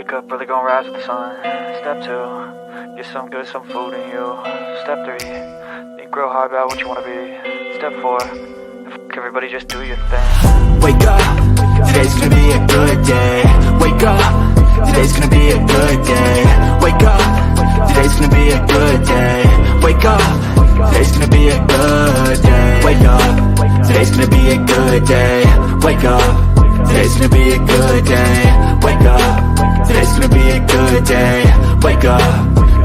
Wake up, really gonna rise with the sun. Step 2, get some good, some food in you. Step 3, think real hard about what you wanna be. Step 4, everybody just do your thing. Wake up, today's gonna be a good day. Wake up, today's gonna be a good day. Wake up, today's gonna be a good day. Wake up, today's gonna be a good day. Wake up, today's gonna be a good day. Wake up, today's gonna be a good day. Wake up, today's gonna be a good day. Wake up,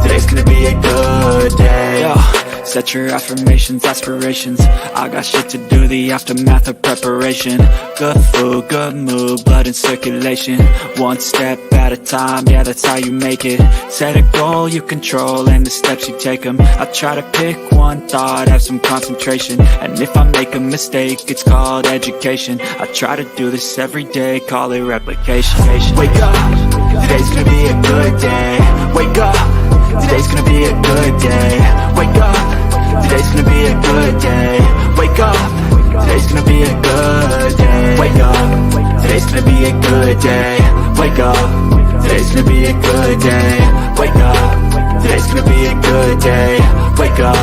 today's gonna be a good day. Yo, set your affirmations, aspirations. I got shit to do, the aftermath of preparation. Good food, good mood, blood in circulation. One step at a time, yeah, that's how you make it. Set a goal you control and the steps you take them. I try to pick one thought, have some concentration. And if I make a mistake, it's called education. I try to do this every day, call it replication. Wake up, today's gonna be a good day. Wake up, today's gonna be a good day. Wake up, today's gonna be a good day. Wake up, today's gonna be a good day. Wake up, today's gonna be a good day. Wake up, today's gonna be a good day. Wake up, today's gonna be a good day. Wake up,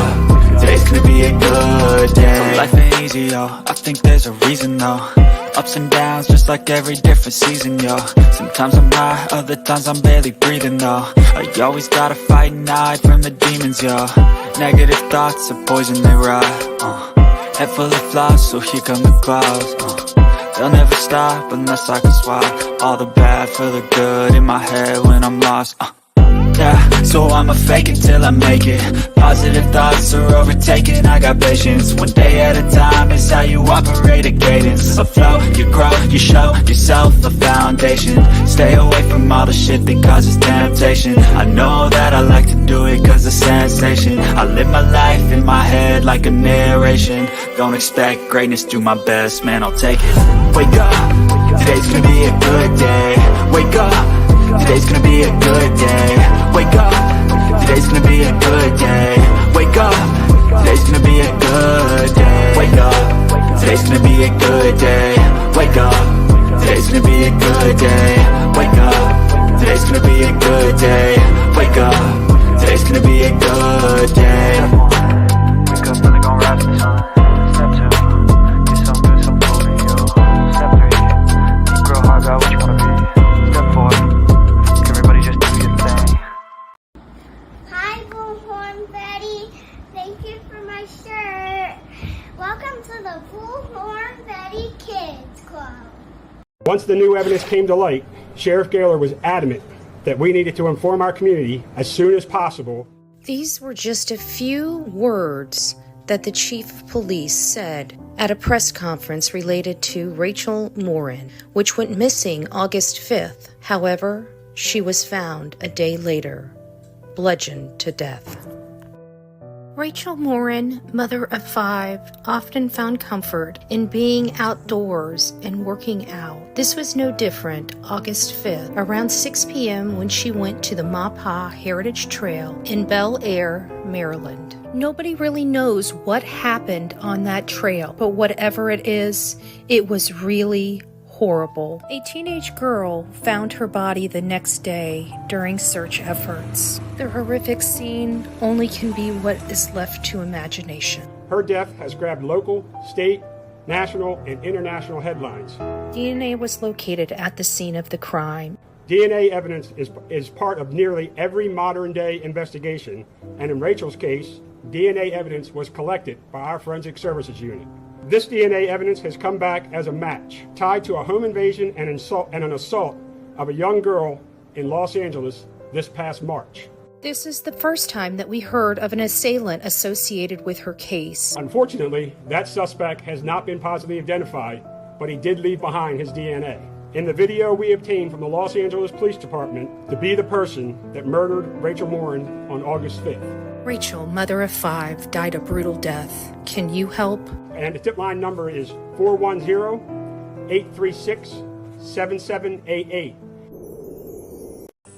today's gonna be a good day. Life ain't easy, yo, I think there's a reason though. Ups and downs, just like every different season, yo. Sometimes I'm high, other times I'm barely breathing, though. I always gotta fight and hide from the demons, yo. Negative thoughts are poison, they rot. Head full of flies, so here come the clouds. They'll never stop unless I can swap all the bad for the good in my head when I'm lost. Yeah, so I'ma fake it till I make it. Positive thoughts are overtaken, I got patience. One day at a time is how you operate a cadence. A flow, you grow, you show yourself a foundation. Stay away from all the shit that causes temptation. I know that I like to do it cause it's sensation. I live my life in my head like a narration. Don't expect greatness, do my best, man, I'll take it. Wake up, today's gonna be a good day. Wake up, today's gonna be a good day. Wake up, today's gonna be a good day. Wake up, today's gonna be a good day. Wake up, today's gonna be a good day. Wake up, today's gonna be a good day. Wake up, today's gonna be a good day. Wake up, today's gonna be a good day. Wake up, really gonna rise with the sun. Step 2, get some good, some food in you. Step 3, think real hard about what you wanna be. Step 4, everybody just do your thing. Hi, Bullhorn Betty. Thank you for my shirt. Welcome to the Bullhorn Betty Kids Club. Once the new evidence came to light, Sheriff Gaylor was adamant that we needed to inform our community as soon as possible. These were just a few words that the chief of police said at a press conference related to Rachel Morin, which went missing August 5th. However, she was found a day later, bludgeoned to death. Rachel Morin, mother of 5, often found comfort in being outdoors and working out. This was no different August 5th, around 6 p.m. when she went to the Maupaw Heritage Trail in Bel Air, Maryland. Nobody really knows what happened on that trail, but whatever it is, it was really horrible. A teenage girl found her body the next day during search efforts. The horrific scene only can be what is left to imagination. Her death has grabbed local, state, national, and international headlines. DNA was located at the scene of the crime. DNA evidence is part of nearly every modern-day investigation, and in Rachel's case, DNA evidence was collected by our Forensic Services Unit. This DNA evidence has come back as a match, tied to a home invasion and an assault of a young girl in Los Angeles this past March. This is the first time that we heard of an assailant associated with her case. Unfortunately, that suspect has not been positively identified, but he did leave behind his DNA. In the video we obtained from the Los Angeles Police Department to be the person that murdered Rachel Morin on August 5th. Rachel, mother of 5, died a brutal death. Can you help? And the tip line number is 410-836-7788.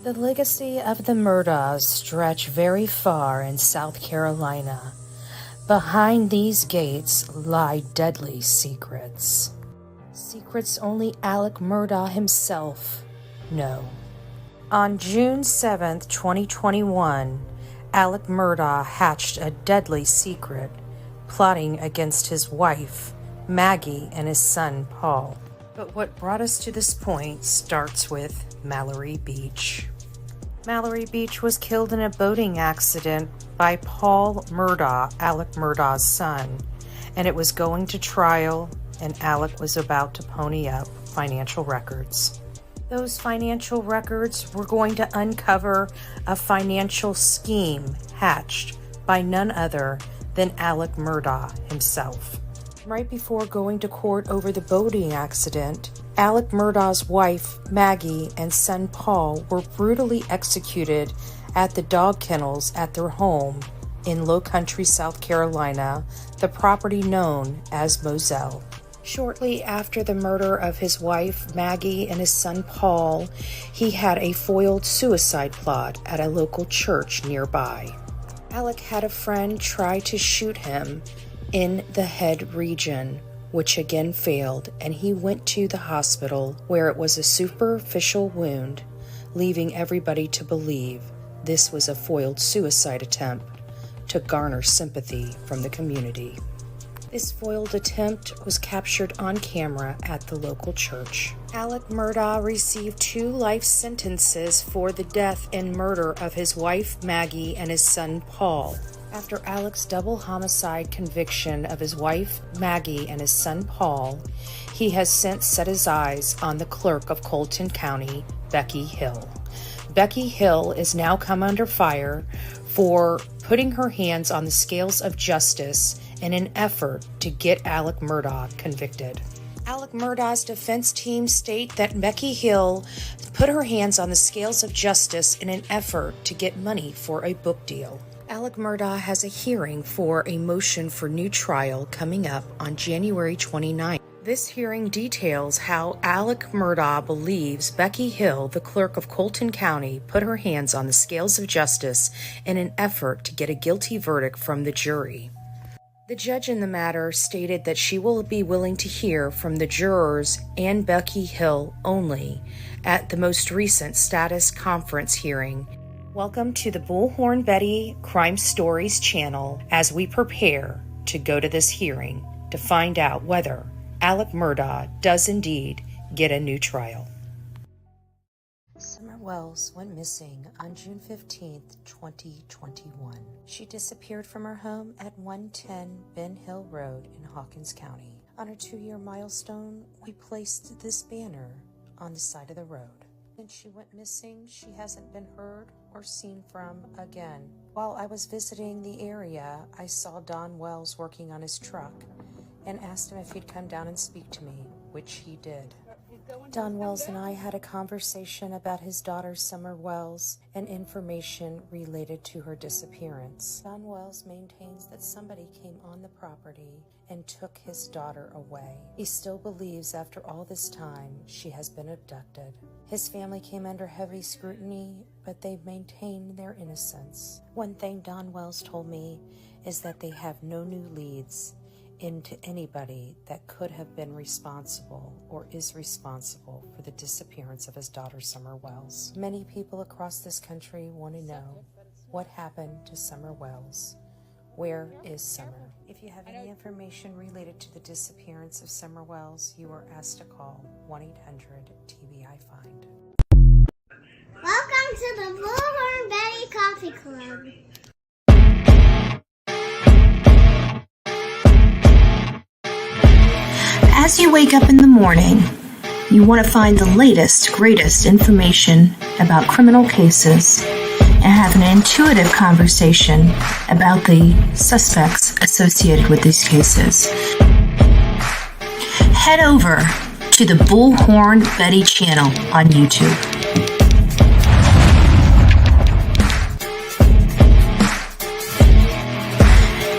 The legacy of the Murdaughs stretch very far in South Carolina. Behind these gates lie deadly secrets. Secrets only Alec Murdaugh himself know. On June 7, 2021, Alec Murdaugh hatched a deadly secret, plotting against his wife, Maggie, and his son, Paul. But what brought us to this point starts with Mallory Beach. Mallory Beach was killed in a boating accident by Paul Murdaugh, Alec Murdaugh's son, and it was going to trial, and Alec was about to pony up financial records. Those financial records were going to uncover a financial scheme hatched by none other than Alec Murdaugh himself. Right before going to court over the boating accident, Alec Murdaugh's wife, Maggie, and son, Paul, were brutally executed at the dog kennels at their home in Low Country, South Carolina, the property known as Moselle. Shortly after the murder of his wife, Maggie, and his son, Paul, he had a foiled suicide plot at a local church nearby. Alec had a friend try to shoot him in the head region, which again failed, and he went to the hospital where it was a superficial wound, leaving everybody to believe this was a foiled suicide attempt to garner sympathy from the community. This foiled attempt was captured on camera at the local church. Alec Murdaugh received 2 life sentences for the death and murder of his wife, Maggie, and his son, Paul. After Alec's double homicide conviction of his wife, Maggie, and his son, Paul, he has since set his eyes on the clerk of Colton County, Becky Hill. Becky Hill is now come under fire for putting her hands on the scales of justice in an effort to get Alec Murdaugh convicted. Alec Murdaugh's defense team state that Becky Hill put her hands on the scales of justice in an effort to get money for a book deal. Alec Murdaugh has a hearing for a motion for new trial coming up on January 29th. This hearing details how Alec Murdaugh believes Becky Hill, the clerk of Colton County, put her hands on the scales of justice in an effort to get a guilty verdict from the jury. The judge in the matter stated that she will be willing to hear from the jurors and Becky Hill only at the most recent status conference hearing. Welcome to the Bullhorn Betty Crime Stories channel as we prepare to go to this hearing to find out whether Alec Murdaugh does indeed get a new trial. Summer Wells went missing on June 15th, 2021. She disappeared from her home at 110 Ben Hill Road in Hawkins County. On her 2-year milestone, we placed this banner on the side of the road. Since she went missing, she hasn't been heard or seen from again. While I was visiting the area, I saw Don Wells working on his truck and asked him if he'd come down and speak to me, which he did. Don Wells and I had a conversation about his daughter Summer Wells and information related to her disappearance. Don Wells maintains that somebody came on the property and took his daughter away. He still believes after all this time she has been abducted. His family came under heavy scrutiny, but they maintained their innocence. One thing Don Wells told me is that they have no new leads into anybody that could have been responsible or is responsible for the disappearance of his daughter, Summer Wells. Many people across this country want to know what happened to Summer Wells. Where is Summer? If you have any information related to the disappearance of Summer Wells, you are asked to call 1-800-TBI-FIND. Welcome to the Bullhorn Betty Coffee Club. As you wake up in the morning, you want to find the latest, greatest information about criminal cases and have an intuitive conversation about the suspects associated with these cases. Head over to the Bullhorn Betty channel on YouTube.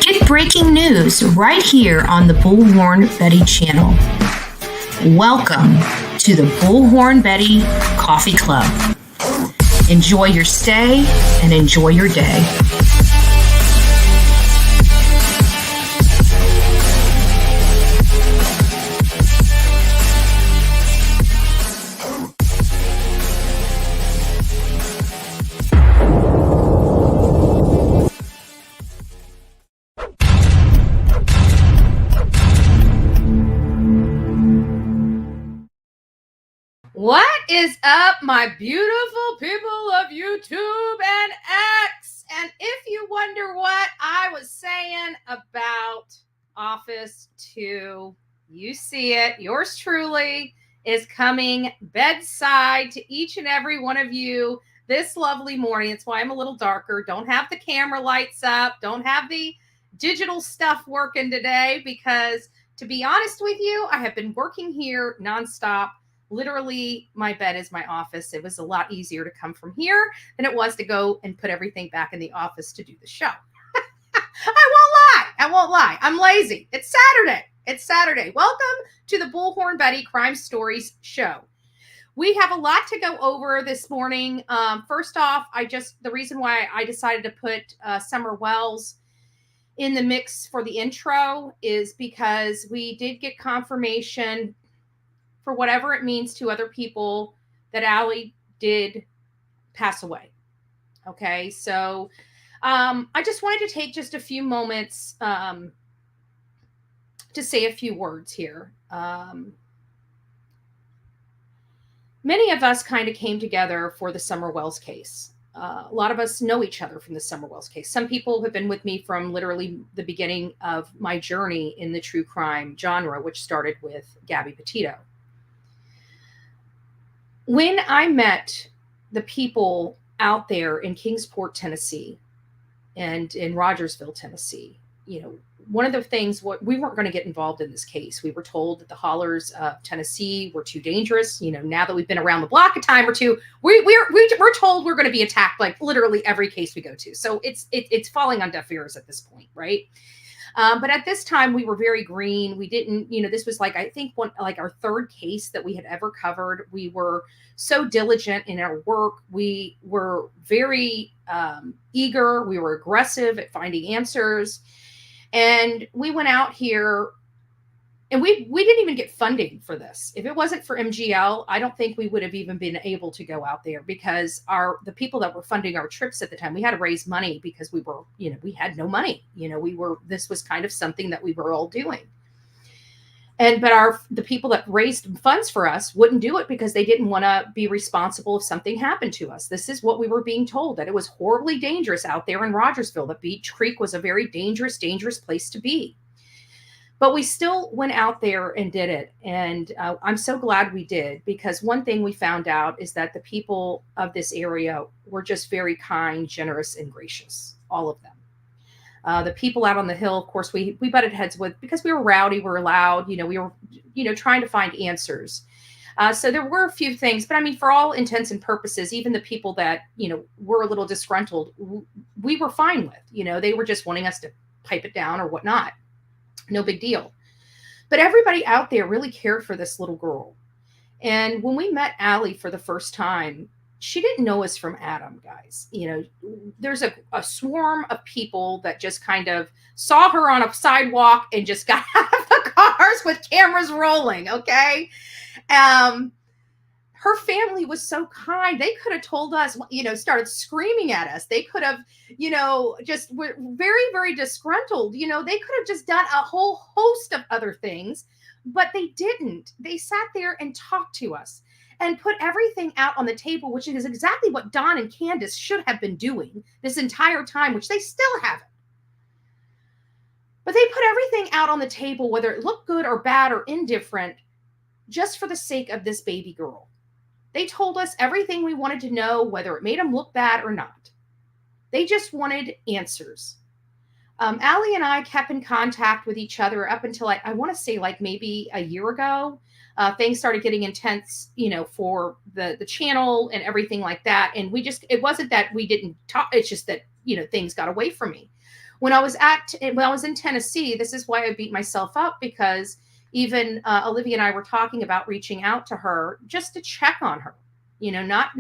Get breaking news right here on the Bullhorn Betty channel. Welcome to the Bullhorn Betty Coffee Club. Enjoy your stay and enjoy your day. up, my beautiful people of YouTube and X? And if you wonder what I was saying about Office 2, you see it. Yours truly is coming bedside to each and every one of you this lovely morning. That's why I'm a little darker. Don't have the camera lights up. Don't have the digital stuff working today because, to be honest with you, I have been working here nonstop. Literally, my bed is my office. It was a lot easier to come from here than it was to go and put everything back in the office to do the show. I won't lie. I'm lazy. It's Saturday. Welcome to the Bullhorn Betty Crime Stories show. We have a lot to go over this morning. First off, the reason why I decided to put Summer Wells in the mix for the intro is because we did get confirmation, for whatever it means to other people, that Allie did pass away. Okay, so I just wanted to take just a few moments to say a few words here. Many of us kind of came together for the Summer Wells case. A lot of us know each other from the Summer Wells case. Some people have been with me from literally the beginning of my journey in the true crime genre, which started with Gabby Petito. When I met the people out there in Kingsport, Tennessee, and in Rogersville, Tennessee, one of the things, we weren't going to get involved in this case. We were told that the hollers of Tennessee were too dangerous. Now that we've been around the block a time or two, we're told we're going to be attacked like literally every case we go to. So it's falling on deaf ears at this point, right? But at this time, we were very green. We didn't, this was I think our third case that we had ever covered. We were so diligent in our work. We were very eager. We were aggressive at finding answers. And we went out here and we didn't even get funding for this. If it wasn't for MGL, I don't think we would have even been able to go out there because the people that were funding our trips at the time, we had to raise money because we were, we had no money. This was kind of something that we were all doing. But the people that raised funds for us wouldn't do it because they didn't want to be responsible if something happened to us. This is what we were being told, that it was horribly dangerous out there in Rogersville, that Beach Creek was a very dangerous place to be. But we still went out there and did it. And I'm so glad we did, because one thing we found out is that the people of this area were just very kind, generous, and gracious, all of them. The people out on the hill, of course, we butted heads with because we were rowdy, we were loud, we were, trying to find answers. So there were a few things, but I mean, for all intents and purposes, even the people that, were a little disgruntled, we were fine with, they were just wanting us to pipe it down or whatnot. No big deal. But everybody out there really cared for this little girl. And when we met Allie for the first time, she didn't know us from Adam, guys. There's a swarm of people that just kind of saw her on a sidewalk and just got out of the cars with cameras rolling, okay? Her family was so kind. They could have told us, started screaming at us. They could have, just were very, very disgruntled. They could have just done a whole host of other things, but they didn't. They sat there and talked to us and put everything out on the table, which is exactly what Don and Candace should have been doing this entire time, which they still haven't. But they put everything out on the table, whether it looked good or bad or indifferent, just for the sake of this baby girl. They told us everything we wanted to know, whether it made them look bad or not. They just wanted answers. Allie and I kept in contact with each other up until I want to say maybe a year ago. Things started getting intense, for the channel and everything like that. And it wasn't that we didn't talk. It's just that, things got away from me. When I was in Tennessee, this is why I beat myself up, because even Olivia and I were talking about reaching out to her just to check on her, not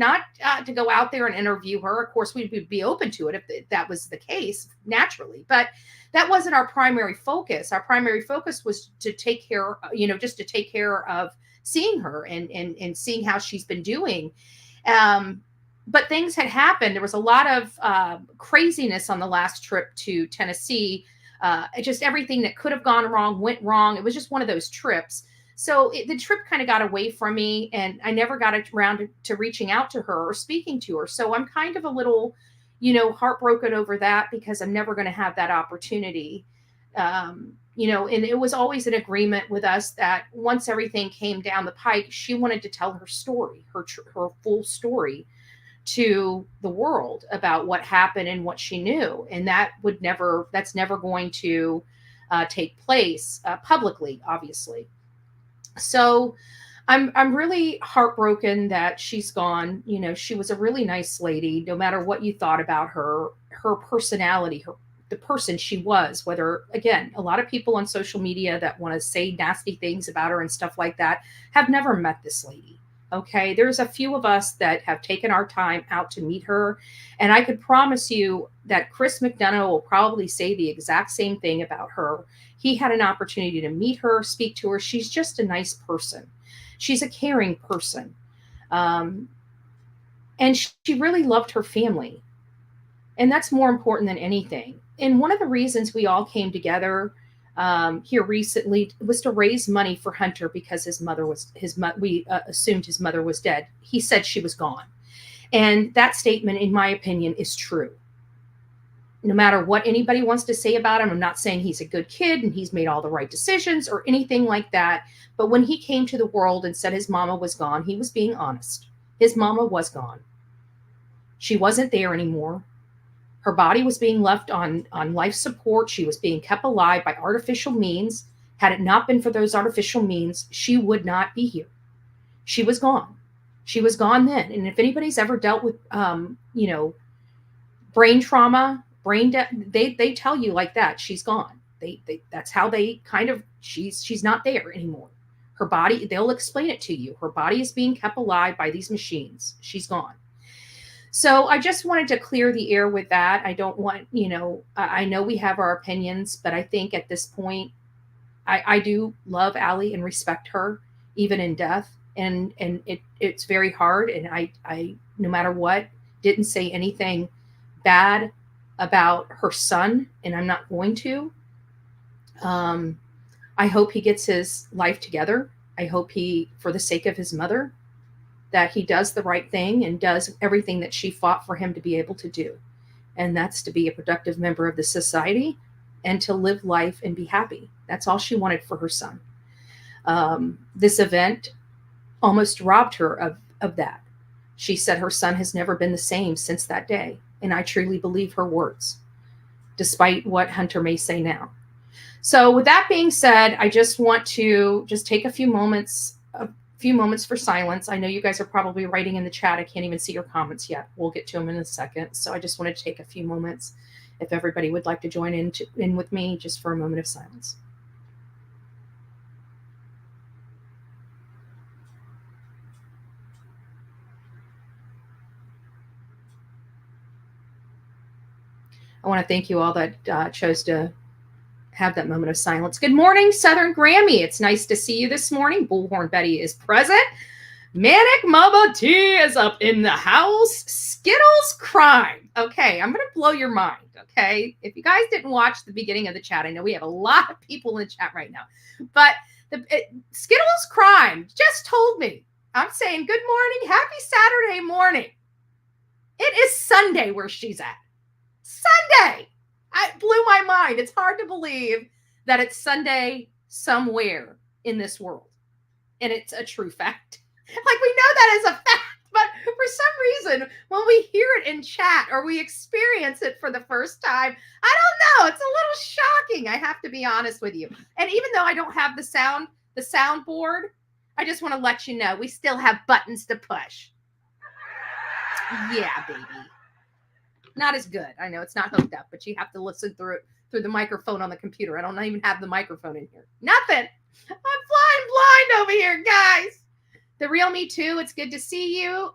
to go out there and interview her. Of course, we would be open to it if that was the case, naturally. But that wasn't our primary focus. Our primary focus was to take care, just to take care of seeing her and seeing how she's been doing. But things had happened. There was a lot of craziness on the last trip to Tennessee. Just everything that could have gone wrong went wrong. It was just one of those trips. So the trip kind of got away from me, and I never got around to reaching out to her or speaking to her. So I'm kind of a little, heartbroken over that, because I'm never going to have that opportunity. And it was always an agreement with us that once everything came down the pike, she wanted to tell her story, her full story to the world about what happened and what she knew. And that's never going to take place publicly, obviously. So I'm really heartbroken that she's gone. She was a really nice lady. No matter what you thought about her personality, the person she was, whether, again, a lot of people on social media that want to say nasty things about her and stuff like that have never met this lady. Okay. There's a few of us that have taken our time out to meet her. And I could promise you that Chris McDonough will probably say the exact same thing about her. He had an opportunity to meet her, speak to her. She's just a nice person. She's a caring person. And she really loved her family. And that's more important than anything. And one of the reasons we all came together here recently was to raise money for Hunter, because we assumed his mother was dead. He said she was gone. And that statement, in my opinion, is true. No matter what anybody wants to say about him, I'm not saying he's a good kid and he's made all the right decisions or anything like that. But when he came to the world and said his mama was gone, he was being honest. His mama was gone. She wasn't there anymore. Her body was being left on life support. She was being kept alive by artificial means. Had it not been for those artificial means, she would not be here. She was gone. She was gone then. And if anybody's ever dealt with, brain trauma, brain death, they tell you like that. She's gone. That's how they kind of, she's not there anymore. Her body, they'll explain it to you. Her body is being kept alive by these machines. She's gone. So I just wanted to clear the air with that. I don't want, I know we have our opinions, but I think at this point, I do love Allie and respect her, even in death. And it's very hard. And I, no matter what, didn't say anything bad about her son, and I'm not going to. I hope he gets his life together. I hope for the sake of his mother, that he does the right thing and does everything that she fought for him to be able to do. And that's to be a productive member of the society and to live life and be happy. That's all she wanted for her son. This event almost robbed her of that. She said her son has never been the same since that day. And I truly believe her words, despite what Hunter may say now. So with that being said, I just want to take a few moments for silence. I know you guys are probably writing in the chat. I can't even see your comments yet. We'll get to them in a second. So I just wanted to take a few moments, if everybody would like to join in with me, just for a moment of silence. I want to thank you all that chose to have that moment of silence. Good morning, Southern Grammy. It's nice to see you this morning. Bullhorn Betty is present. Manic Mama T is up in the house. Skittles crime. Okay, I'm going to blow your mind, okay? If you guys didn't watch the beginning of the chat, I know we have a lot of people in the chat right now, but Skittles crime just told me. I'm saying good morning, happy Saturday morning. It is Sunday where she's at. Sunday. It blew my mind. It's hard to believe that it's Sunday somewhere in this world. And it's a true fact. Like, we know that is a fact, but for some reason, when we hear it in chat or we experience it for the first time, I don't know. It's a little shocking. I have to be honest with you. And even though I don't have the soundboard, I just want to let you know we still have buttons to push. Yeah, baby. Not as good. I know it's not hooked up, but you have to listen through the microphone on the computer. I don't even have the microphone in here. Nothing. I'm flying blind over here, guys. The real me too. It's good to see you.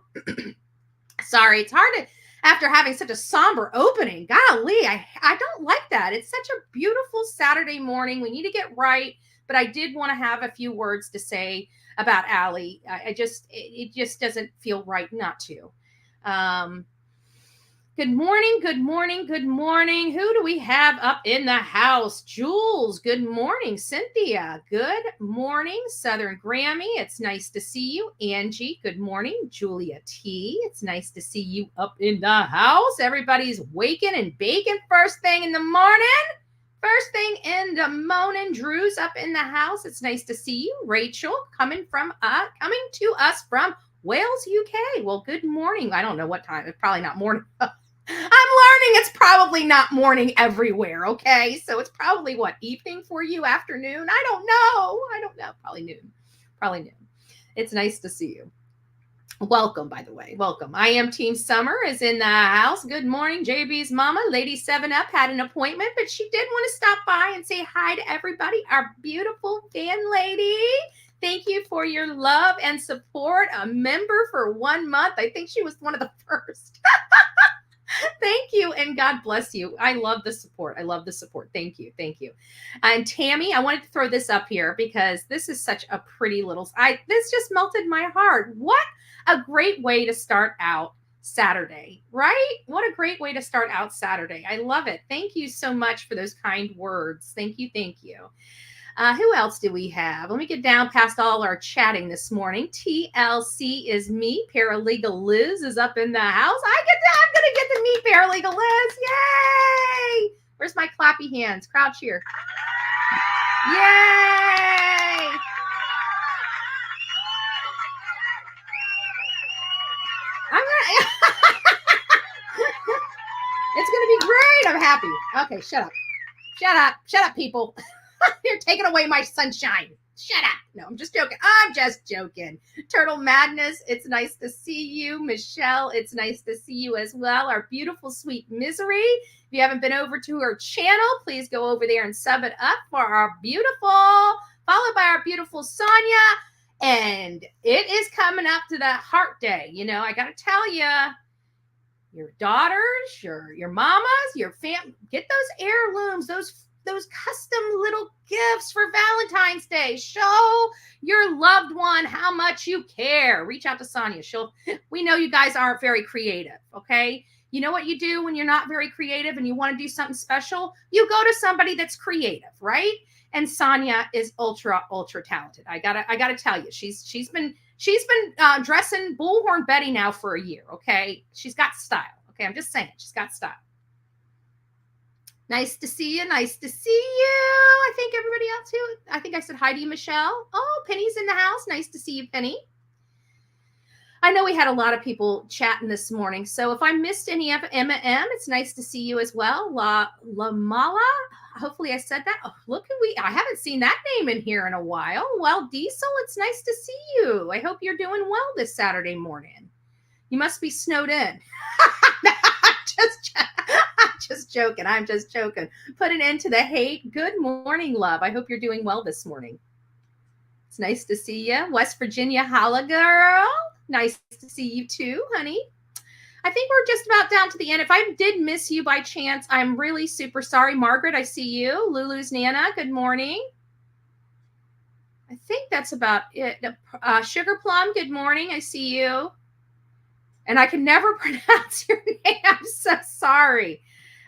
Sorry, it's hard to, after having such a somber opening. Golly, I don't like that. It's such a beautiful Saturday morning. We need to get right. But I did want to have a few words to say about Allie. It just doesn't feel right not to. Good morning, good morning, good morning. Who do we have up in the house? Jules, good morning. Cynthia, good morning. Southern Grammy, it's nice to see you. Angie, good morning. Julia T, it's nice to see you up in the house. Everybody's waking and baking first thing in the morning. First thing in the morning. Drew's up in the house. It's nice to see you. Rachel, coming to us from Wales, UK. Well, good morning. I don't know what time. It's probably not morning. I'm learning it's probably not morning everywhere, okay? So it's probably what, evening for you, afternoon? I don't know. Probably noon. It's nice to see you. Welcome, by the way. Welcome. I am Team Summer is in the house. Good morning. JB's mama, Lady 7-Up, had an appointment, but she did want to stop by and say hi to everybody. Our beautiful fan lady. Thank you for your love and support. A member for 1 month. I think she was one of the first. Thank you, and God bless you. I love the support. Thank you. And Tammy, I wanted to throw this up here because this is such a pretty little. This just melted my heart. What a great way to start out Saturday, right? What a great way to start out Saturday. I love it. Thank you so much for those kind words. Thank you. Who else do we have? Let me get down past all our chatting this morning. TLC is me. Paralegal Liz is up in the house. I'm going to get to meet Paralegal Liz. Yay! Where's my clappy hands? Crowd cheer. Yay! It's going to be great. I'm happy. Okay, shut up, people. You're taking away my sunshine. Shut up. No, I'm just joking. Turtle Madness, it's nice to see you. Michelle, it's nice to see you as well. Our beautiful, sweet Misery. If you haven't been over to her channel, please go over there and sub it up for our beautiful, followed by our beautiful Sonia. And it is coming up to that heart day. You know, I got to tell you, your daughters, your mamas, your fam, get those heirlooms, those custom little gifts for Valentine's Day. Show your loved one how much you care. Reach out to Sonia. We know you guys aren't very creative, okay? You know what you do when you're not very creative and you want to do something special? You go to somebody that's creative, right? And Sonia is ultra talented. I gotta tell you, she's been dressing Bullhorn Betty now for a year, okay? She's got style, okay? I'm just saying, she's got style. Nice to see you. I think everybody else too. I think I said hi to you, Michelle. Oh, Penny's in the house. Nice to see you, Penny. I know we had a lot of people chatting this morning. So if I missed any of Emma M, it's nice to see you as well. La Mala. Hopefully I said that. Oh, I haven't seen that name in here in a while. Well, Diesel, it's nice to see you. I hope you're doing well this Saturday morning. You must be snowed in. I'm just joking. Put an end to the hate. Good morning, love. I hope you're doing well this morning. It's nice to see you. West Virginia, holla girl. Nice to see you too, honey. I think we're just about down to the end. If I did miss you by chance, I'm really super sorry. Margaret, I see you. Lulu's Nana, good morning. I think that's about it. Sugar Plum, good morning. I see you. And I can never pronounce your name. I'm so sorry.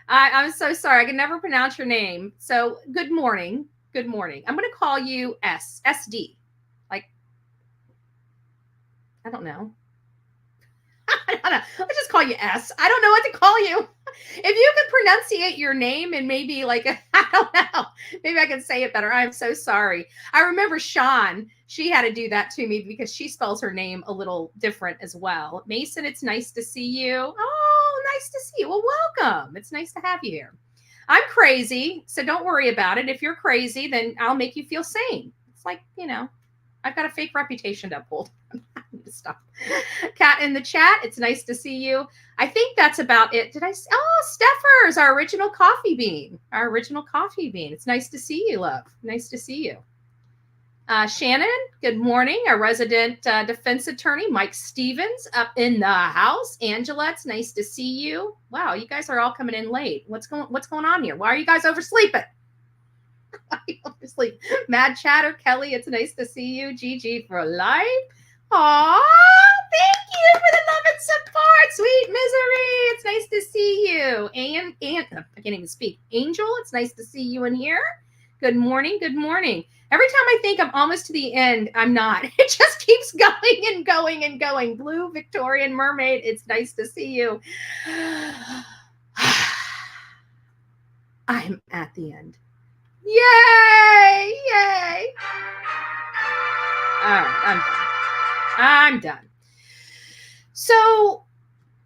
I'm so sorry. I can never pronounce your name. So good morning. I'm going to call you SD. Like, I don't know. Let's just call you S. I don't know what to call you. If you could pronunciate your name and maybe like, I don't know, maybe I can say it better. I'm so sorry. I remember Sean, she had to do that to me because she spells her name a little different as well. Mason, it's nice to see you. Oh, nice to see you. Well, welcome. It's nice to have you here. I'm crazy, so don't worry about it. If you're crazy, then I'll make you feel sane. It's like, you know, I've got a fake reputation to uphold. I need to stop. Kat in the chat, it's nice to see you. I think that's about it. Did I say? Oh, Steffers, our original coffee bean. It's nice to see you, love. Nice to see you. Shannon, good morning. Our resident defense attorney, Mike Stevens, up in the house. Angela, it's nice to see you. Wow, you guys are all coming in late. What's going on here? Why are you guys oversleeping? Mad Chatter, Kelly, it's nice to see you. GG for life. Aw, thank you for the love and support, sweet Misery. It's nice to see you. And I can't even speak. Angel, it's nice to see you in here. Good morning. Good morning. Every time I think I'm almost to the end, I'm not. It just keeps going and going and going. Blue Victorian Mermaid, it's nice to see you. I'm at the end. Yay! Yay! All right, I'm done. So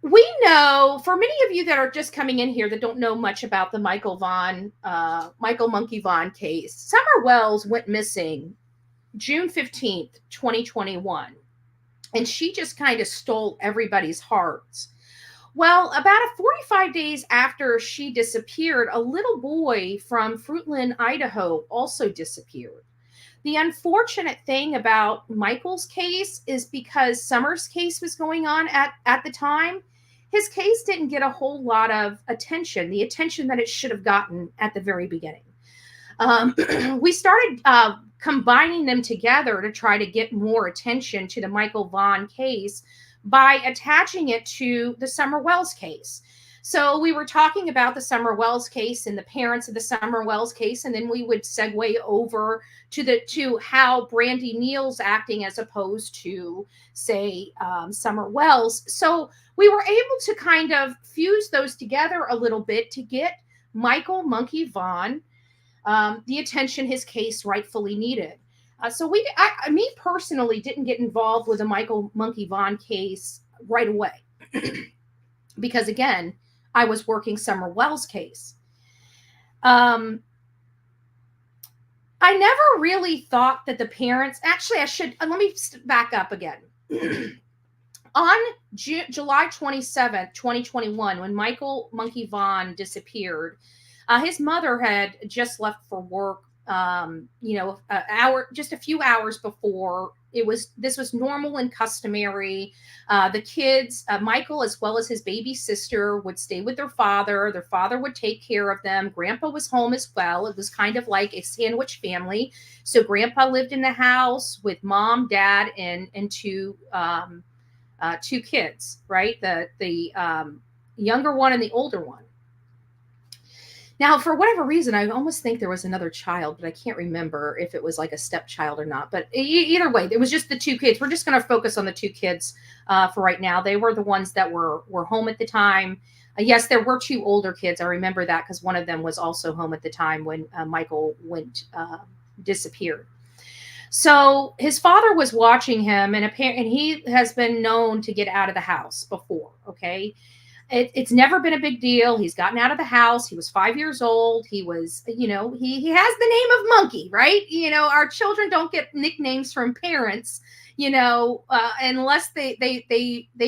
we know, for many of you that are just coming in here that don't know much about the Michael Monkey Vaughn case, Summer Wells went missing June 15th, 2021. And she just kind of stole everybody's hearts. Well, about 45 days after she disappeared, a little boy from Fruitland, Idaho also disappeared. The unfortunate thing about Michael's case is because Summer's case was going on at the time, his case didn't get a whole lot of attention, the attention that it should have gotten at the very beginning. We started combining them together to try to get more attention to the Michael Vaughn case by attaching it to the Summer Wells case. So we were talking about the Summer Wells case and the parents of the Summer Wells case, and then we would segue over to how Brandy Neal's acting as opposed to, say, Summer Wells. So we were able to kind of fuse those together a little bit to get Michael Monkey Vaughn the attention his case rightfully needed. So me personally didn't get involved with the Michael Monkey Vaughn case right away because, again, I was working Summer Wells' case. I never really thought that the parents, actually, let me back up again. On July 27th, 2021, when Michael Monkey Vaughn disappeared, his mother had just left for work, just a few hours before. This was normal and customary. The kids, Michael, as well as his baby sister, would stay with their father. Their father would take care of them. Grandpa was home as well. It was kind of like a sandwich family. So Grandpa lived in the house with mom, dad, and two kids, right? The younger one and the older one. Now, for whatever reason, I almost think there was another child, but I can't remember if it was like a stepchild or not. But either way, it was just the two kids. We're just going to focus on the two kids for right now. They were the ones that were home at the time. Yes, there were two older kids. I remember that because one of them was also home at the time when Michael disappeared. So his father was watching him, and he has been known to get out of the house before, okay? It's never been a big deal. He's gotten out of the house. He was 5 years old. He was, he has the name of Monkey, right? Our children don't get nicknames from parents, unless they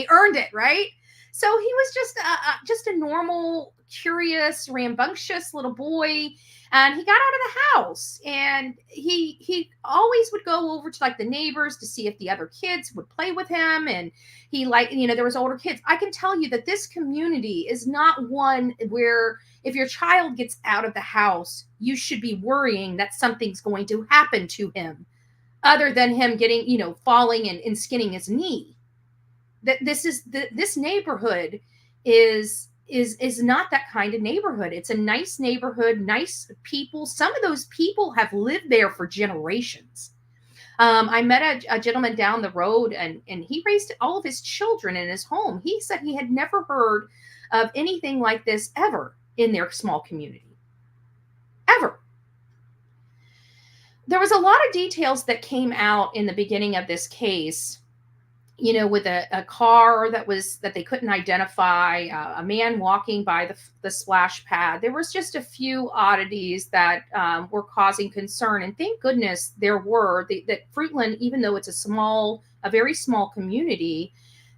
earned it, right? So he was just a normal, curious, rambunctious little boy. And he got out of the house, and he always would go over to like the neighbors to see if the other kids would play with him. And there was older kids. I can tell you that this community is not one where if your child gets out of the house, you should be worrying that something's going to happen to him other than him getting, falling and skinning his knee. That this neighborhood is not that kind of neighborhood. It's a nice neighborhood, nice people. Some of those people have lived there for generations. I met a gentleman down the road, and he raised all of his children in his home. He said he had never heard of anything like this ever in their small community. Ever. There was a lot of details that came out in the beginning of this case, with a car that they couldn't identify, a man walking by the splash pad. There was just a few oddities that were causing concern. And thank goodness there were. That Fruitland, even though it's a very small community,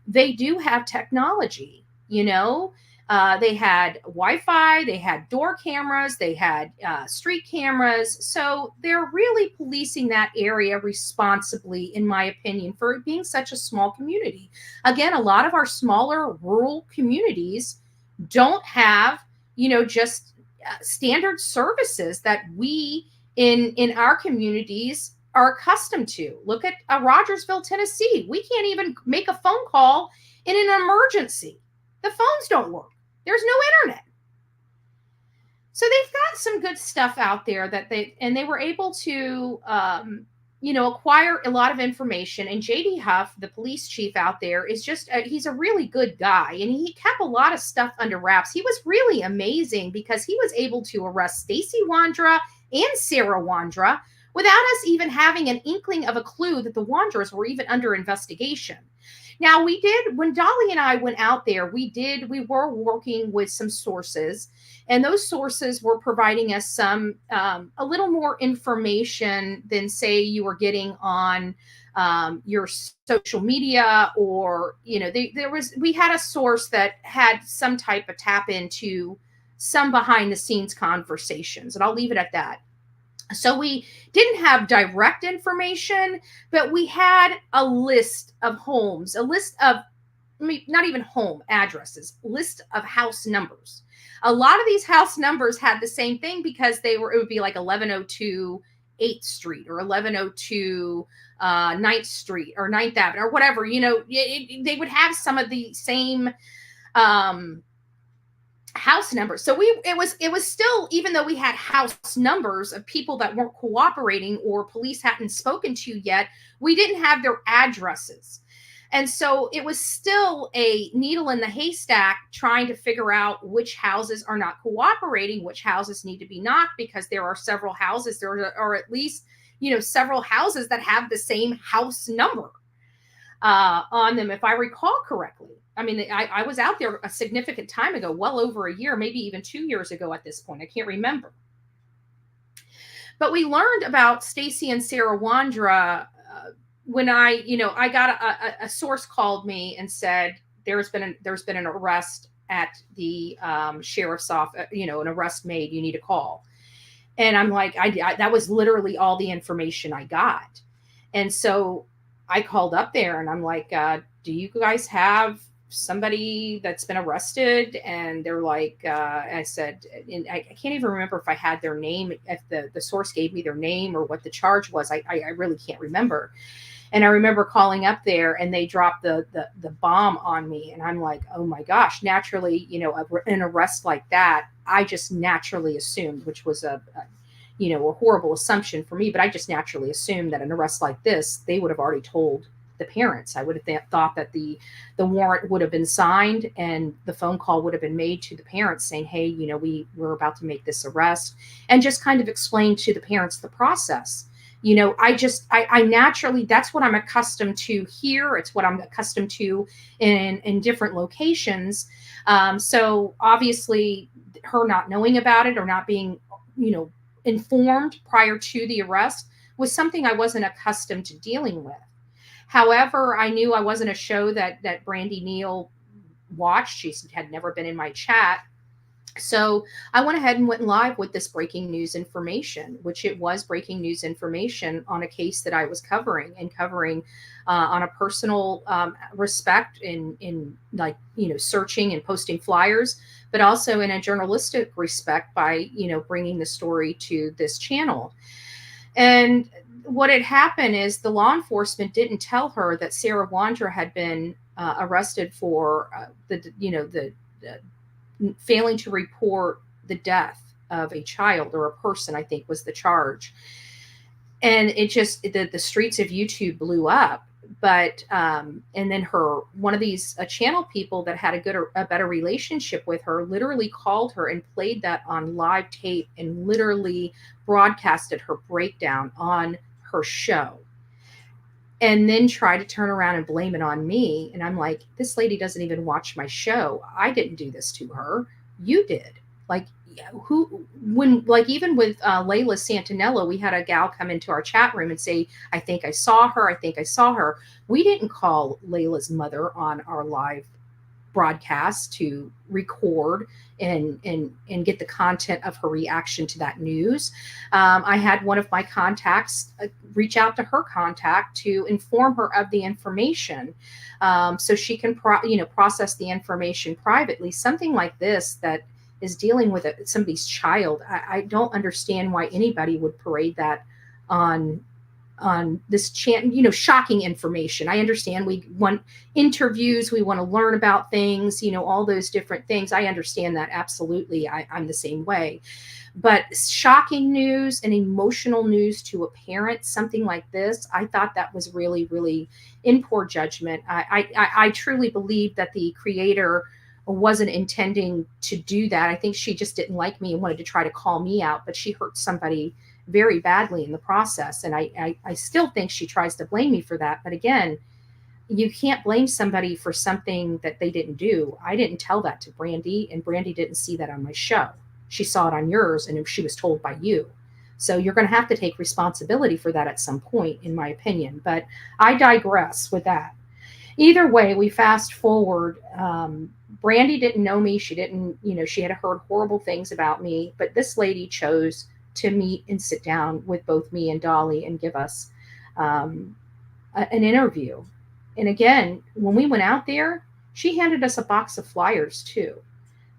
they do have technology, They had Wi-Fi, they had door cameras, they had street cameras. So they're really policing that area responsibly, in my opinion, for it being such a small community. Again, a lot of our smaller rural communities don't have, just standard services that we in our communities are accustomed to. Look at Rogersville, Tennessee. We can't even make a phone call in an emergency. The phones don't work. There's no internet. So they've got some good stuff out there that they were able to, acquire a lot of information. And JD Huff, the police chief out there, is just, he's a really good guy. And he kept a lot of stuff under wraps. He was really amazing because he was able to arrest Stacey Wondra and Sarah Wondra without us even having an inkling of a clue that the Wondras were even under investigation. Now, we did, when Dolly and I went out there, we were working with some sources, and those sources were providing us some, a little more information than, say, you were getting on your social media, or, we had a source that had some type of tap into some behind the scenes conversations, and I'll leave it at that. So we didn't have direct information, but we had a list of homes, a list of, not even home addresses, list of house numbers. A lot of these house numbers had the same thing because it would be like 1102 8th Street or 1102 9th Street or 9th Avenue or whatever, they would have some of the same house numbers. So it was still, even though we had house numbers of people that weren't cooperating or police hadn't spoken to yet, we didn't have their addresses. And so it was still a needle in the haystack trying to figure out which houses are not cooperating, which houses need to be knocked, because there are several houses, there are at least, several houses that have the same house number on them, if I recall correctly. I mean, I was out there a significant time ago, well over a year, maybe even 2 years ago at this point. I can't remember. But we learned about Stacey and Sarah Wondra when I got a source called me and said there's been an arrest at the sheriff's office, an arrest made. You need to call. And I'm like, that was literally all the information I got. And so I called up there and I'm like, do you guys have somebody that's been arrested? And they're like, I said, and I can't even remember if I had their name, if the source gave me their name or what the charge was. I really can't remember. And I remember calling up there and they dropped the bomb on me. And I'm like, oh my gosh, naturally, an arrest like that, I just naturally assumed, which was a horrible assumption for me, but I just naturally assumed that an arrest like this, they would have already told the parents. I would have thought that the warrant would have been signed and the phone call would have been made to the parents saying, hey, we're about to make this arrest, and just kind of explain to the parents the process. I naturally, that's what I'm accustomed to here. It's what I'm accustomed to in different locations. So obviously her not knowing about it or not being, informed prior to the arrest was something I wasn't accustomed to dealing with. However, I knew I wasn't a show that Brandy Neal watched. She had never been in my chat. So I went ahead and went live with this breaking news information, which it was breaking news information on a case that I was covering on a personal respect in searching and posting flyers, but also in a journalistic respect by, bringing the story to this channel. And what had happened is the law enforcement didn't tell her that Sarah Wondra had been arrested for the failing to report the death of a child or a person, I think was the charge. And it just, the streets of YouTube blew up. But, and then one of these channel people that had a better relationship with her literally called her and played that on live tape and literally broadcasted her breakdown on her show. And then try to turn around and blame it on me. And I'm like, this lady doesn't even watch my show. I didn't do this to her. You did. Like, even with Layla Santinello, we had a gal come into our chat room and say, I think I saw her. We didn't call Layla's mother on our live broadcast to record and get the content of her reaction to that news. I had one of my contacts reach out to her contact to inform her of the information, so she can process the information privately. Something like this that is dealing with somebody's child, I don't understand why anybody would parade that on this shocking information. I understand we want interviews, we want to learn about things, all those different things. I understand that absolutely. I'm the same way. But shocking news and emotional news to a parent, something like this, I thought that was really, really in poor judgment. I truly believe that the creator wasn't intending to do that. I think she just didn't like me and wanted to try to call me out, but she hurt somebody very badly in the process. And I still think she tries to blame me for that. But again, you can't blame somebody for something that they didn't do. I didn't tell that to Brandy, and Brandy didn't see that on my show. She saw it on yours, and she was told by you. So you're going to have to take responsibility for that at some point, in my opinion. But I digress with that. Either way, we fast forward. Brandy didn't know me. She didn't, she had heard horrible things about me. But this lady chose to meet and sit down with both me and Dolly and give us an interview. And again, when we went out there, she handed us a box of flyers too.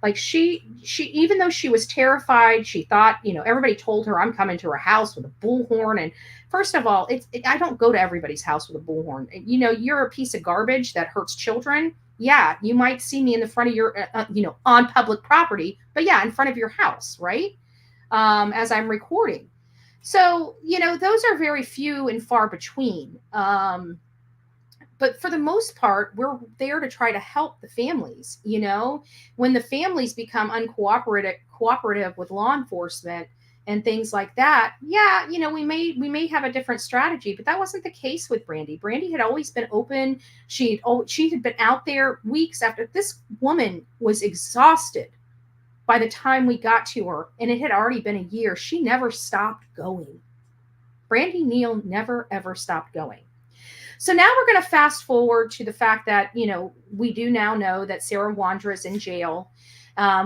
Like she, even though she was terrified, she thought, everybody told her I'm coming to her house with a bullhorn. And first of all, I don't go to everybody's house with a bullhorn. You're a piece of garbage that hurts children. Yeah, you might see me in the front of your, on public property, but yeah, in front of your house, right? As I'm recording. So, those are very few and far between. But for the most part, we're there to try to help the families. When the families become cooperative with law enforcement and things like that, yeah, we may have a different strategy, but that wasn't the case with Brandy. Brandy had always been open. She had been out there weeks after. This woman was exhausted by the time we got to her, and it had already been a year. She never stopped going. Brandy Neal never, ever stopped going. So now we're going to fast forward to the fact that, we do now know that Sarah Wondra is in jail.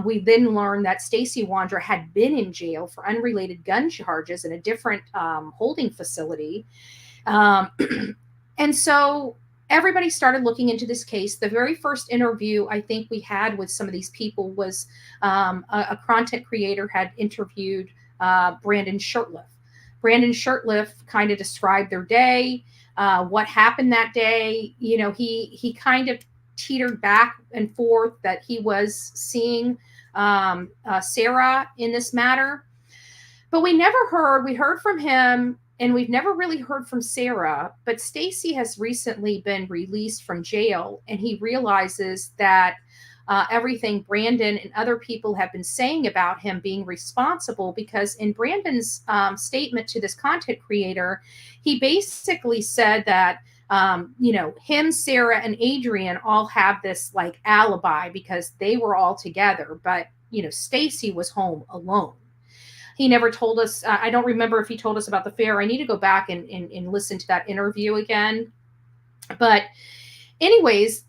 We then learned that Stacey Wondra had been in jail for unrelated gun charges in a different holding facility. And so everybody started looking into this case. The very first interview I think we had with some of these people was a content creator had interviewed Brandon Shurtleff. Brandon Shurtleff kind of described their day. What happened that day, he kind of teetered back and forth that he was seeing Sarah in this matter. But we heard from him, and we've never really heard from Sarah. But Stacey has recently been released from jail, and he realizes that everything Brandon and other people have been saying about him being responsible, because in Brandon's statement to this content creator, he basically said that, him, Sarah, and Adrian all have this like alibi because they were all together, but, Stacey was home alone. He never told us. I don't remember if he told us about the fair. I need to go back and listen to that interview again. But anyways,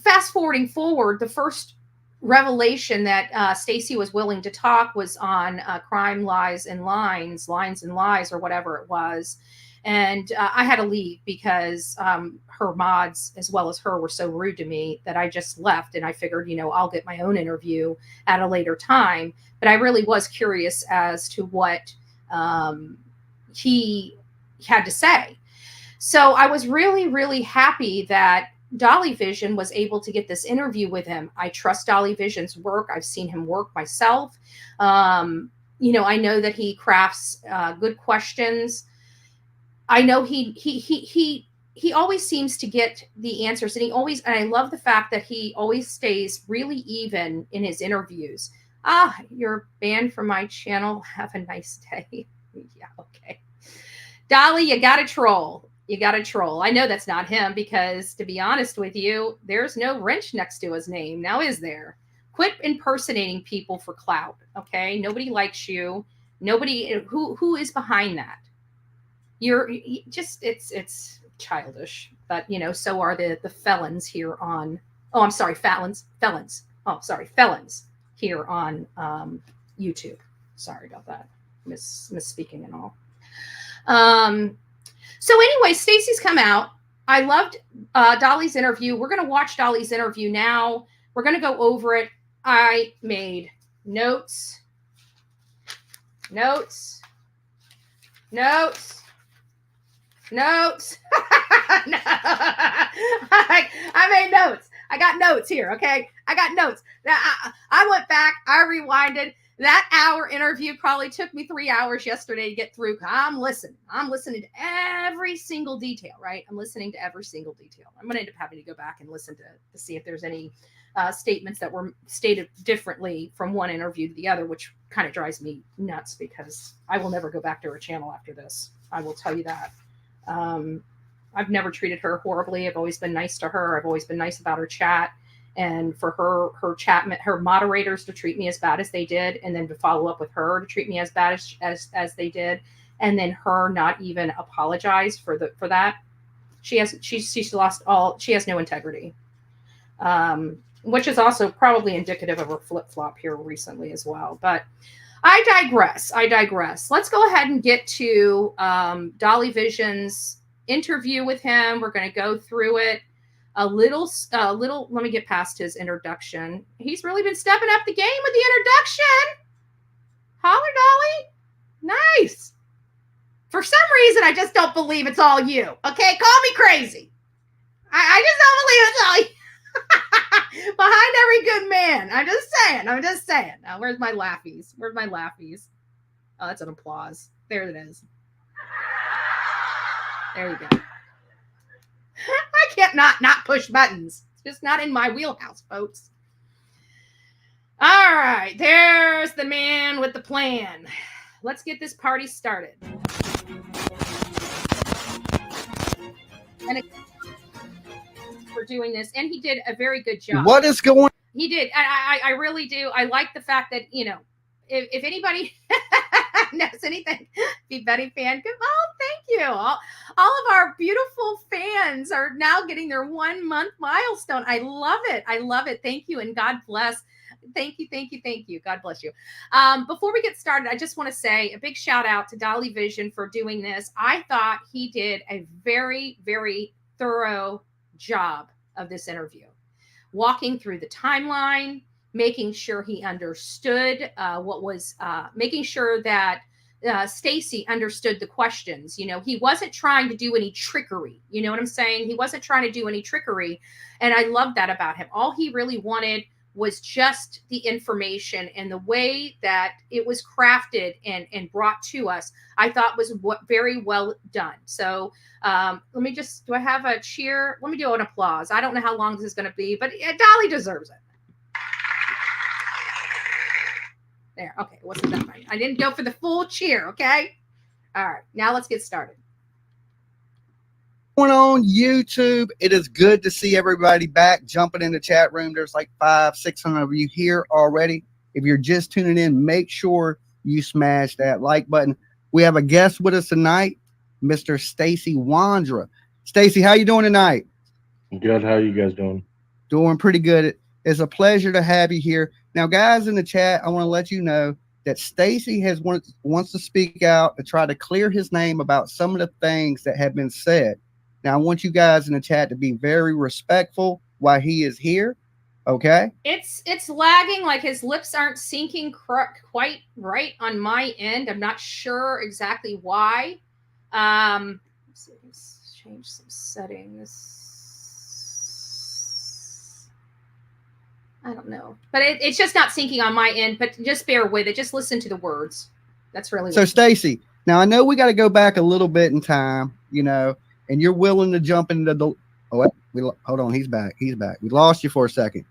fast forwarding forward, the first revelation that Stacey was willing to talk was on Crime, Lies, and Lines, or whatever it was. And I had to leave because her mods, as well as her, were so rude to me that I just left. And I figured, I'll get my own interview at a later time. But I really was curious as to what he had to say. So I was really, really happy that Dolly Vision was able to get this interview with him. I trust Dolly Vision's work. I've seen him work myself. I know that he crafts good questions. I know he always seems to get the answers, and I love the fact that he always stays really even in his interviews. You're banned from my channel. Have a nice day. Yeah, okay. Dolly, you got to troll. I know that's not him because, to be honest with you, there's no wrench next to his name. Now, is there? Quit impersonating people for clout, okay? Nobody likes you. Nobody, who is behind that? It's childish, but, so are the felons here on, felons here on YouTube. Sorry about that. Misspeaking and all. So anyway, Stacey's come out. I loved Dolly's interview. We're going to watch Dolly's interview now. We're going to go over it. I made notes. Notes. No. I made notes. I got notes here. Okay. I got notes. I went back. I rewinded. That hour interview probably took me 3 hours yesterday to get through. I'm listening. I'm listening to every single detail, right? I'm listening to every single detail. I'm going to end up having to go back and listen to see if there's any statements that were stated differently from one interview to the other, which kind of drives me nuts because I will never go back to her channel after this. I will tell you that. I've never treated her horribly. I've always been nice to her. I've always been nice about her chat. And for her moderators to treat me as bad as they did, and then to follow up with her to treat me as bad as they did, and then her not even apologize for that. She's lost all. She has no integrity, which is also probably indicative of her flip flop here recently as well. But I digress. Let's go ahead and get to Dolly Vision's interview with him. We're going to go through it. A little, let me get past his introduction. He's really been stepping up the game with the introduction. Holler, Dolly. Nice. For some reason, I just don't believe it's all you. Okay, call me crazy. I just don't believe it's all you. Behind every good man. I'm just saying. Now, where's my laughies? Oh, that's an applause. There it is. There you go. I can't not push buttons. It's just not in my wheelhouse, folks. All right, there's the man with the plan. Let's get this party started. And for doing this, and he did a very good job. What is going? He did. I really do. I like the fact that, if anybody knows anything, be Betty fan. Oh, thank you. All of our beautiful fans are now getting their 1 month milestone. I love it. Thank you. And God bless. Thank you. God bless you. Before we get started, I just want to say a big shout out to Dolly Vision for doing this. I thought he did a very, very thorough job of this interview, walking through the timeline, making sure he understood making sure that Stacey understood the questions. He wasn't trying to do any trickery. You know what I'm saying? He wasn't trying to do any trickery. And I love that about him. All he really wanted was just the information, and the way that it was crafted and brought to us, I thought was very well done. So let me do I have a cheer? Let me do an applause. I don't know how long this is going to be, but Dolly deserves it. There. Okay. It wasn't that right. I didn't go for the full cheer. Okay. All right. Now let's get started. Going on YouTube? It is good to see everybody back jumping in the chat room. There's like 500-600 of you here already. If you're just tuning in, make sure you smash that like button. We have a guest with us tonight, Mr. Stacey Wondra. Stacey, how you doing tonight? Good. How you guys doing? Doing pretty good. It's a pleasure to have you here. Now, guys in the chat, I want to let you know that Stacey wants to speak out and try to clear his name about some of the things that have been said. Now, I want you guys in the chat to be very respectful while he is here. Okay? It's lagging, like his lips aren't syncing quite right on my end. I'm not sure exactly why. Let's see, let's change some settings. I don't know, but it's just not syncing on my end. But just bear with it. Just listen to the words. That's really so. Stacey, now I know we got to go back a little bit in time, and you're willing to jump into the. Oh, hold on, he's back. We lost you for a second.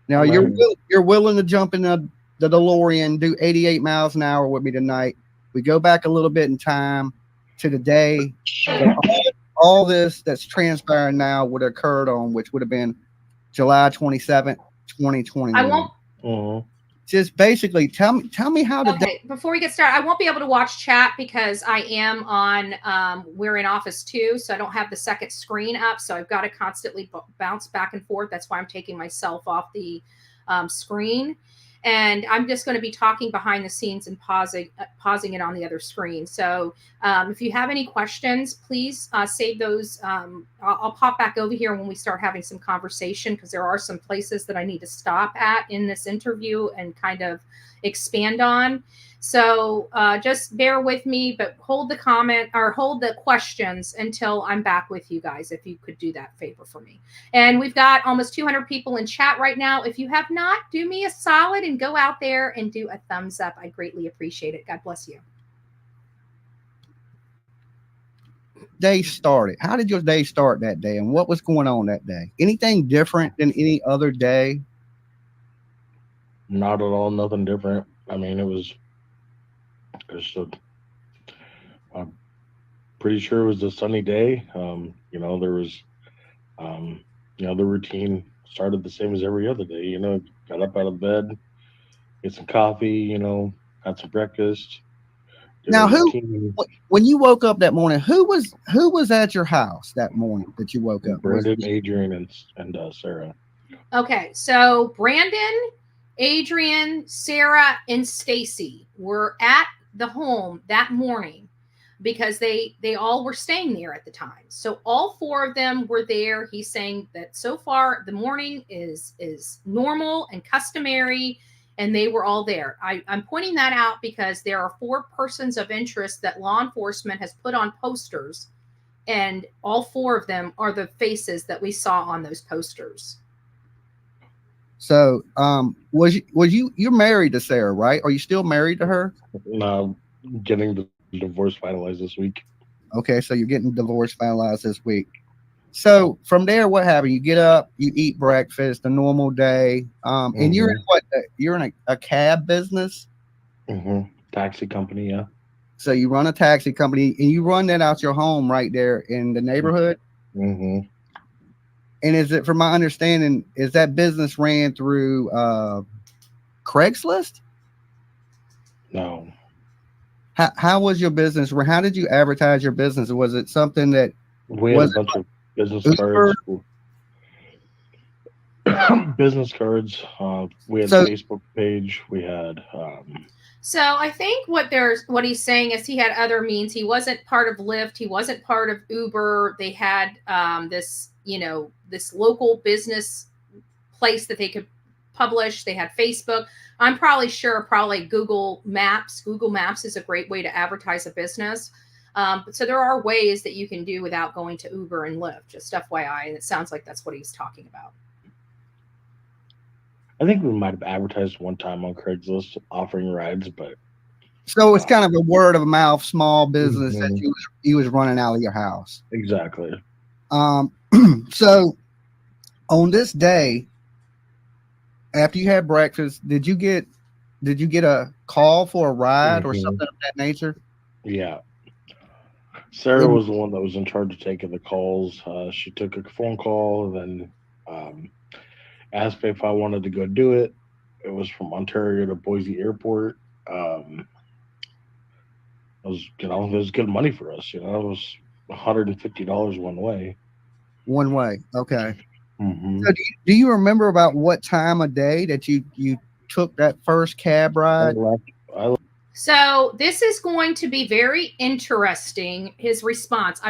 Now you're willing to jump in the DeLorean, do 88 miles an hour with me tonight. We go back a little bit in time to the day all this that's transpiring now would have occurred on, which would have been July 27th. 2021. I won't. Just basically tell me how to. Okay, before we get started, I won't be able to watch chat because I am on. We're in Office 2, so I don't have the second screen up. So I've got to constantly bounce back and forth. That's why I'm taking myself off the screen, and I'm just going to be talking behind the scenes and pausing it on the other screen. So if you have any questions, please save those. I'll pop back over here when we start having some conversation, because there are some places that I need to stop at in this interview and kind of expand on. So just bear with me, but hold the comment or hold the questions until I'm back with you guys, if you could do that favor for me. And we've got almost 200 people in chat right now. If you have not, do me a solid and go out there and do a thumbs up. I greatly appreciate it. God bless you. Day started. How did your day start that day, and what was going on that day? Anything different than any other day? Not at all. Nothing different. I mean, it was I'm pretty sure it was a sunny day. There was, the routine started the same as every other day. Got up out of bed, get some coffee. Had some breakfast. Now, when you woke up that morning, who was at your house that morning that you woke up? Brandon, Adrian, and Sarah. Okay, so Brandon, Adrian, Sarah, and Stacey were at the home that morning because they all were staying there at the time. So all four of them were there. He's saying that so far the morning is normal and customary, and they were all there. I'm pointing that out because there are 4 persons of interest that law enforcement has put on posters, and all 4 of them are the faces that we saw on those posters. So, you're married to Sarah, right? Are you still married to her? No, getting the divorce finalized this week. Okay, so you're getting divorce finalized this week. So from there, what happened? You get up, you eat breakfast, a normal day, and you're in what? You're in a cab business. Taxi company, yeah. So you run a taxi company, and you run that out your home right there in the neighborhood. Mm-hmm. And is it, from my understanding, is that business ran through Craigslist? No. How was your business? How did you advertise your business? Was it something that we had a bunch of business cards? Business cards. We had a Facebook page. We had. So I think what he's saying is he had other means. He wasn't part of Lyft. He wasn't part of Uber. They had this local business place that they could publish. They had Facebook. I'm probably Google Maps. Google Maps is a great way to advertise a business. So there are ways that you can do without going to Uber and Lyft, just FYI. And it sounds like that's what he's talking about. I think we might have advertised one time on Craigslist offering rides, but so it's kind of a word of mouth, small business that you was running out of your house. Exactly. So on this day, after you had breakfast, did you get a call for a ride or something of that nature? Yeah. Sarah was the one that was in charge of taking the calls. She took a phone call and then asked me if I wanted to go do it. It was from Ontario to Boise Airport. It was good money for us. It was $150 one way. One way, okay. So do you remember about what time of day that you took that first cab ride? So this is going to be very interesting, his response.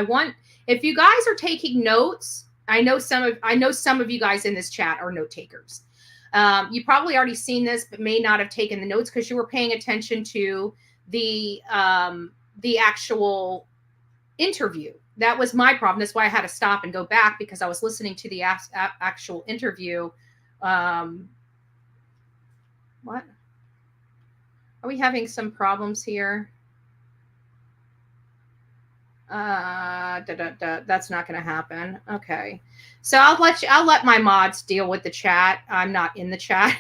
If you guys are taking notes, I know some of you guys in this chat are note takers. You probably already seen this, but may not have taken the notes because you were paying attention to the actual interview. That was my problem. That's why I had to stop and go back, because I was listening to the actual interview. What? Are we having some problems here? That's not going to happen. Okay. So I'll let my mods deal with the chat. I'm not in the chat.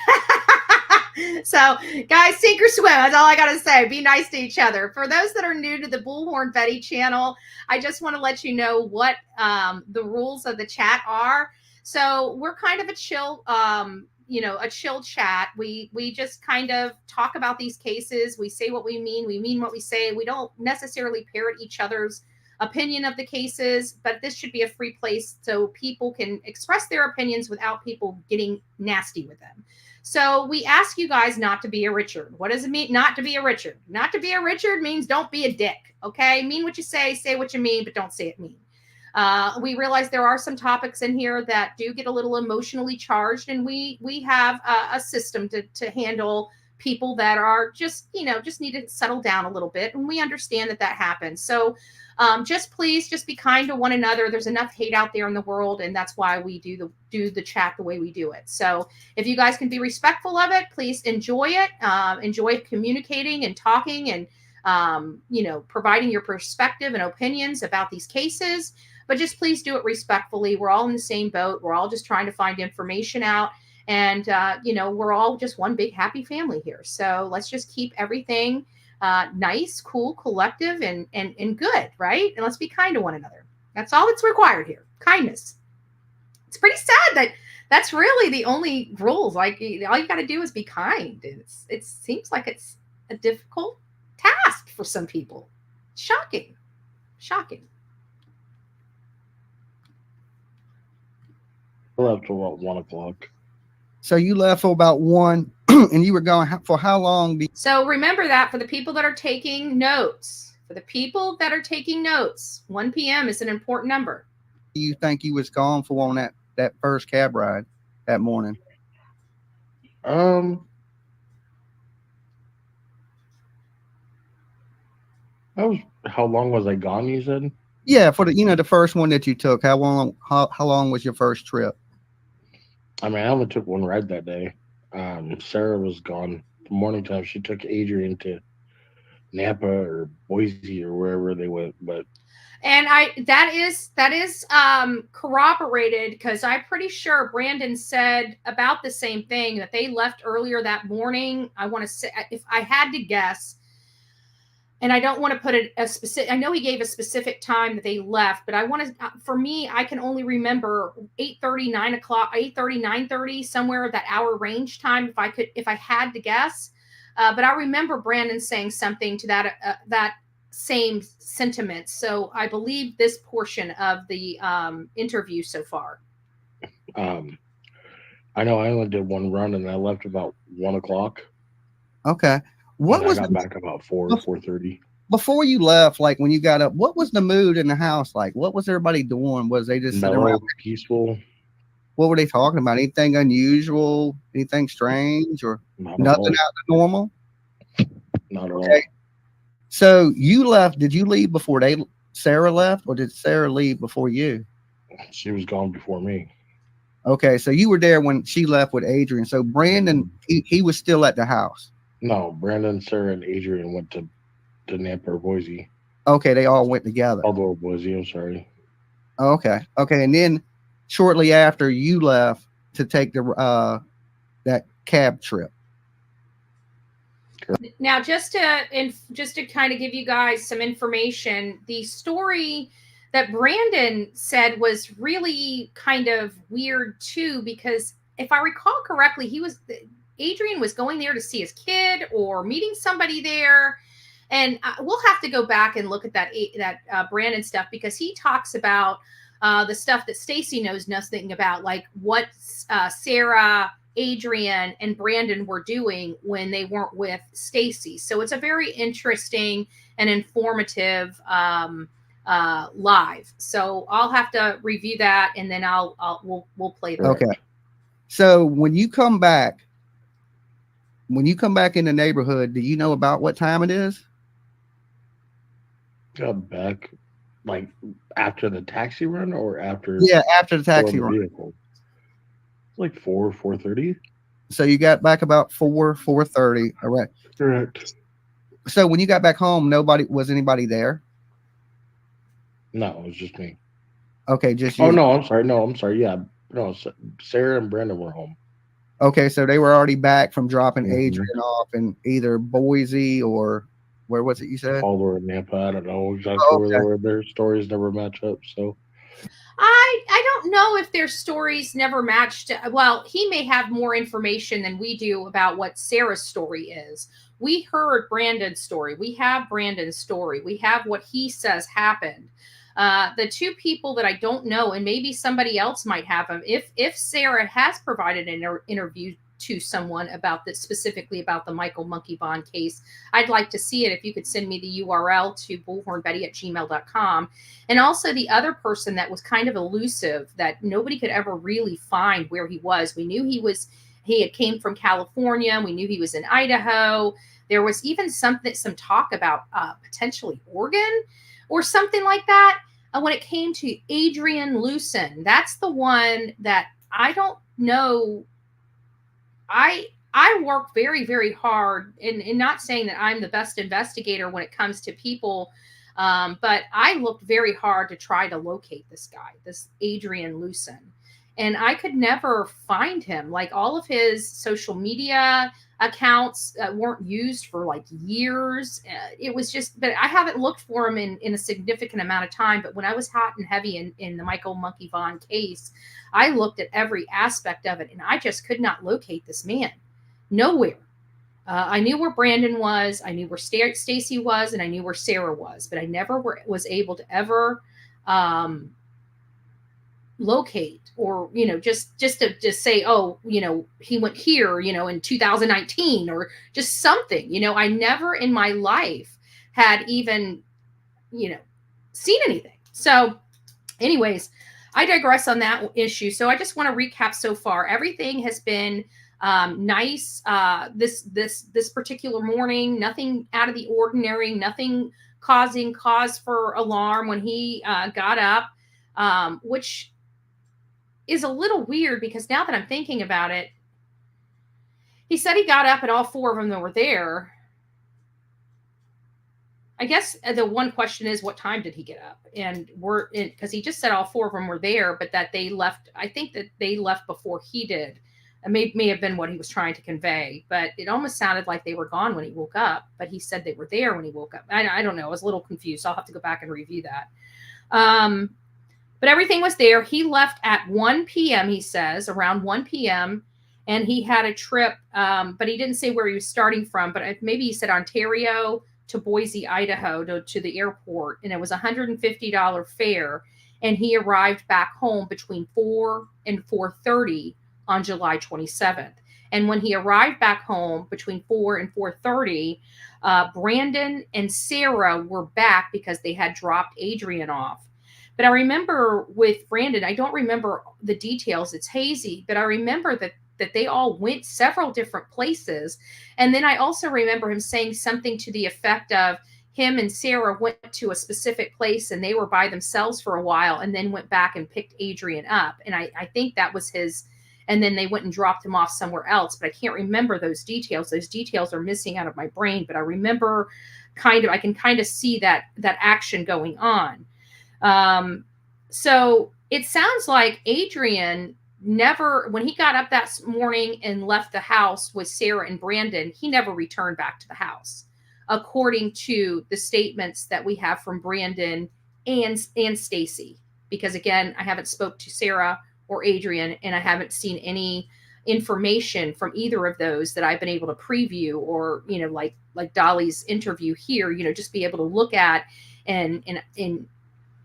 So guys, sink or swim. That's all I got to say. Be nice to each other. For those that are new to the Bullhorn Betty channel, I just want to let you know what the rules of the chat are. So we're kind of a chill, a chill chat. We just kind of talk about these cases. We say what we mean what we say. We don't necessarily parrot each other's opinion of the cases, but this should be a free place so people can express their opinions without people getting nasty with them. So we ask you guys not to be a Richard. What does it mean not to be a Richard? Not to be a Richard means don't be a dick, okay? Mean what you say what you mean, but don't say it mean. We realize there are some topics in here that do get a little emotionally charged, and we have a system to handle people that are just, just need to settle down a little bit. And we understand that happens. So just please just be kind to one another. There's enough hate out there in the world, and that's why we do the chat the way we do it. So if you guys can be respectful of it, please enjoy it. Enjoy communicating and talking and providing your perspective and opinions about these cases. But just please do it respectfully. We're all in the same boat. We're all just trying to find information out. And, we're all just one big happy family here. So let's just keep everything nice, cool, collective, and good, right? And let's be kind to one another. That's all that's required here. Kindness. It's pretty sad that's really the only rules. Like, all you got to do is be kind. It seems like it's a difficult task for some people. Shocking. I left till about 1 o'clock. So you left for about 1, and you were going for how long? So remember that for the people that are taking notes. 1 p.m. is an important number. You think you was gone for on that first cab ride that morning? That was, how long was I gone, you said? Yeah, for the first one that you took. How long was your first trip? I mean, I only took one ride that day. Sarah was gone. The morning time, she took Adrian to Napa or Boise or wherever they went. But that is corroborated, because I'm pretty sure Brandon said about the same thing, that they left earlier that morning. I want to say, if I had to guess, and I don't want to put a specific, I know he gave a specific time that they left, but for me, I can only remember 8:30, 9 o'clock, 8:30, 9:30, somewhere that hour range time, if I had to guess. But I remember Brandon saying something to that same sentiment. So I believe this portion of the interview so far. I know I only did one run, and I left about 1 o'clock. Okay. I got back about 4:30. Before you left, like when you got up, what was the mood in the house like? What was everybody doing? Was they just sitting around? Peaceful. What were they talking about? Anything unusual? Anything strange? Or nothing out of the normal? Not at all. So you left. Did you leave before Sarah left, or did Sarah leave before you? She was gone before me. Okay, so you were there when she left with Adrian. So Brandon, he was still at the house. No, Brandon, Sarah, and Adrian went to Napa or Boise. Okay, they all went together. Although Boise, I'm sorry. Okay, and then shortly after you left to take the that cab trip. Now, just to kind of give you guys some information, the story that Brandon said was really kind of weird too, because if I recall correctly, Adrian was going there to see his kid or meeting somebody there. And we'll have to go back and look at that Brandon stuff, because he talks about the stuff that Stacey knows nothing about, like what Sarah, Adrian, and Brandon were doing when they weren't with Stacey. So it's a very interesting and informative live. So I'll have to review that, and then we'll play that. Okay. So when you come back in the neighborhood, do you know about what time it is? Got back like after the taxi run, or after? Yeah, after the taxi run. Vehicle. Like 4:30. So you got back about 4:30. All right. Correct. So when you got back home, was anybody there? No, it was just me. Okay, just you. Oh no, I'm sorry. Yeah, no, Sarah and Brandon were home. Okay, so they were already back from dropping Adrian off in either Boise or where was it you said? All over Napa. I don't know exactly where they were. Their stories never match up. So I don't know if their stories never matched. Well, he may have more information than we do about what Sarah's story is. We heard Brandon's story. We have Brandon's story. We have what he says happened. The two people that I don't know, and maybe somebody else might have them, if Sarah has provided an interview to someone about this, specifically about the Michael Monkey Vaughn case, I'd like to see it. If you could send me the URL to bullhornbetty@gmail.com. And also the other person that was kind of elusive, that nobody could ever really find where he was. We knew he was He had came from California. We knew he was in Idaho. There was even some talk about potentially Oregon or something like that. When it came to Adrian Lucen, that's the one that I don't know. I work very, very hard, and not saying that I'm the best investigator when it comes to people, but I looked very hard to try to locate this guy, this Adrian Lucen, and I could never find him. Like, all of his social media accounts weren't used for like years. It was just, but I haven't looked for him in a significant amount of time. But when I was hot and heavy in the Michael Monkey Vaughn case, I looked at every aspect of it, and I just could not locate this man. Nowhere. I knew where Brandon was, I knew where Stacey was, and I knew where Sarah was, but I never was able to ever locate, or just to say, oh, he went here, in 2019, or just something. I never in my life had even seen anything. So anyways, I digress on that issue. So I just want to recap so far. Everything has been nice this particular morning. Nothing out of the ordinary, nothing causing cause for alarm when he got up, which is a little weird, because now that I'm thinking about it, he said he got up and all four of them that were there. I guess the one question is, what time did he get up? And because he just said all four of them were there, but that they left. I think that they left before he did. It may have been what he was trying to convey, but it almost sounded like they were gone when he woke up, but he said they were there when he woke up. I don't know. I was a little confused. I'll have to go back and review that. But everything was there. He left at 1 p.m., he says, around 1 p.m., and he had a trip, but he didn't say where he was starting from, but maybe he said Ontario to Boise, Idaho, to the airport, and it was $150 fare, and he arrived back home between 4 and 4:30 on July 27th. And when he arrived back home between 4 and 4:30, Brandon and Sarah were back because they had dropped Adrian off. But I remember with Brandon, I don't remember the details. It's hazy, but I remember that they all went several different places. And then I also remember him saying something to the effect of him and Sarah went to a specific place and they were by themselves for a while and then went back and picked Adrian up. And I think that was his, and then they went and dropped him off somewhere else, but I can't remember those details. Those details are missing out of my brain, but I remember I can kind of see that action going on. So it sounds like Adrian never, when he got up that morning and left the house with Sarah and Brandon, he never returned back to the house, according to the statements that we have from Brandon and Stacey. Because again, I haven't spoke to Sarah or Adrian, and I haven't seen any information from either of those that I've been able to preview, or like Dolly's interview here, just be able to look at and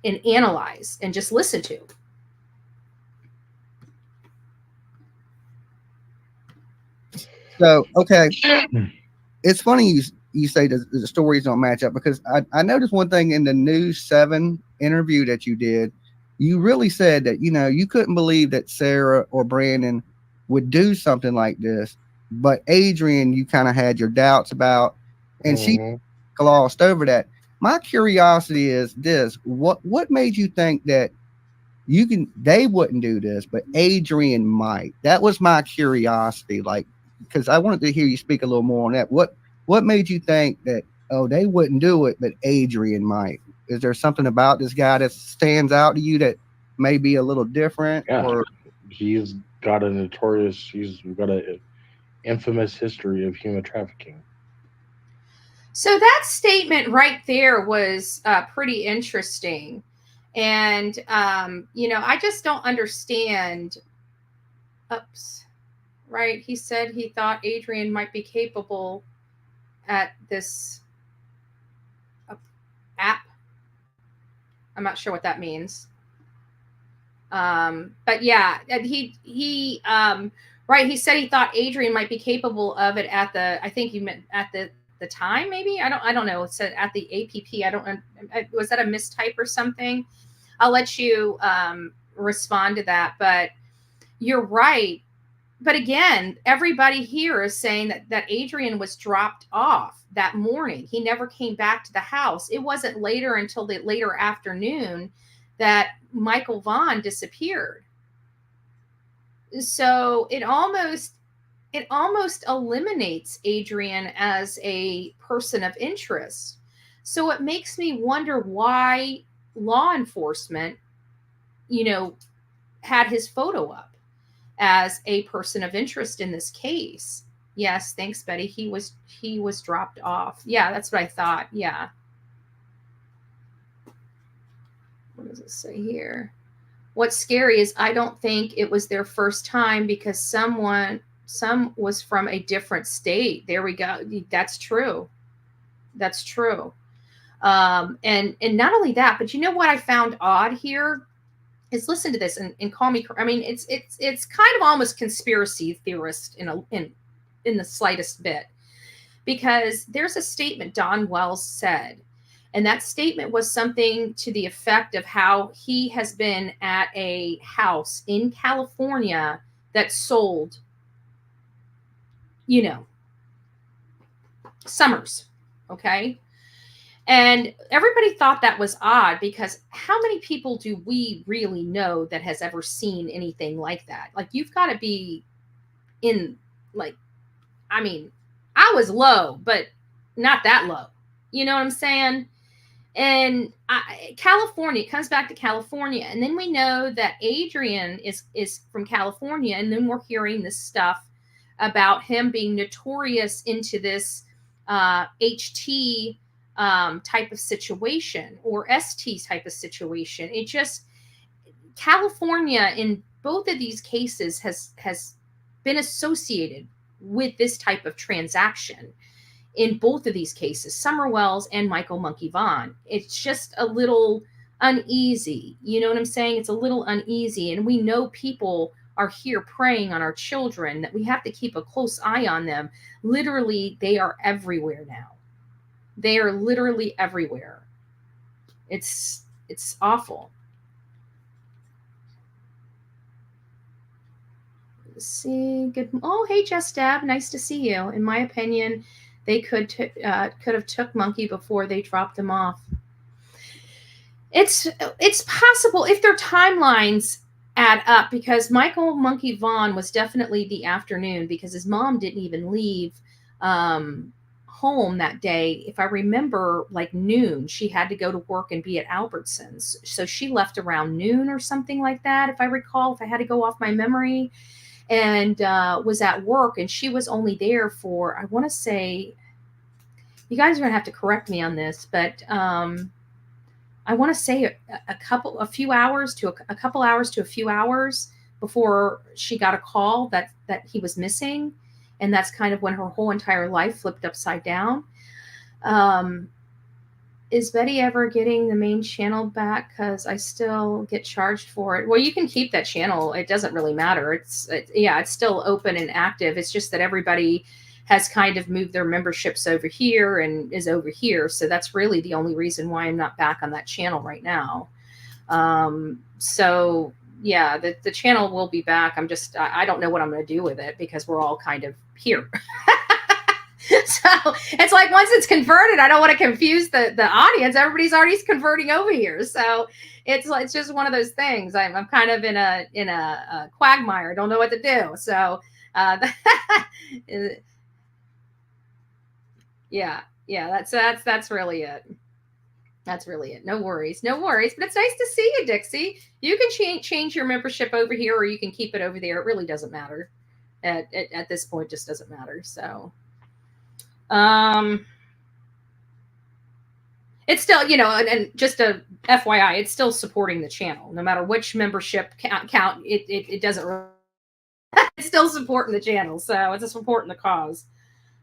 analyze and just listen to. So, okay. It's funny you say the stories don't match up, because I noticed one thing in the News 7 interview that you did. You really said that, you couldn't believe that Sarah or Brandon would do something like this. But Adrian, you kind of had your doubts about, and she glossed over that. My curiosity is this: what made you think that they wouldn't do this, but Adrian might? That was my curiosity, because I wanted to hear you speak a little more on that. What made you think that, they wouldn't do it, but Adrian might? Is there something about this guy that stands out to you that may be a little different? Yeah, or he's got an infamous history of human trafficking. So that statement right there was pretty interesting. And, I just don't understand. Right. He said he thought Adrian might be capable at this app. I'm not sure what that means. But yeah, and he right. He said he thought Adrian might be capable of it I think you meant at the time, maybe. I don't know. It said at the APP. Was that a mistype or something? I'll let you respond to that. But you're right. but again, everybody here is saying that Adrian was dropped off that morning. He never came back to the house. It wasn't later until the later afternoon that Michael Vaughn disappeared. So it almost eliminates Adrian as a person of interest. So it makes me wonder why law enforcement, had his photo up as a person of interest in this case. Yes, thanks, Betty. He was dropped off. Yeah, that's what I thought. Yeah. What does it say here? What's scary is I don't think it was their first time because some was from a different state. There we go. That's true. That's true. And not only that, but you know what I found odd here is, listen to this and call me. I mean, it's kind of almost conspiracy theorist in the slightest bit, because there's a statement Don Wells said, and that statement was something to the effect of how he has been at a house in California that sold, summers. Okay. And everybody thought that was odd, because how many people do we really know that has ever seen anything like that? Like, you've got to be in, like, I mean, I was low, but not that low. You know what I'm saying? And California, it comes back to California. And then we know that Adrian is from California. And then we're hearing this stuff about him being notorious into this HT type of situation, or ST type of situation. It just, California in both of these cases has been associated with this type of transaction. In both of these cases, Summer Wells and Michael Monkey Vaughn, it's just a little uneasy. You know what I'm saying? It's a little uneasy. And we know people are here preying on our children, that we have to keep a close eye on them. Literally, they are everywhere now. They are literally everywhere. It's awful. Let's see. Good. Oh, hey, Just Dab. Nice to see you. In my opinion, they could have took Monkey before they dropped him off. It's possible if their timelines add up, because Michael Monkey Vaughn was definitely the afternoon, because his mom didn't even leave home that day. If I remember, like noon, she had to go to work and be at Albertsons. So she left around noon or something like that, if I recall, if I had to go off my memory, and was at work. And she was only there for, I want to say, you guys are going to have to correct me on this, but I want to say a couple hours to a few hours before she got a call that he was missing. And that's kind of when her whole entire life flipped upside down. Is Betty ever getting the main channel back? Because I still get charged for it. Well, you can keep that channel. It doesn't really matter. It's still open and active. It's just that everybody has kind of moved their memberships over here and is over here. So that's really the only reason why I'm not back on that channel right now. So yeah, the channel will be back. I don't know what I'm going to do with it, because we're all kind of here. So it's like, once it's converted, I don't want to confuse the audience. Everybody's already converting over here. So it's just one of those things. I'm kind of in a quagmire. I don't know what to do. So yeah, that's really it. That's really it. No worries. But it's nice to see you, Dixie. You can change your membership over here, or you can keep it over there. It really doesn't matter. At this point, just doesn't matter. So, it's still, and just a FYI, it's still supporting the channel, no matter which membership count. It doesn't. It's still supporting the channel, so it's supporting the cause.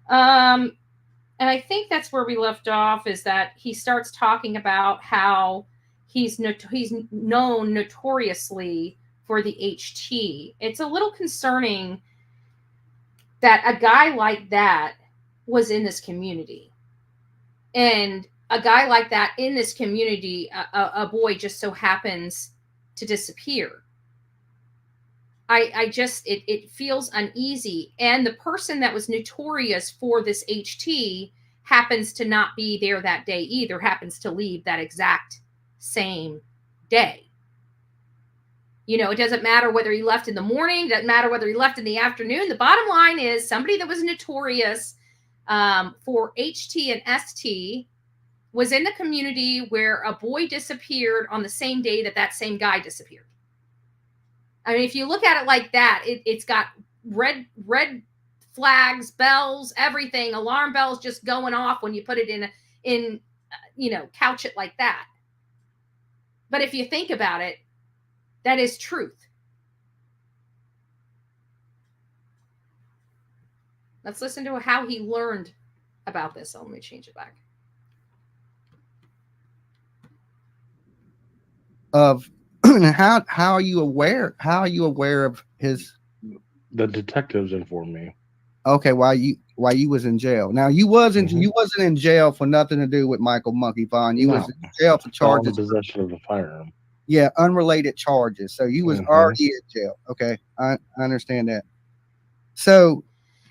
And I think that's where we left off, is that he starts talking about how he's known notoriously for the HT. It's a little concerning that a guy like that was in this community. And a guy like that in this community, a boy just so happens to disappear. I just, it feels uneasy. And the person that was notorious for this HT happens to not be there that day either, happens to leave that exact same day. You know, it doesn't matter whether he left in the morning, doesn't matter whether he left in the afternoon. The bottom line is somebody that was notorious for HT and ST was in the community where a boy disappeared on the same day that that same guy disappeared. I mean, if you look at it like that, it's got red flags, bells, everything, alarm bells just going off when you put it in, you know, couch it like that. But if you think about it, that is truth. Let's listen to how he learned about this. Oh, let me change it back. Of how are you aware? How are you aware of his? The detectives informed me. Okay, while you was in jail. Now you wasn't in jail for nothing to do with Michael Monkey Vaughn. You was in jail for charges. Possession of a firearm. Yeah, unrelated charges. So you was already in jail. Okay, I understand that. So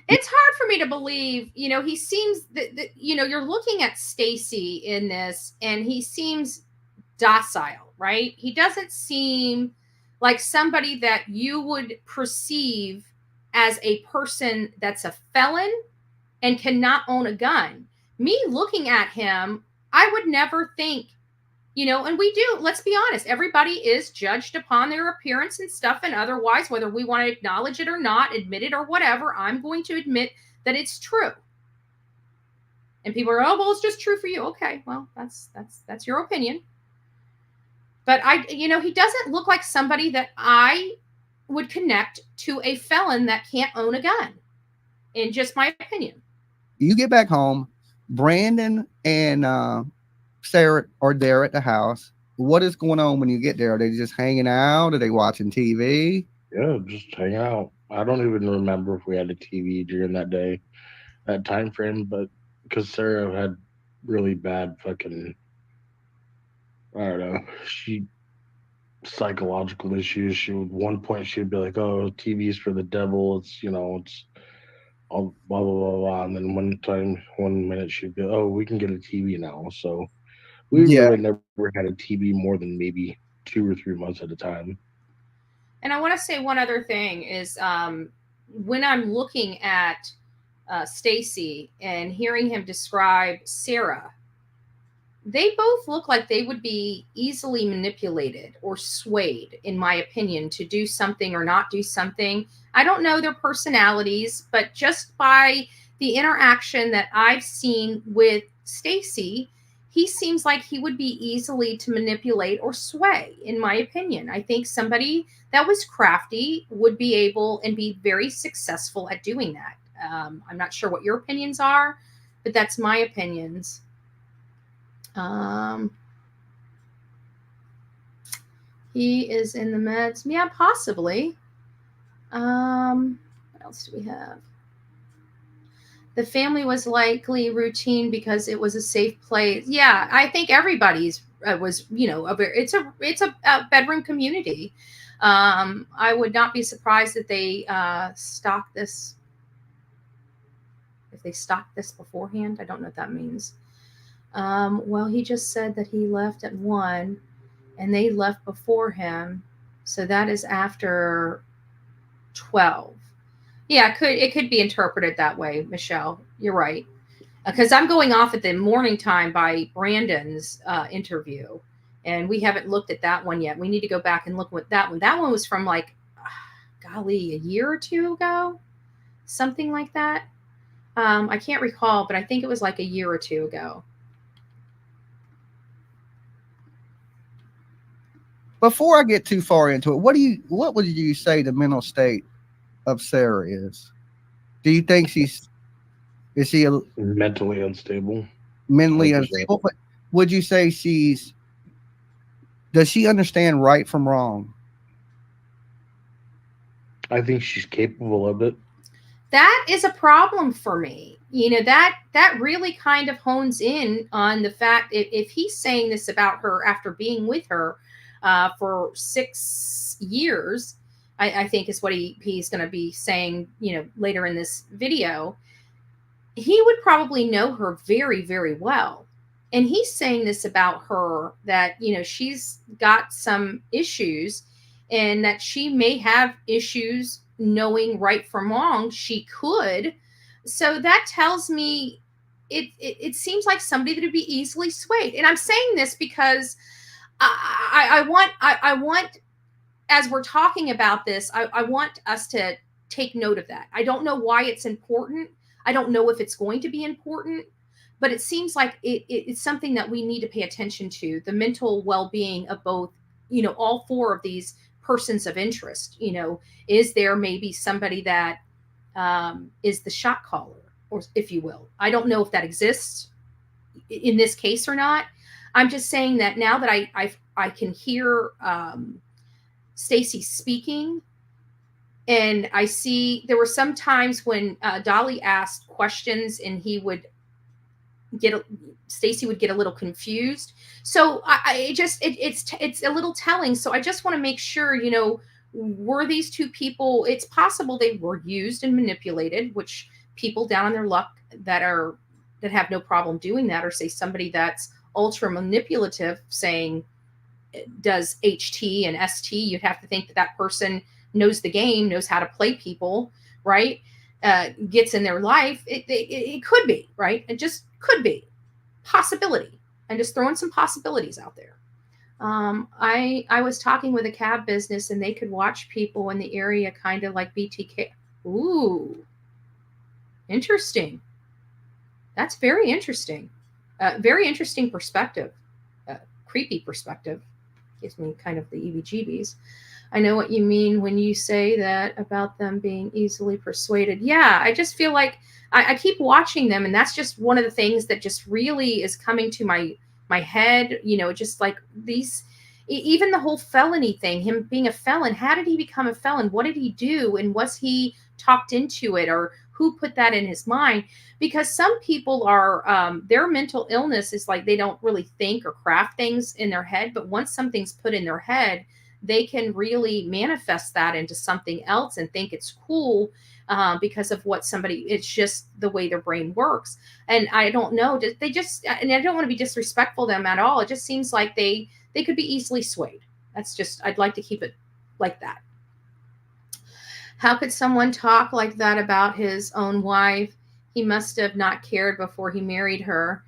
it's hard for me to believe, you know, he seems that you know, you're looking at Stacey in this and he seems docile, right? He doesn't seem like somebody that you would perceive as a person that's a felon and cannot own a gun. Me looking at him, I would never think, you know, and we do, let's be honest, everybody is judged upon their appearance and stuff, and otherwise, whether we want to acknowledge it or not, admit it or whatever, I'm going to admit that it's true. And people are, oh, well, it's just true for you. Okay, well, that's your opinion. But you know, he doesn't look like somebody that I would connect to a felon that can't own a gun, in just my opinion. You get back home, Brandon and Sarah are there at the house. What is going on when you get there? Are they just hanging out? Are they watching TV? Yeah, just hanging out. I don't even remember if we had a TV during that day, that time frame, but because Sarah had really bad fucking, I don't know, psychological issues. She would, one point she'd be like, "Oh, TV's for the devil. It's, you know, it's all blah blah blah blah." And then one minute she'd be, "Oh, we can get a TV now." So we really never had a TV more than maybe 2 or 3 months at a time. And I want to say one other thing is when I'm looking at Stacey and hearing him describe Sarah, they both look like they would be easily manipulated or swayed, in my opinion, to do something or not do something. I don't know their personalities, but just by the interaction that I've seen with Stacey, he seems like he would be easily to manipulate or sway, in my opinion. I think somebody that was crafty would be able and be very successful at doing that. I'm not sure what your opinions are, but that's my opinions. He is in the meds. Yeah, possibly. What else do we have? The family was likely routine because it was a safe place. Yeah, I think everybody's was, you know, it's a bedroom community. I would not be surprised if they stocked this. If they stocked this beforehand, I don't know what that means. Well, he just said that he left at 1 and they left before him. So that is after 12. Yeah, it could be interpreted that way, Michelle. You're right. Because I'm going off at the morning time by Brandon's interview, and we haven't looked at that one yet. We need to go back and look at that one. That one was from like, golly, a year or two ago, something like that. I can't recall, but I think it was like a year or two ago. Before I get too far into it, what would you say the mental state of Sarah is? Do you think is she mentally unstable? Mentally unstable, but would you say does she understand right from wrong? I think she's capable of it. That is a problem for me. You know, that really kind of hones in on the fact if he's saying this about her after being with her for 6 years, I think is what he's going to be saying, later in this video. He would probably know her very, very well. And he's saying this about her, that, she's got some issues and that she may have issues knowing right from wrong. She could. So that tells me it seems like somebody that would be easily swayed. And I'm saying this because I want, as we're talking about this, I want us to take note of that. I don't know why it's important. I don't know if it's going to be important, but it seems like it's something that we need to pay attention to, the mental well-being of both, all four of these persons of interest. Is there maybe somebody that is the shot caller, or if you will? I don't know if that exists in this case or not. I'm just saying that now that I can hear Stacey speaking, and I see there were some times when Dolly asked questions and Stacey would get a little confused. So it's a little telling. So I just want to make sure, were these two people, it's possible they were used and manipulated, which people down on their luck that have no problem doing that, or say somebody that's ultra manipulative saying does HT and ST, you'd have to think that person knows the game, knows how to play people, right? Gets in their life. It could be, right? It just could be possibility. I'm just throwing some possibilities out there. I was talking with a cab business, and they could watch people in the area kind of like BTK. Ooh, interesting. That's very interesting. Very interesting perspective. Creepy perspective. Gives me kind of the EBGBs. I know what you mean when you say that about them being easily persuaded. Yeah, I just feel like I keep watching them, and that's just one of the things that just really is coming to my head. Just like these, even the whole felony thing, him being a felon. How did he become a felon? What did he do? And was he talked into it, or who put that in his mind? Because some people are, their mental illness is like they don't really think or craft things in their head. But once something's put in their head, they can really manifest that into something else and think it's cool because of what it's just the way their brain works. And I don't know, and I don't want to be disrespectful to them at all. It just seems like they could be easily swayed. I'd like to keep it like that. How could someone talk like that about his own wife? He must have not cared before he married her.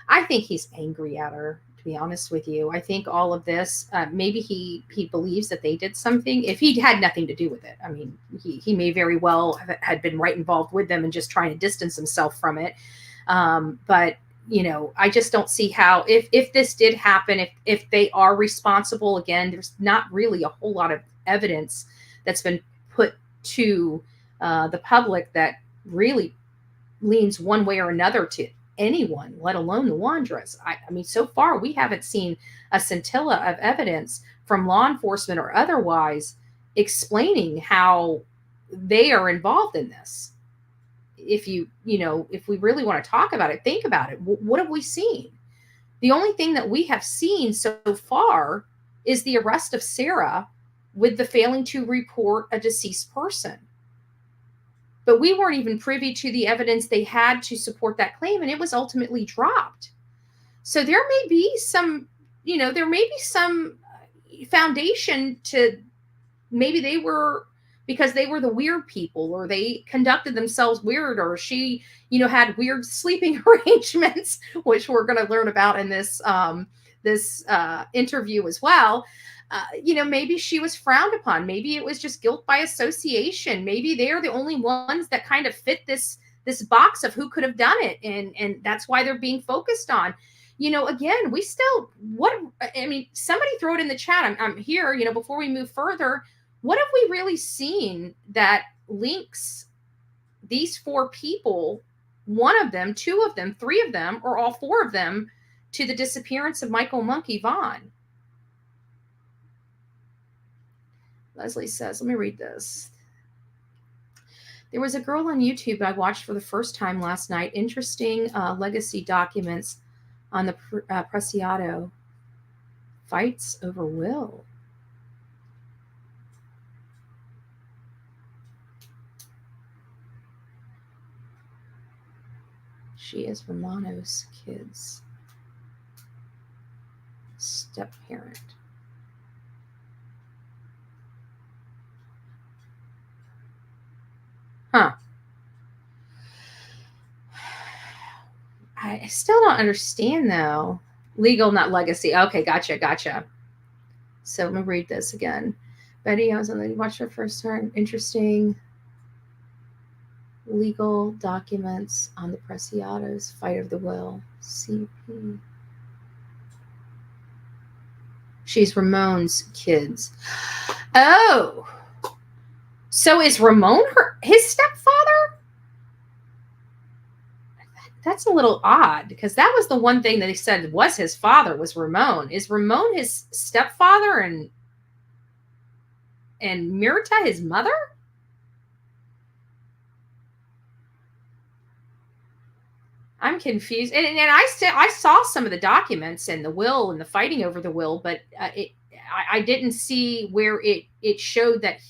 I think he's angry at her, to be honest with you. I think all of this, maybe he believes that they did something. If he had nothing to do with it, I mean, he may very well have had been right involved with them and just trying to distance himself from it. But I just don't see how, if this did happen, if they are responsible, again, there's not really a whole lot of evidence that's been put to the public that really leans one way or another to anyone, let alone the Wondras. I mean, so far we haven't seen a scintilla of evidence from law enforcement or otherwise explaining how they are involved in this. If if we really want to talk about it, think about it. What have we seen? The only thing that we have seen so far is the arrest of Sarah with the failing to report a deceased person. But we weren't even privy to the evidence they had to support that claim, and it was ultimately dropped. So there may be some, foundation to, maybe they were, because they were the weird people, or they conducted themselves weird, or she, had weird sleeping arrangements, which we're going to learn about in this interview as well. Maybe she was frowned upon. Maybe it was just guilt by association. Maybe they're the only ones that kind of fit this box of who could have done it. And that's why they're being focused on. Again, somebody throw it in the chat. I'm here, before we move further. What have we really seen that links these four people, one of them, two of them, three of them, or all four of them, to the disappearance of Michael Monkey Vaughn? Leslie says, let me read this. There was a girl on YouTube I watched for the first time last night. Interesting legacy documents on the Preciado. Fights over will. She is Romano's kid's step parent. Huh. I still don't understand though. Legal, not legacy. Okay, gotcha. So let me read this again. Betty, I was on the watch her first time. Interesting legal documents on the Preciados fight of the will. CP. She's Ramon's kids. Oh, so is Ramon his stepfather? That's a little odd because that was the one thing that he said was his father was Ramon. Is Ramon his stepfather and Mirta his mother? I'm confused. And I saw some of the documents and the will and the fighting over the will, but I didn't see where it showed that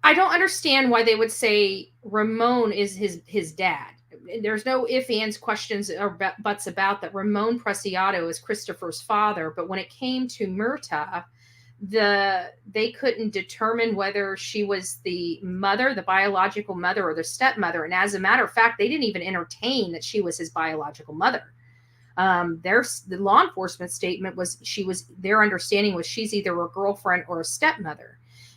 I don't understand why they would say Ramon is his dad. There's no ifs, ands, questions, or buts about that. Ramon Preciado is Christopher's father, but when it came to Mirta, they couldn't determine whether she was the mother, the biological mother, or the stepmother. And as a matter of fact, they didn't even entertain that she was his biological mother. The law enforcement statement was their understanding was she's either a girlfriend or a stepmother.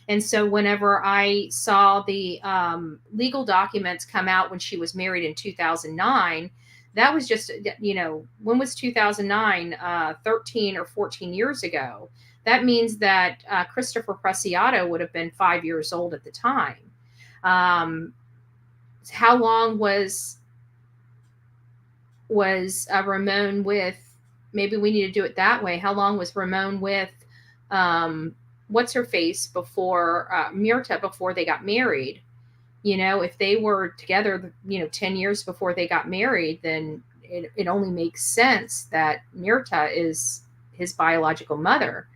And so whenever I saw the legal documents come out when she was married in 2009, that was just, when was 2009? 13 or 14 years ago. That means that Christopher Preciado would have been 5 years old at the time. How long was Ramon with, maybe we need to do it that way. How long was Ramon with what's her face before Mirta before they got married? If they were together 10 years before they got married, then it only makes sense that Mirta is his biological mother.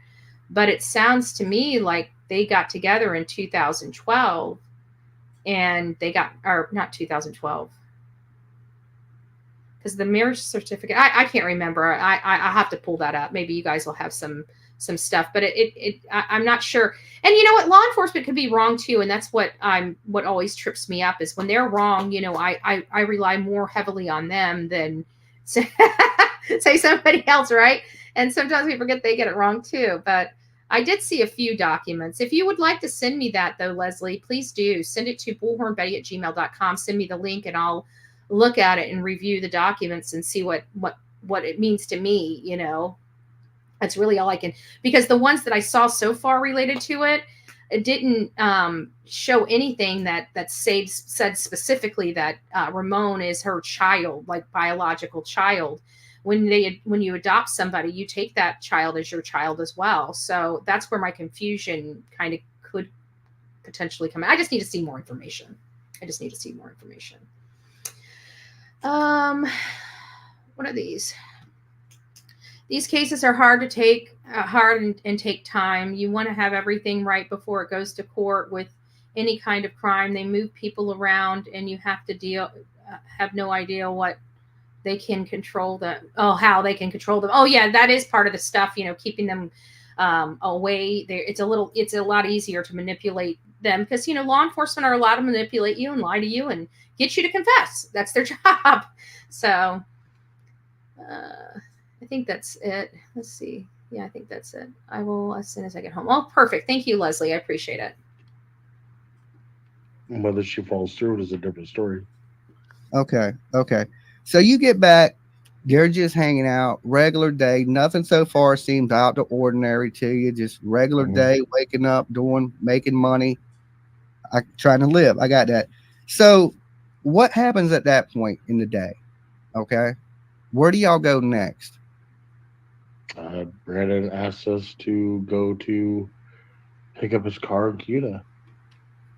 But it sounds to me like they got together in 2012 and or not 2012, because the marriage certificate, I can't remember. I have to pull that up. Maybe you guys will have some stuff, but I'm not sure. And you know what? Law enforcement could be wrong too. And that's what always trips me up is when they're wrong, I rely more heavily on them than say somebody else. Right. And sometimes we forget they get it wrong too. But I did see a few documents. If you would like to send me that though, Leslie, please do send it to bullhornbetty@gmail.com. Send me the link and I'll look at it and review the documents and see what it means to me. That's really all I can, because the ones that I saw so far related to it didn't show anything that said specifically that Ramon is her child, like biological child. When you adopt somebody, you take that child as your child as well. So that's where my confusion kind of could potentially come in. I just need to see more information. What are these? These cases are hard to take, and take time. You want to have everything right before it goes to court. With any kind of crime, they move people around, and you have to have no idea what they can control them. Oh, how they can control them. Oh, yeah, that is part of the stuff. Keeping them away. There, it's a lot easier to manipulate them because law enforcement are allowed to manipulate you and lie to you and get you to confess. That's their job. So. I think that's it. Let's see. Yeah, I think that's it. I will as soon as I get home. Oh, perfect. Thank you, Leslie. I appreciate it. Whether she falls through is a different story. Okay. So you get back, they're just hanging out, regular day. Nothing so far seems out of the ordinary to you. Just regular day, waking up, making money, trying to live. I got that. So what happens at that point in the day? Okay. Where do y'all go next? Brandon asked us to go to pick up his car in Cuna.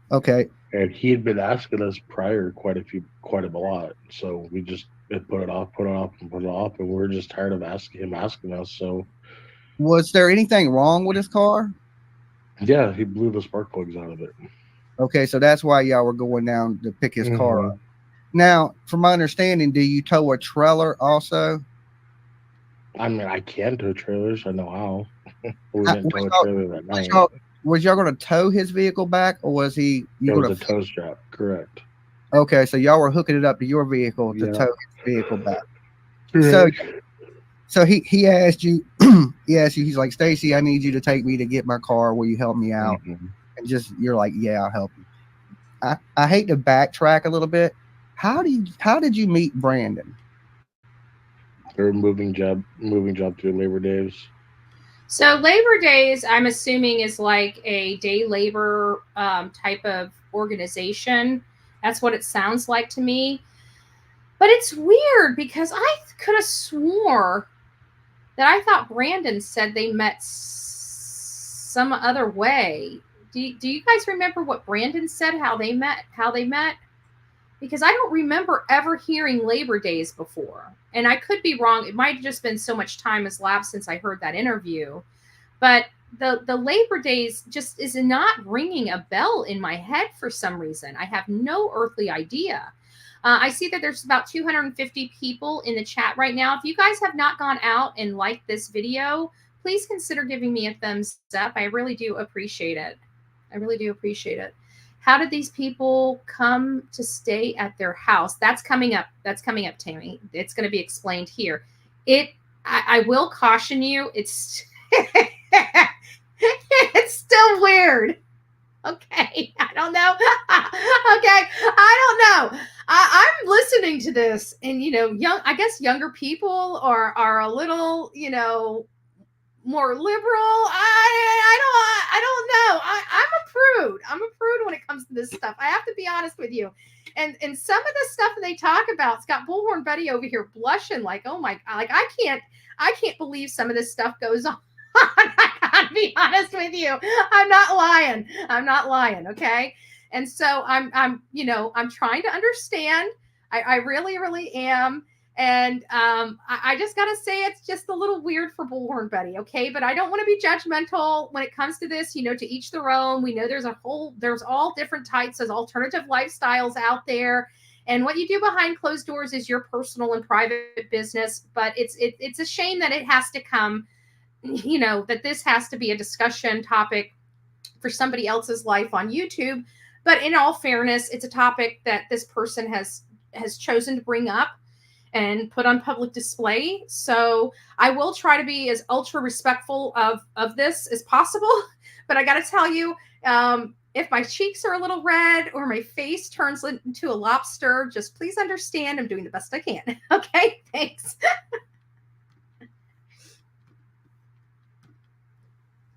Okay. And he had been asking us prior quite a lot. So we just put it off, and we're just tired of asking us. So was there anything wrong with his car? Yeah, he blew the spark plugs out of it. Okay, so that's why y'all were going down to pick his car Mhm. up. Now, from my understanding, do you tow a trailer also? I mean, I can tow trailers. I know how. But we How- didn't Was tow a y'all, trailer that was night. y'all, was y'all going to tow his vehicle back, or was you It was going a to? tow strap, correct? Okay, so y'all were hooking it up to your vehicle to Yeah. tow his vehicle back. So, Correct. so he asked you, he's like, Stacey, I need you to take me to get my car. Will you help me out? Mhm. And you're like, yeah, I'll help you. I hate to backtrack a little bit. How did you meet Brandon? They were moving job through Labor Days. So Labor Days, I'm assuming, is like a day labor type of organization. That's what it sounds like to me. But it's weird because I could have swore that I thought Brandon said they met some other way. Do you guys remember what Brandon said, how they met? Because I don't remember ever hearing Labor Days before. And I could be wrong. It might have just been so much time has lapsed since I heard that interview. But the Labor Days just is not ringing a bell in my head for some reason. I have no earthly idea. I see that there's about 250 people in the chat right now. If you guys have not gone out and liked this video, please consider giving me a thumbs up. I really do appreciate it. I really do appreciate it. How did these people come to stay at their house? That's coming up. That's coming up, Tammy. It's going to be explained here. I will caution you. It's it's still weird. Okay, I don't know. Okay, I don't know. I'm listening to this, and I guess younger people are a little, more liberal. I don't know. I'm a prude. I'm a prude when it comes to this stuff. I have to be honest with you. And some of the stuff that they talk about, it's got Bullhorn Betty over here blushing like, oh my, like I can't believe some of this stuff goes on. I gotta be honest with you. I'm not lying. Okay. And so I'm trying to understand. I really, really am. And I just got to say, it's just a little weird for Bullhorn Betty, okay? But I don't want to be judgmental when it comes to this, to each their own. We know there's all different types, there's alternative lifestyles out there. And what you do behind closed doors is your personal and private business. But it's a shame that it has to come, that this has to be a discussion topic for somebody else's life on YouTube. But in all fairness, it's a topic that this person has chosen to bring up and put on public display. So I will try to be as ultra respectful of this as possible. But I got to tell you, if my cheeks are a little red or my face turns into a lobster, just please understand I'm doing the best I can. Okay, thanks.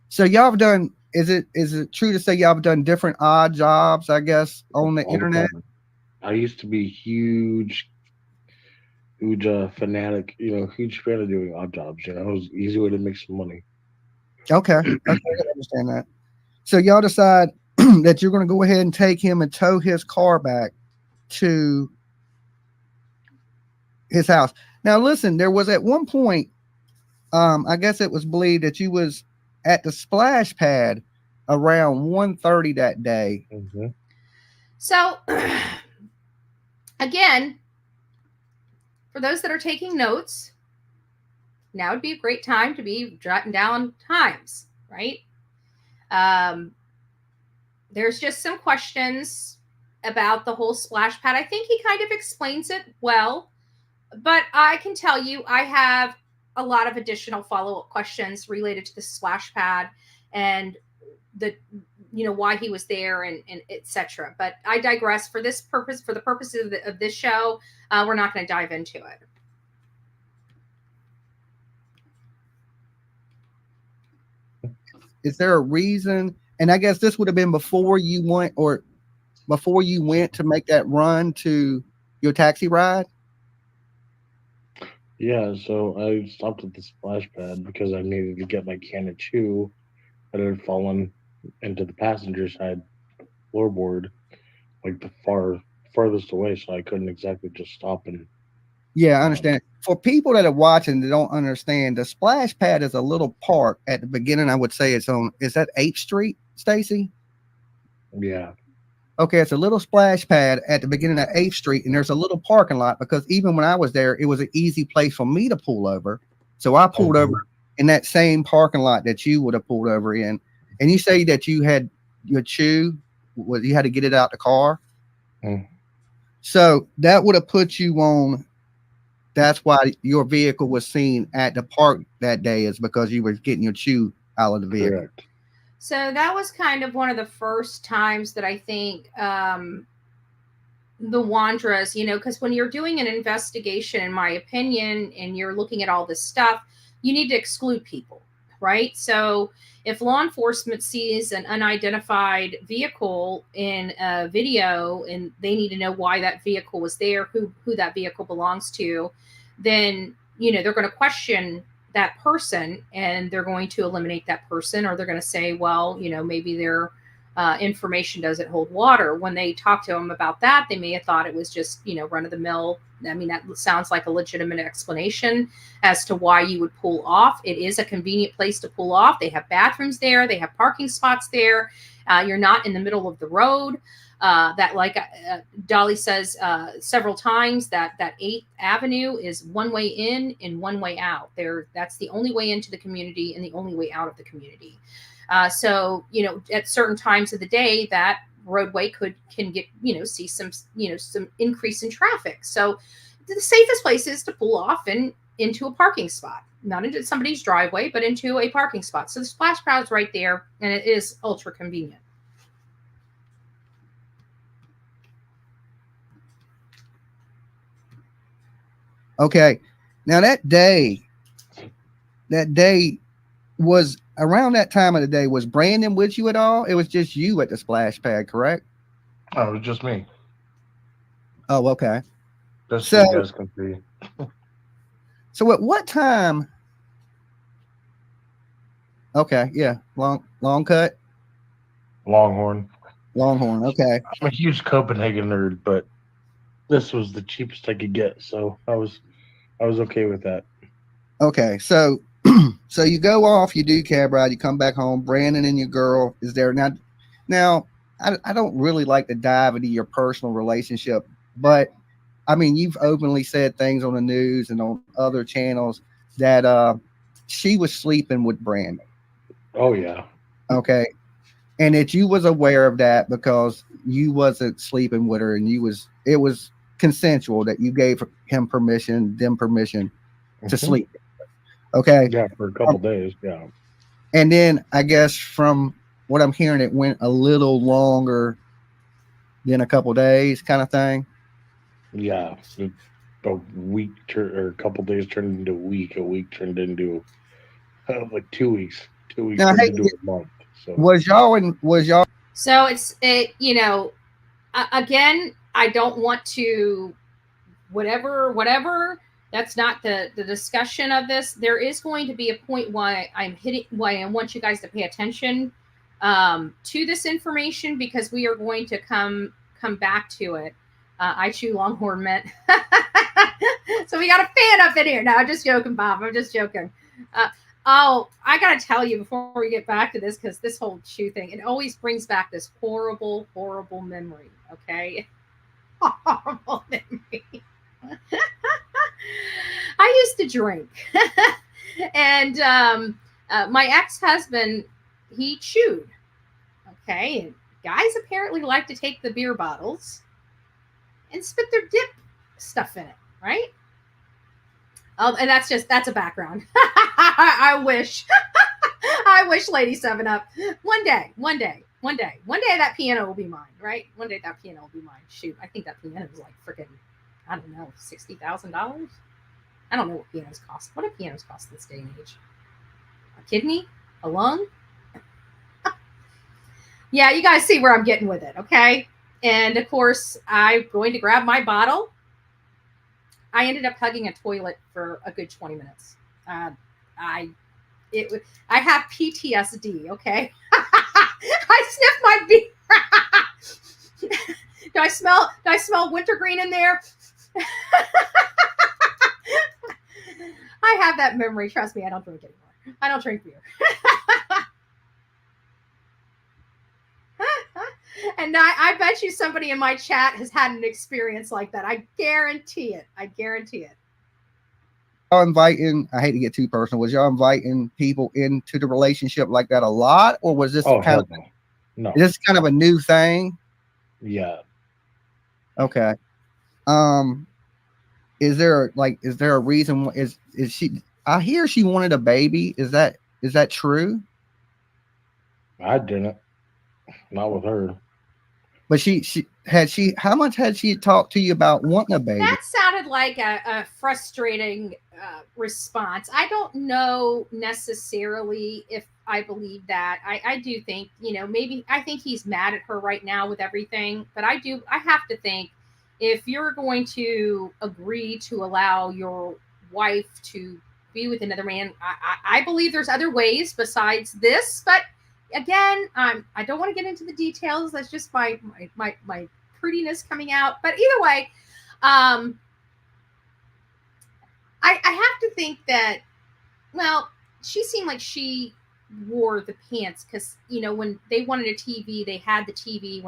So y'all have done, is it true to say y'all have done different odd jobs, I guess, on the All the internet? time. I used to be huge fanatic, huge fan of doing odd jobs. It was an easy way to make some money. Okay. I can understand that. So y'all decide that you're going to go ahead and take him and tow his car back to his house. Now, listen, there was at one point, I guess it was believed that you was at the splash pad around 1:30 that day. Mm-hmm. So, again, for those that are taking notes, now would be a great time to be jotting down times, right? There's just some questions about the whole splash pad. I think he kind of explains it well, but I can tell you I have a lot of additional follow-up questions related to the splash pad and the why he was there and etc. But I digress. For the purposes of this show, we're not going to dive into it. Is there a reason? And I guess this would have been before you went to make that run to your taxi ride. Yeah, so I stopped at the splash pad because I needed to get my can of chew that had fallen into the passenger side floorboard, like the farthest away, so I couldn't exactly just stop and. Yeah, I understand. For people that are watching that don't understand, the splash pad is a little park at the beginning. I would say is that 8th Street, Stacey? Yeah. Okay, it's a little splash pad at the beginning of 8th Street, and there's a little parking lot because even when I was there, it was an easy place for me to pull over. So I pulled over in that same parking lot that you would have pulled over in. And you say that you had your chew, you had to get it out the car. Mm. So that would have put you on. That's why your vehicle was seen at the park that day, is because you were getting your chew out of the vehicle. Correct. So that was kind of one of the first times that I think the Wondras, because when you're doing an investigation, in my opinion, and you're looking at all this stuff, you need to exclude people, right? So if law enforcement sees an unidentified vehicle in a video and they need to know why that vehicle was there, who that vehicle belongs to, then, they're going to question that person and they're going to eliminate that person, or they're going to say, well, maybe their information doesn't hold water. When they talk to them about that, they may have thought it was just, run of the mill. I mean, that sounds like a legitimate explanation as to why you would pull off. It is a convenient place to pull off. They have bathrooms there. They have parking spots there. You're not in the middle of the road. That, like Dolly says several times, that 8th Avenue is one way in and one way out. That's the only way into the community and the only way out of the community. So, at certain times of the day, that roadway can get, see some increase in traffic. So the safest place is to pull off and into a parking spot, not into somebody's driveway, but into a parking spot. So the splash pad's right there, and it is ultra convenient. Okay. Now that day was around that time of the day. Was Brandon with you at all? It was just you at the splash pad, correct? Oh, it was just me. Oh, okay. Just so you guys can see. So at what time? Okay, yeah, long cut. Longhorn. Okay. I'm a huge Copenhagen nerd, but this was the cheapest I could get, so I was okay with that. Okay, so so you go off, you do cab ride, you come back home. Brandon and your girl is there now. Now, I don't really like to dive into your personal relationship, but I mean, you've openly said things on the news and on other channels that she was sleeping with Brandon. Oh yeah. Okay, and that you was aware of that because you wasn't sleeping with her, and it was consensual that you gave them permission to sleep. Okay. Yeah, for a couple days. Yeah. And then I guess from what I'm hearing, it went a little longer than a couple days, kind of thing. Yeah, a week or a couple days turned into a week. A week turned into like 2 weeks. 2 weeks turned into a month. So was y'all? So again, I don't want to whatever. That's not the discussion of this. There is going to be a point why I want you guys to pay attention to this information, because we are going to come back to it. I chew Longhorn mint. So we got a fan up in here. No, I'm just joking, Bob. I'm just joking. I got to tell you before we get back to this, because this whole chew thing, it always brings back this horrible, horrible memory. Okay. Horrible memory. I used to drink. And my ex-husband, he chewed. Okay. And guys apparently like to take the beer bottles and spit their dip stuff in it, right? And that's a background. I wish Lady 7-Up. One day that piano will be mine, right? One day that piano will be mine. Shoot, I think that piano was like freaking, I don't know, $60,000. I don't know what pianos cost. What do pianos cost this day and age? A kidney? A lung? Yeah, you guys see where I'm getting with it, okay? And of course, I'm going to grab my bottle. I ended up hugging a toilet for a good 20 minutes. I have PTSD, okay? I sniffed my beer. Do I smell wintergreen in there? I have that memory. Trust me, I don't drink anymore. I don't drink beer. And I bet you somebody in my chat has had an experience like that. I guarantee it. I guarantee it. Y'all inviting, I hate to get too personal, was y'all inviting people into the relationship like that a lot? Or was this kind of, no. Is this kind of a new thing? Yeah. Okay. Is there a reason? Is she? I hear she wanted a baby. Is that true? I didn't. Not with her. But how much had she talked to you about wanting a baby? That sounded like a frustrating response. I don't know necessarily if I believe that. I do think, maybe I think he's mad at her right now with everything. But I have to think, if you're going to agree to allow your wife to be with another man, I believe there's other ways besides this. But again, I don't want to get into the details. That's just my prettiness coming out. But either way, I have to think that, well, she seemed like she wore the pants because, when they wanted a TV, they had the TV.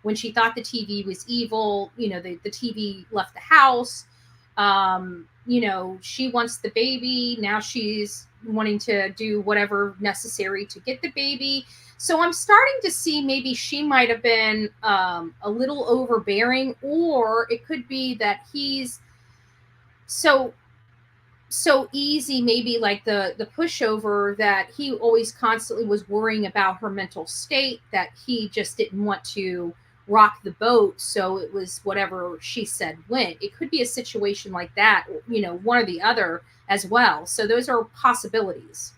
When she thought the TV was evil, the TV left the house. She wants the baby. Now she's wanting to do whatever necessary to get the baby. So I'm starting to see maybe she might have been a little overbearing, or it could be that he's so easy, maybe like the pushover, that he always constantly was worrying about her mental state, that he just didn't want to rock the boat. So it was whatever she said went. It could be a situation like that, one or the other as well. So those are possibilities.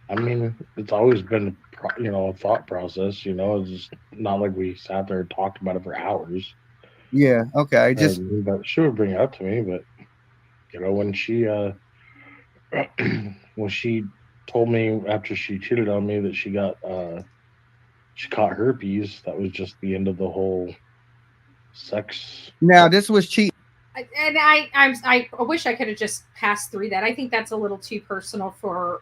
I mean, it's always been, a thought process. It's just not like we sat there and talked about it for hours. Yeah. Okay. But she would bring it up to me. But when she when she told me after she cheated on me that she caught herpes, that was just the end of the whole sex. Now this was cheating. And I wish I could have just passed through that. I think that's a little too personal for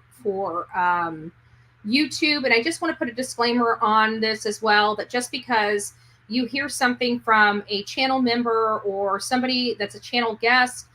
YouTube. And I just want to put a disclaimer on this as well, that just because you hear something from a channel member or somebody that's a channel guest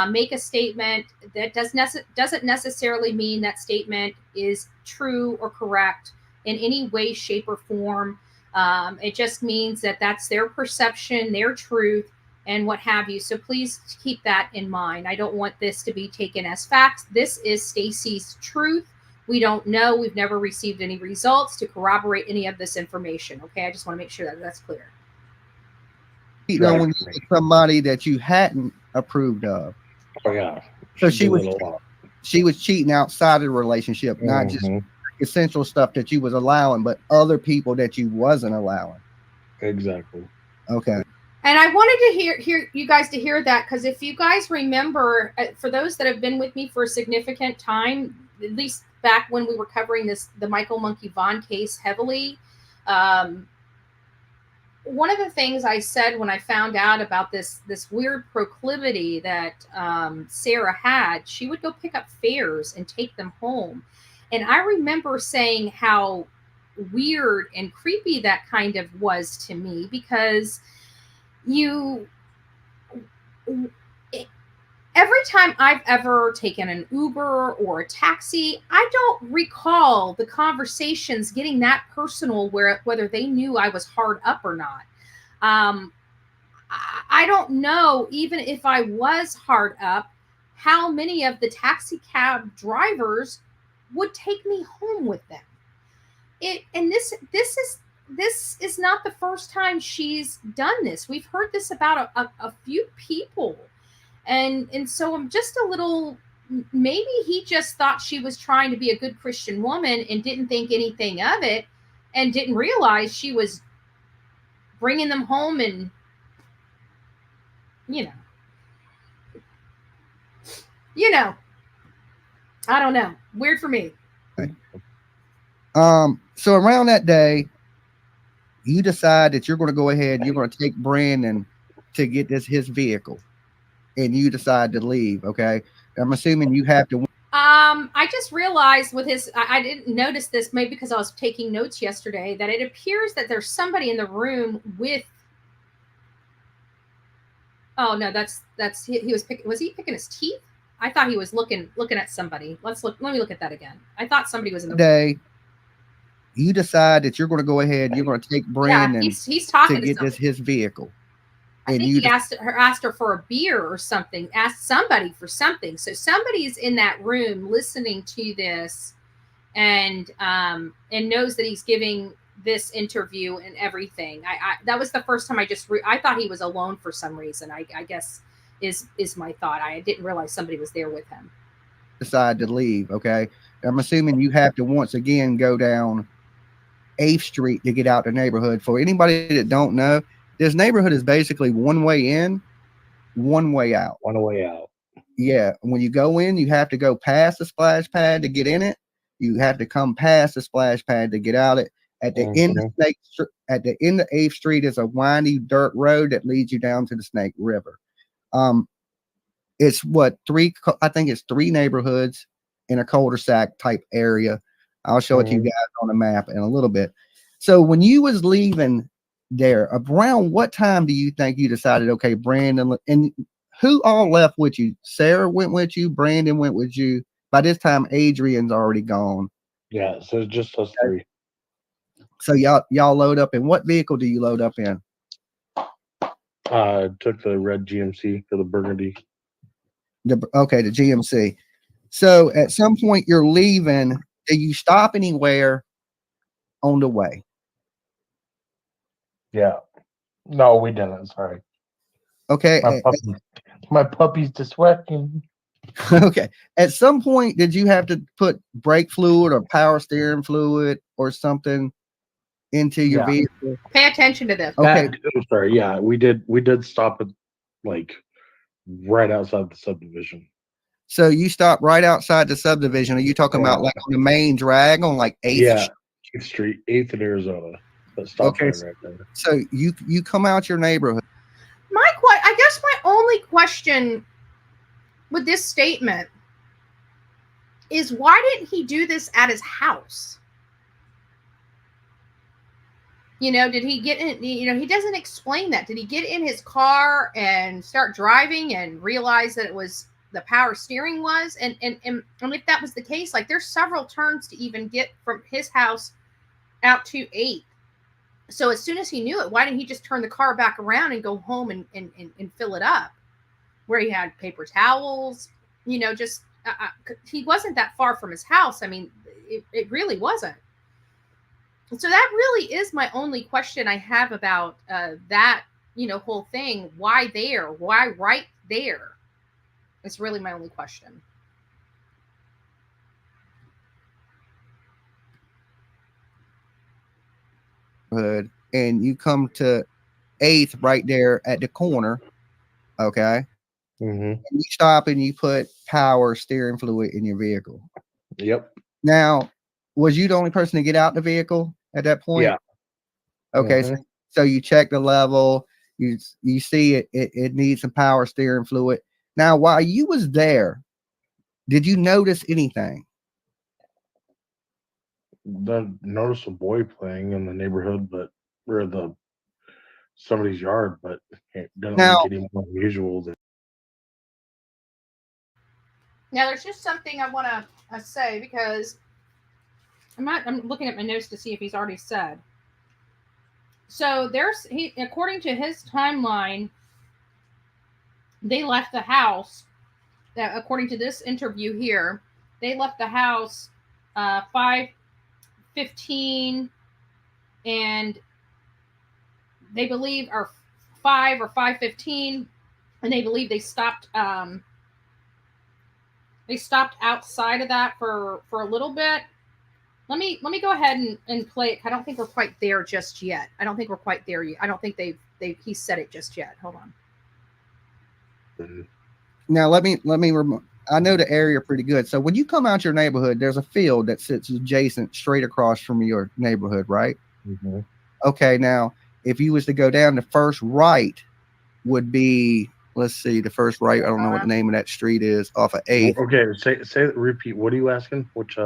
make a statement, that doesn't necessarily mean that statement is true or correct in any way, shape, or form. It just means that that's their perception, their truth, and what have you. So please keep that in mind. I don't want this to be taken as facts. This is Stacey's truth. We don't know. We've never received any results to corroborate any of this information. Okay, I just want to make sure that that's clear. When you see somebody that you hadn't approved of. Oh yeah. So she was cheating outside of the relationship, not just essential stuff that you was allowing, but other people that you wasn't allowing. Exactly. Okay. And I wanted to hear you guys to hear that, because if you guys remember, for those that have been with me for a significant time, at least back when we were covering the Michael Monkey Vaughn case heavily, one of the things I said when I found out about this weird proclivity that Sarah had, she would go pick up fares and take them home. And I remember saying how weird and creepy that kind of was to me, because every time I've ever taken an Uber or a taxi, I don't recall the conversations getting that personal, whether they knew I was hard up or not. I don't know, even if I was hard up, how many of the taxi cab drivers would take me home with them. This is not the first time she's done this. We've heard this about a few people. And so I'm just a little, maybe he just thought she was trying to be a good Christian woman and didn't think anything of it, and didn't realize she was bringing them home and, I don't know. Weird for me. So around that day, you decide that you're going to go ahead, you're going to take Brandon to get his vehicle, and you decide to leave. Okay. I'm assuming you have to. I just realized with his, I didn't notice this, maybe because I was taking notes yesterday, that it appears that there's somebody in the room with. Oh no, that's he was picking. Was he picking his teeth? I thought he was looking at somebody. Let me look at that again. I thought somebody was in the day. You decide that you're going to go ahead. You're going to take Brandon he's talking to get his vehicle. I think he asked her for a beer or something, asked somebody for something. So somebody's in that room listening to this and knows that he's giving this interview and everything. I that was the first time I thought he was alone for some reason. I guess is my thought. I didn't realize somebody was there with him. Decide to leave. Okay. I'm assuming you have to once again go down 8th Street to get out the neighborhood. For anybody that don't know, this neighborhood is basically one way in, one way out. One way out. Yeah. When you go in, you have to go past the splash pad to get in it. You have to come past the splash pad to get out it. At the end of at the end of 8th Street is a windy dirt road that leads you down to the Snake River. It's I think it's 3 neighborhoods in a cul-de-sac type area. I'll show it to you guys on the map in a little bit. So when you was leaving there, around what time do you think you decided, okay, Brandon, and who all left with you? Sarah went with you, Brandon went with you. By this time, Adrian's already gone. Yeah, so it's just us 3. So y'all load up in what vehicle do you load up in? Took the red GMC for the burgundy. The GMC. So at some point you're leaving. Do you stop anywhere on the way? Yeah. No, we didn't. Sorry. Okay. My puppy's just working. Okay. At some point, did you have to put brake fluid or power steering fluid or something into your vehicle? Pay attention to this. Okay. Sorry. Yeah, we did stop at like right outside the subdivision. So you stopped right outside the subdivision. Are you talking about like on the main drag on like 8th? Yeah, 8th Street, 8th in Arizona. That stop sign right there. So you come out your neighborhood. I guess my only question with this statement is, why didn't he do this at his house? Did he get in? He doesn't explain that. Did he get in his car and start driving and realize that it was the power steering was? And if that was the case, like, there's several turns to even get from his house out to 8th. So as soon as he knew it, why didn't he just turn the car back around and go home and fill it up where he had paper towels? He wasn't that far from his house. I mean, it really wasn't. So that really is my only question I have about that, whole thing. Why there? Why right there? It's really my only question. And you come to 8th right there at the corner. Okay. And you stop and you put power steering fluid in your vehicle. Yep. Now, was you the only person to get out the vehicle at that point? Yeah. Okay. So you check the level. You see it needs some power steering fluid. Now, while you was there, did you notice anything? Noticed a boy playing in the neighborhood, or somebody's yard, but it didn't make it any more unusual. Now, there's just something I want to say, because I'm looking at my notes to see if he's already said. So according to his timeline, they left the house. According to this interview here, they left the house 5:15, and they believe, or 5 or 5:15, and they believe they stopped. They stopped outside of that for a little bit. Let me go ahead and play it. I don't think we're quite there just yet. I don't think we're quite there yet. I don't think he said it just yet. Hold on. Now let me I know the area pretty good. So when you come out your neighborhood, there's a field that sits adjacent straight across from your neighborhood, right? Mm-hmm. Okay. Now, if you was to go down, the first right would be let's see, the first right. I don't know what the name of that street is off of 8th. Okay, repeat. What are you asking? Which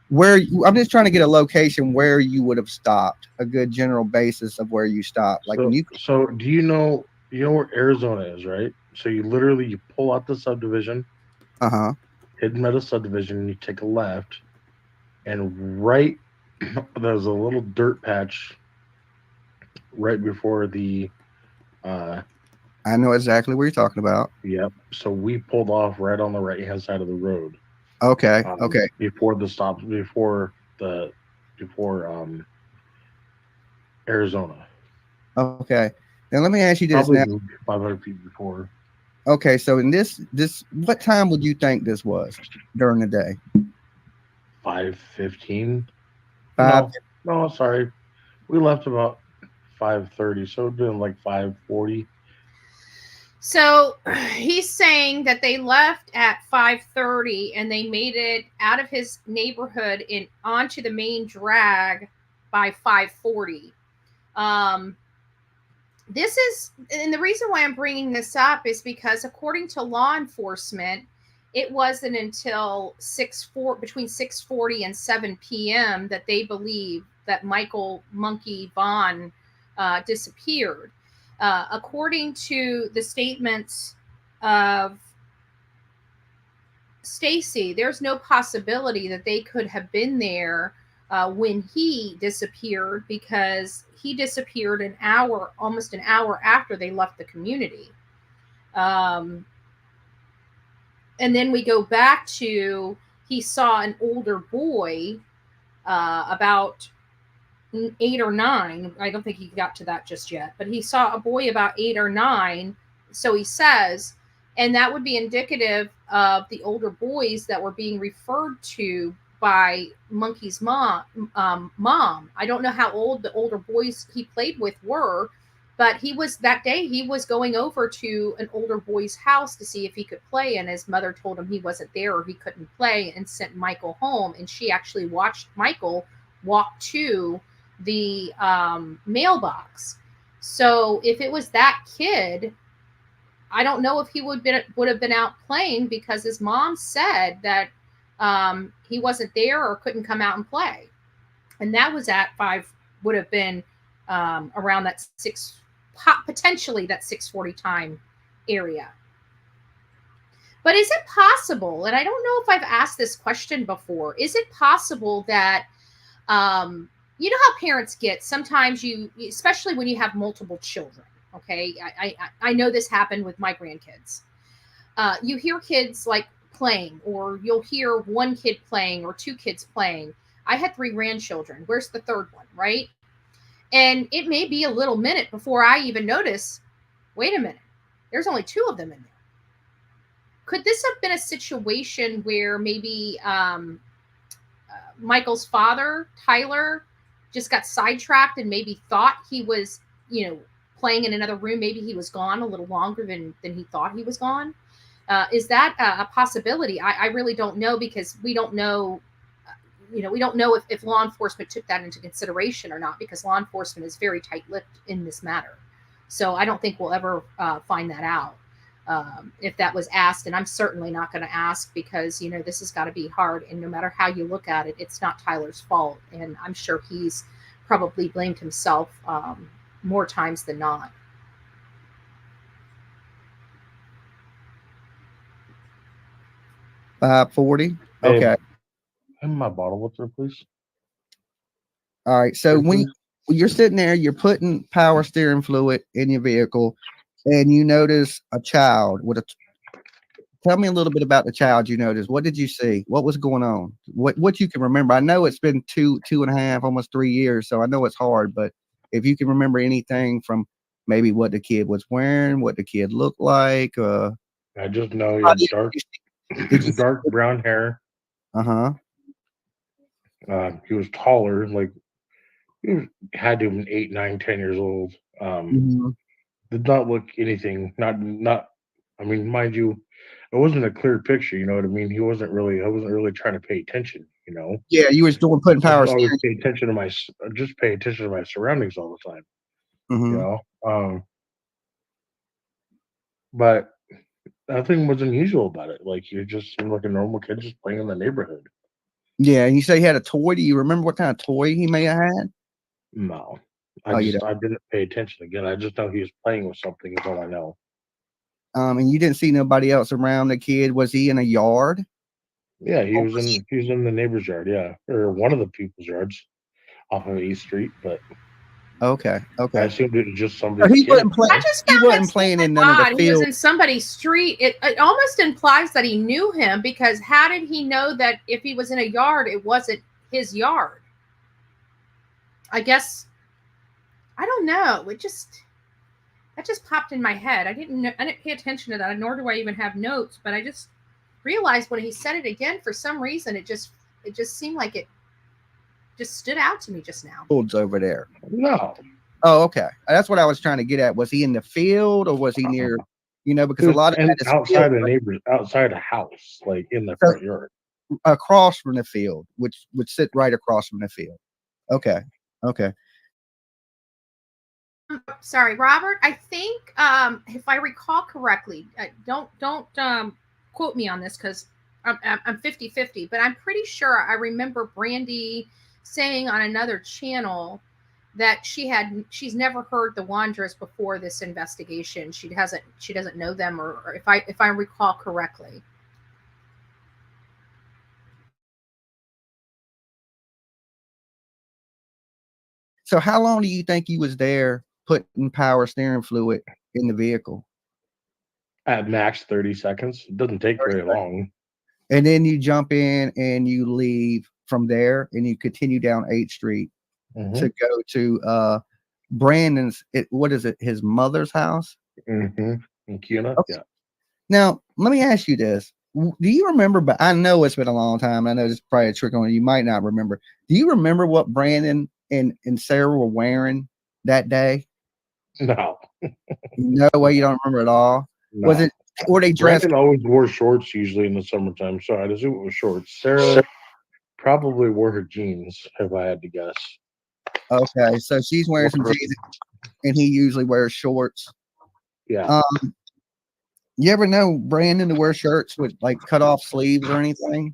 Where I'm just trying to get a location where you would have stopped, a good general basis of where you stopped. Like when you, so do you know where Arizona is, right? So you pull out the subdivision, Hidden Meadow subdivision, and you take a left, and right there's a little dirt patch right before the I know exactly what you're talking about. yep. So we pulled off right on the right hand side of the road. Okay. Okay. Before the stop, before Arizona. Okay. Now let me ask you this Probably now. 500 feet before. Okay, so in this, what time would you think this was during the day? 5:15. Five. No, sorry. We left about 5:30, so it'd been like 5:40. So he's saying that they left at 5:30 and they made it out of his neighborhood and onto the main drag by 5:40. This is, and the reason why I'm bringing this up is because according to law enforcement, it wasn't until between 6:40 and 7 p.m. that they believe that Michael Monkey Vaughn disappeared. According to the statements of Stacey, there's no possibility that they could have been there when he disappeared, because he disappeared almost an hour after they left the community. And then we go back to, he saw an older boy about 8 or 9. I don't think he got to that just yet, but he saw a boy about 8 or 9. So he says, and that would be indicative of the older boys that were being referred to by Monkey's mom. I don't know how old the older boys he played with were, but that day he was going over to an older boy's house to see if he could play, and his mother told him he wasn't there or he couldn't play, and sent Michael home. And she actually watched Michael walk to the mailbox. So if it was that kid, I don't know if he would have been out playing, because his mom said that he wasn't there or couldn't come out and play. And that was would have been around that potentially that 6:40 time area. But is it possible, and I don't know if I've asked this question before, is it possible that, you know how parents get, sometimes especially when you have multiple children, okay? I know this happened with my grandkids. You hear kids like playing, or you'll hear one kid playing or two kids playing. I had 3 grandchildren. Where's the third one, right? And it may be a little minute before I even notice, wait a minute, there's only 2 of them in there. Could this have been a situation where maybe Michael's father, Tyler, just got sidetracked and maybe thought he was, playing in another room? Maybe he was gone a little longer than he thought he was gone. Is that a possibility? I really don't know, because we don't know, we don't know if law enforcement took that into consideration or not, because law enforcement is very tight-lipped in this matter. So I don't think we'll ever find that out if that was asked. And I'm certainly not going to ask, because, this has got to be hard. And no matter how you look at it, it's not Tyler's fault. And I'm sure he's probably blamed himself more times than not. $5.40. Okay. Hand me my bottle with her, please. All right. So when you're sitting there, you're putting power steering fluid in your vehicle, and you notice a child with tell me a little bit about the child you noticed. What did you see? What was going on? What you can remember? I know it's been 2.5, almost 3 years, so I know it's hard, but if you can remember anything from maybe what the kid was wearing, what the kid looked like. I just know he had dark brown hair. He was taller, like he had to have been 8, 9, 10 years old. Did not look anything. Not. I mean, mind you, it wasn't a clear picture. You know what I mean? I wasn't really trying to pay attention. Yeah, you was putting power steering. Always pay attention to my surroundings all the time. but nothing was unusual about it. Like you just seemed like a normal kid just playing in the neighborhood. Yeah, and you say he had a toy. Do you remember what kind of toy he may have had? No, Oh, you don't. I didn't pay attention again. I just know he was playing with something. Is all I know. And you didn't see nobody else around the kid. Was he in a yard? Yeah, Or was he- he was in the neighbor's yard. Yeah, or one of the people's yards off of East Street. But Okay, I okay. assumed it was just So somebody's kid. I just He found that wasn't playing statement in none of the odd. He was field. in somebody's street. It almost implies that he knew him, because how did he know that if he was in a yard, it wasn't his yard? I guess, I don't know. That just popped in my head. I didn't pay attention to that, nor do I even have notes. But I just realized when he said it again, for some reason, it just seemed like it just stood out to me just now. Fields over there. No, Oh, okay. That's what I was trying to get at. Was he in the field or was he near? Because a lot of that is outside field, a neighbor, outside a house, like in the so front yard. across from the field, which would sit right across from the field. Okay, okay. Sorry, Robert. I think, if I recall correctly, don't quote me on this, because I'm 50-50, but I'm pretty sure I remember Brandy saying on another channel that she's never heard the Wondras before this investigation. She doesn't know them, or if I recall correctly. So how long do you think he was there putting power steering fluid in the vehicle? At max 30 seconds. It doesn't take very long. And then you jump in and you leave from there and you continue down 8th Street to go to Brandon's, what is it, his mother's house? In Cuna, Okay. yeah. Now, let me ask you this. Do you remember, but I know it's been a long time. I know this is probably a trick on you. You might not remember. Do you remember what Brandon and Sarah were wearing that day? No, No way you don't remember at all. no. Was it, were they dressed? Brandon always wore shorts usually in the summertime, so I'd assume it was shorts. Sarah probably wore her jeans, if I had to guess. Okay, so she's wearing some jeans and he usually wears shorts. Yeah. You ever know Brandon to wear shirts with like cut off sleeves or anything?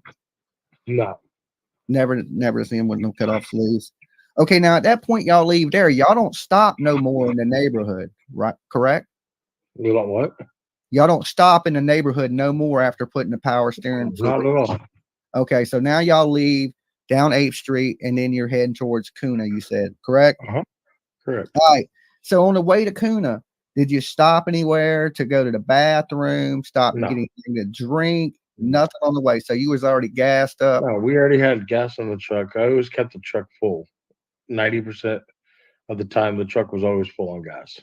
No. Never seen him with no cut off sleeves. Okay, now at that point y'all leave there. Y'all don't stop no more in the neighborhood, right? Correct? You don't what? Y'all don't stop in the neighborhood no more after putting the power steering Not fluid. at all. Okay, so now y'all leave down 8th Street and then you're heading towards Cuna, you said, correct? Correct. All right. So on the way to Cuna, did you stop anywhere to go to the bathroom, stop and No. get anything to drink? Nothing on the way. So you was already gassed up. No, we already had gas on the truck. I always kept the truck full. 90% of the time, the truck was always full on gas.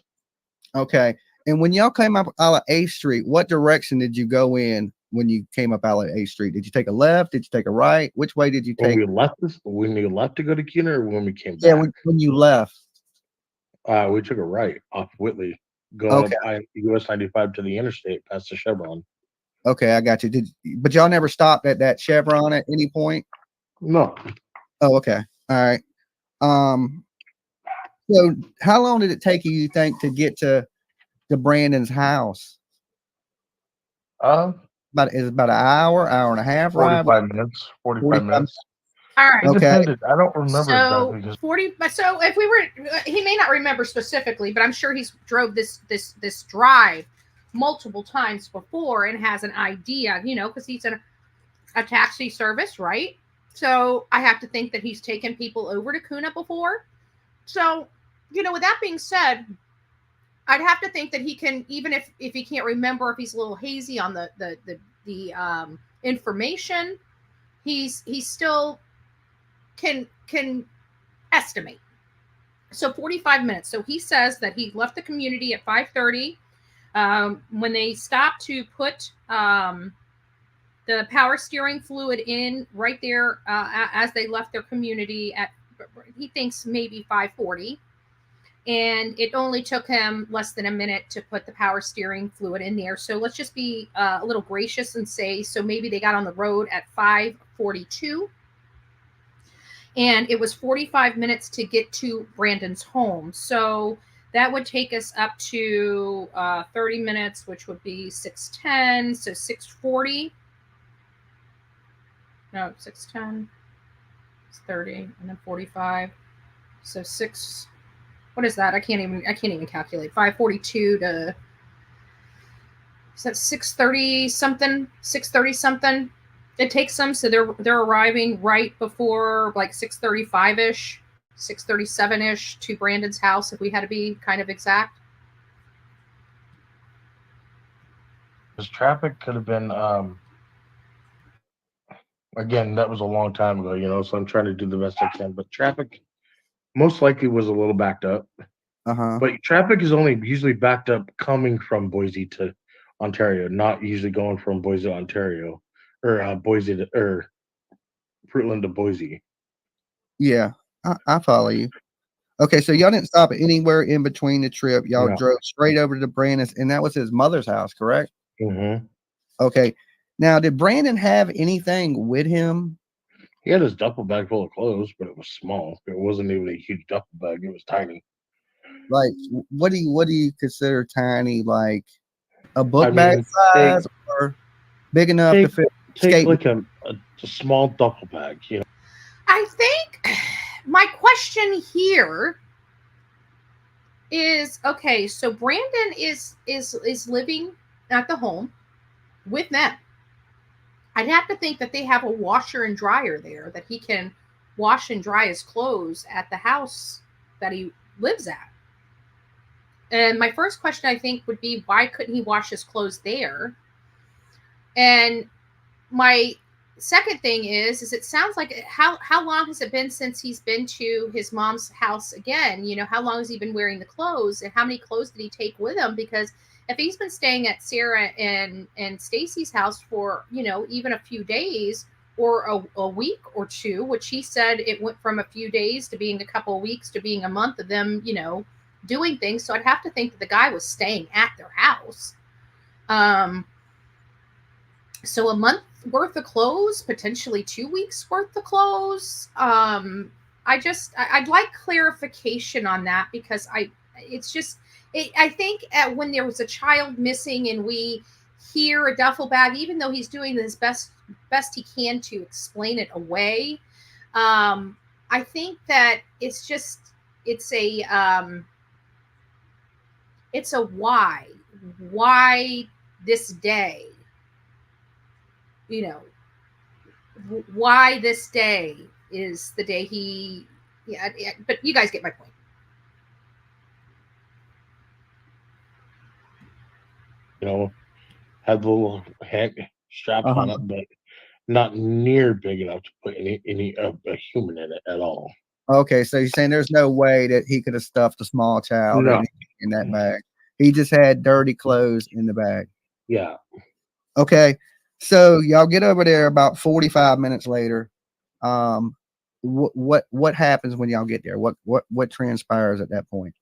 Okay. And when y'all came up out of 8th Street, what direction did you go in when you came up out of 8th Street? Did you take a left? Did you take a right? Which way did you take? When we left to go to Cuna, or when we came back? Yeah, when you left. We took a right off Whitley, going up US 95 to the interstate past the Chevron. Okay, I got you. But y'all never stopped at that Chevron at any point? No. Oh, okay. All right. So how long did it take you think, to get to Brandon's house? About an hour and a half, 45 minutes. 45 minutes. All right. It Okay. depended. I don't remember So exactly. 40. So if we were, he may not remember specifically, but I'm sure he's drove this drive multiple times before and has an idea, because he's in a taxi service, right? So I have to think that he's taken people over to Cuna before. So, with that being said, I'd have to think that he can, even if he can't remember, if he's a little hazy on the information, he's still can estimate. So 45 minutes. So he says that he left the community at 5:30. When they stopped to put the power steering fluid in right there as they left their community at, he thinks maybe 5:40. And it only took him less than a minute to put the power steering fluid in there. So let's just be a little gracious and say, so maybe they got on the road at 5:42. And it was 45 minutes to get to Brandon's home. So That would take us up to 30 minutes, which would be 6:10. So 6:40. No, 6:10. It's 30, and then 45. So 6. What is that? I can't even calculate. 5:42 to. Is that 6:30 something? 6:30 something. It takes them, so they're arriving right before like 6:35 ish. 6:37-ish to Brandon's house, if we had to be kind of exact. Because traffic could have been, again, that was a long time ago, so I'm trying to do the best I can. But traffic most likely was a little backed up. Uh-huh. But traffic is only usually backed up coming from Boise to Ontario, not usually going from Boise to Ontario, or Boise to, or Fruitland to Boise. Yeah, I follow you. Okay, so y'all didn't stop anywhere in between the trip. Y'all No. drove straight over to Brandon's, and that was his mother's house, correct? Mm-hmm. Okay. Now, did Brandon have anything with him? He had his duffel bag full of clothes, but it was small. It wasn't even a huge duffel bag. It was tiny. Like, what do you consider tiny? Like a book I bag mean, size, or big enough to fit take skate? like a small duffel bag. I think my question here is, okay, so Brandon is living at the home with them. I'd have to think that they have a washer and dryer there, that he can wash and dry his clothes at the house that he lives at. And my first question, I think, would be, why couldn't he wash his clothes there? And my second thing is it sounds like, how long has it been since he's been to his mom's house again? How long has he been wearing the clothes, and how many clothes did he take with him? Because if he's been staying at Sarah and Stacey's house for, even a few days, or a week or two, which he said it went from a few days to being a couple of weeks to being a month of them, doing things. So I'd have to think that the guy was staying at their house. So a month worth of clothes, potentially 2 weeks worth of clothes. I'd like clarification on that, because I think when there was a child missing and we hear a duffel bag, even though he's doing his best he can to explain it away, I think that it's a why this day, why this day is the day he, but you guys get my point. Had the little straps on it, but not near big enough to put any of a human in it at all. Okay, so you're saying there's no way that he could have stuffed a small child or anything in that bag. He just had dirty clothes in the bag. Yeah. Okay, so y'all get over there about 45 minutes later. What happens when y'all get there? What transpires at that point?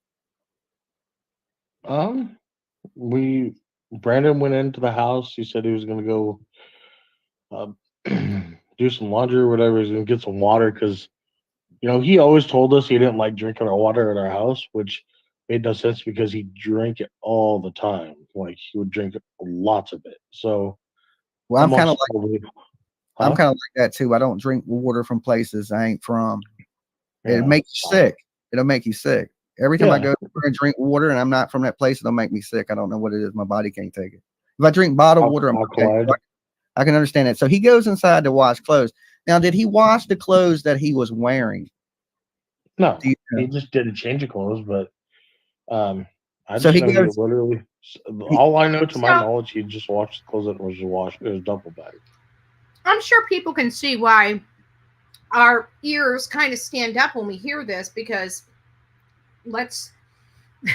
Brandon went into the house. He said he was going to go do some laundry or whatever. He's going to get some water because, he always told us he didn't like drinking our water at our house, which made no sense because he drank it all the time. Like, he would drink lots of it. So, well, I'm kind of like that too. I don't drink water from places I ain't from. Yeah. It makes you sick. It'll make you sick. Every time I go and drink water and I'm not from that place, it'll make me sick. I don't know what it is. My body can't take it. If I drink bottled water, I can understand it. So he goes inside to wash clothes. Now, did he wash the clothes that he was wearing? No, he just did a change of clothes, but literally, all I know to my knowledge, he just washed the clothes that was washed in his duffel bag. I'm sure people can see why our ears kind of stand up when we hear this, because let's put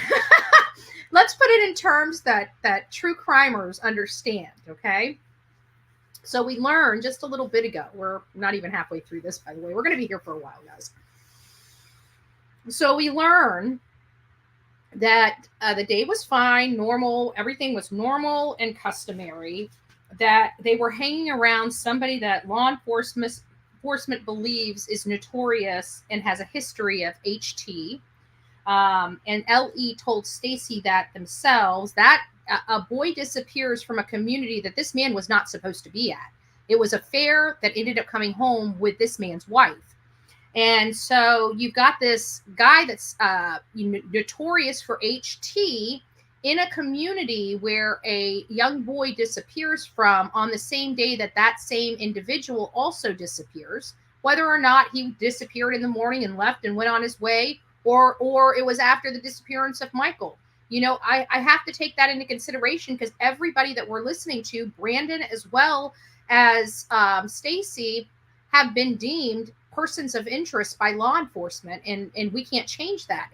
it in terms that true crimers understand. Okay. So we learned just a little bit ago, we're not even halfway through this, by the way, we're going to be here for a while, guys. So we learned that the day was fine, normal, everything was normal and customary, that they were hanging around somebody that law enforcement believes is notorious and has a history of HT. And LE told Stacey that themselves that a boy disappears from a community that this man was not supposed to be at. It was a fair that ended up coming home with this man's wife. And so you've got this guy that's notorious for HT in a community where a young boy disappears from on the same day that that same individual also disappears, whether or not he disappeared in the morning and left and went on his way, or it was after the disappearance of Michael. I have to take that into consideration, because everybody that we're listening to, Brandon as well as Stacey, have been deemed persons of interest by law enforcement, and we can't change that.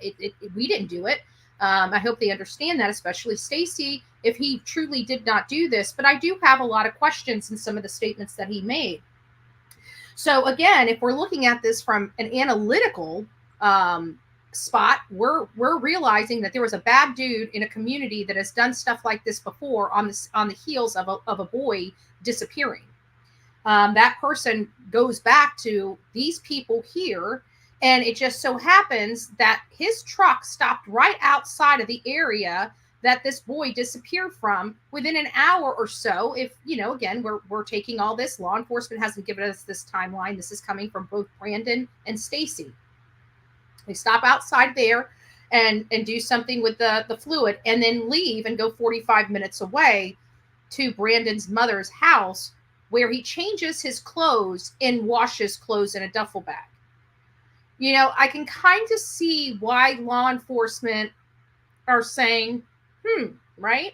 We didn't do it. I hope they understand that, especially Stacey, if he truly did not do this. But I do have a lot of questions in some of the statements that he made. So again, if we're looking at this from an analytical spot, we're realizing that there was a bad dude in a community that has done stuff like this before on the heels of a boy disappearing. That person goes back to these people here, and it just so happens that his truck stopped right outside of the area that this boy disappeared from within an hour or so. If, again, we're taking all this, law enforcement hasn't given us this timeline. This is coming from both Brandon and Stacey. They stop outside there and do something with the fluid, and then leave and go 45 minutes away to Brandon's mother's house, where he changes his clothes and washes clothes in a duffel bag. I can kind of see why law enforcement are saying, right?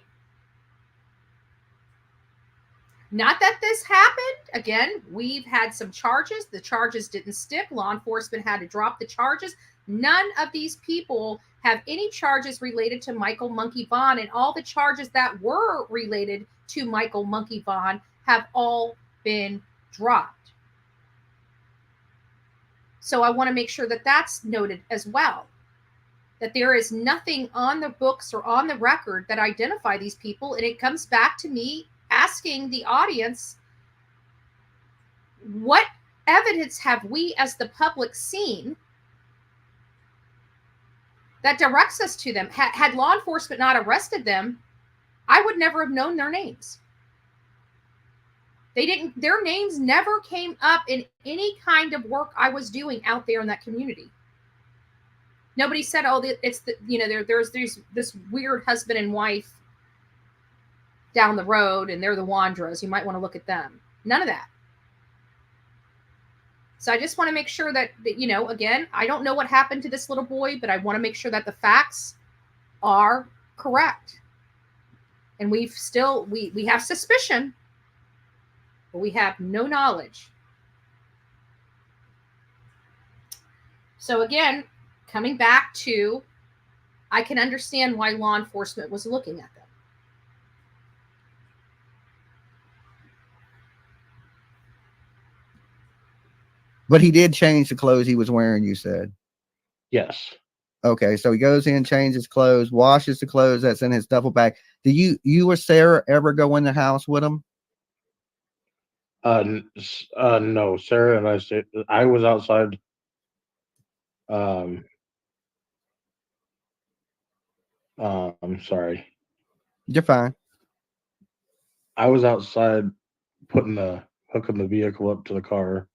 Not that this happened. Again, we've had some charges. The charges didn't stick. Law enforcement had to drop the charges. None of these people have any charges related to Michael Monkey Vaughn, and all the charges that were related to Michael Monkey Vaughn have all been dropped. So I want to make sure that that's noted as well, that there is nothing on the books or on the record that identify these people. And it comes back to me asking the audience, what evidence have we as the public seen that directs us to them? Had law enforcement not arrested them, I would never have known their names. Their names never came up in any kind of work I was doing out there in that community. Nobody said, oh, it's there's this weird husband and wife down the road, and they're the Wondras. You might want to look at them. None of that. So I just want to make sure that, again, I don't know what happened to this little boy, but I want to make sure that the facts are correct. And we have suspicion, but we have no knowledge. So again, coming back to, I can understand why law enforcement was looking at them. But he did change the clothes he was wearing, you said? Yes. Okay, so he goes in, changes clothes, washes the clothes that's in his duffel bag. Do you or Sarah ever go in the house with him? No, Sarah and I was outside. I'm sorry. You're fine. I was outside hooking the vehicle up to the car.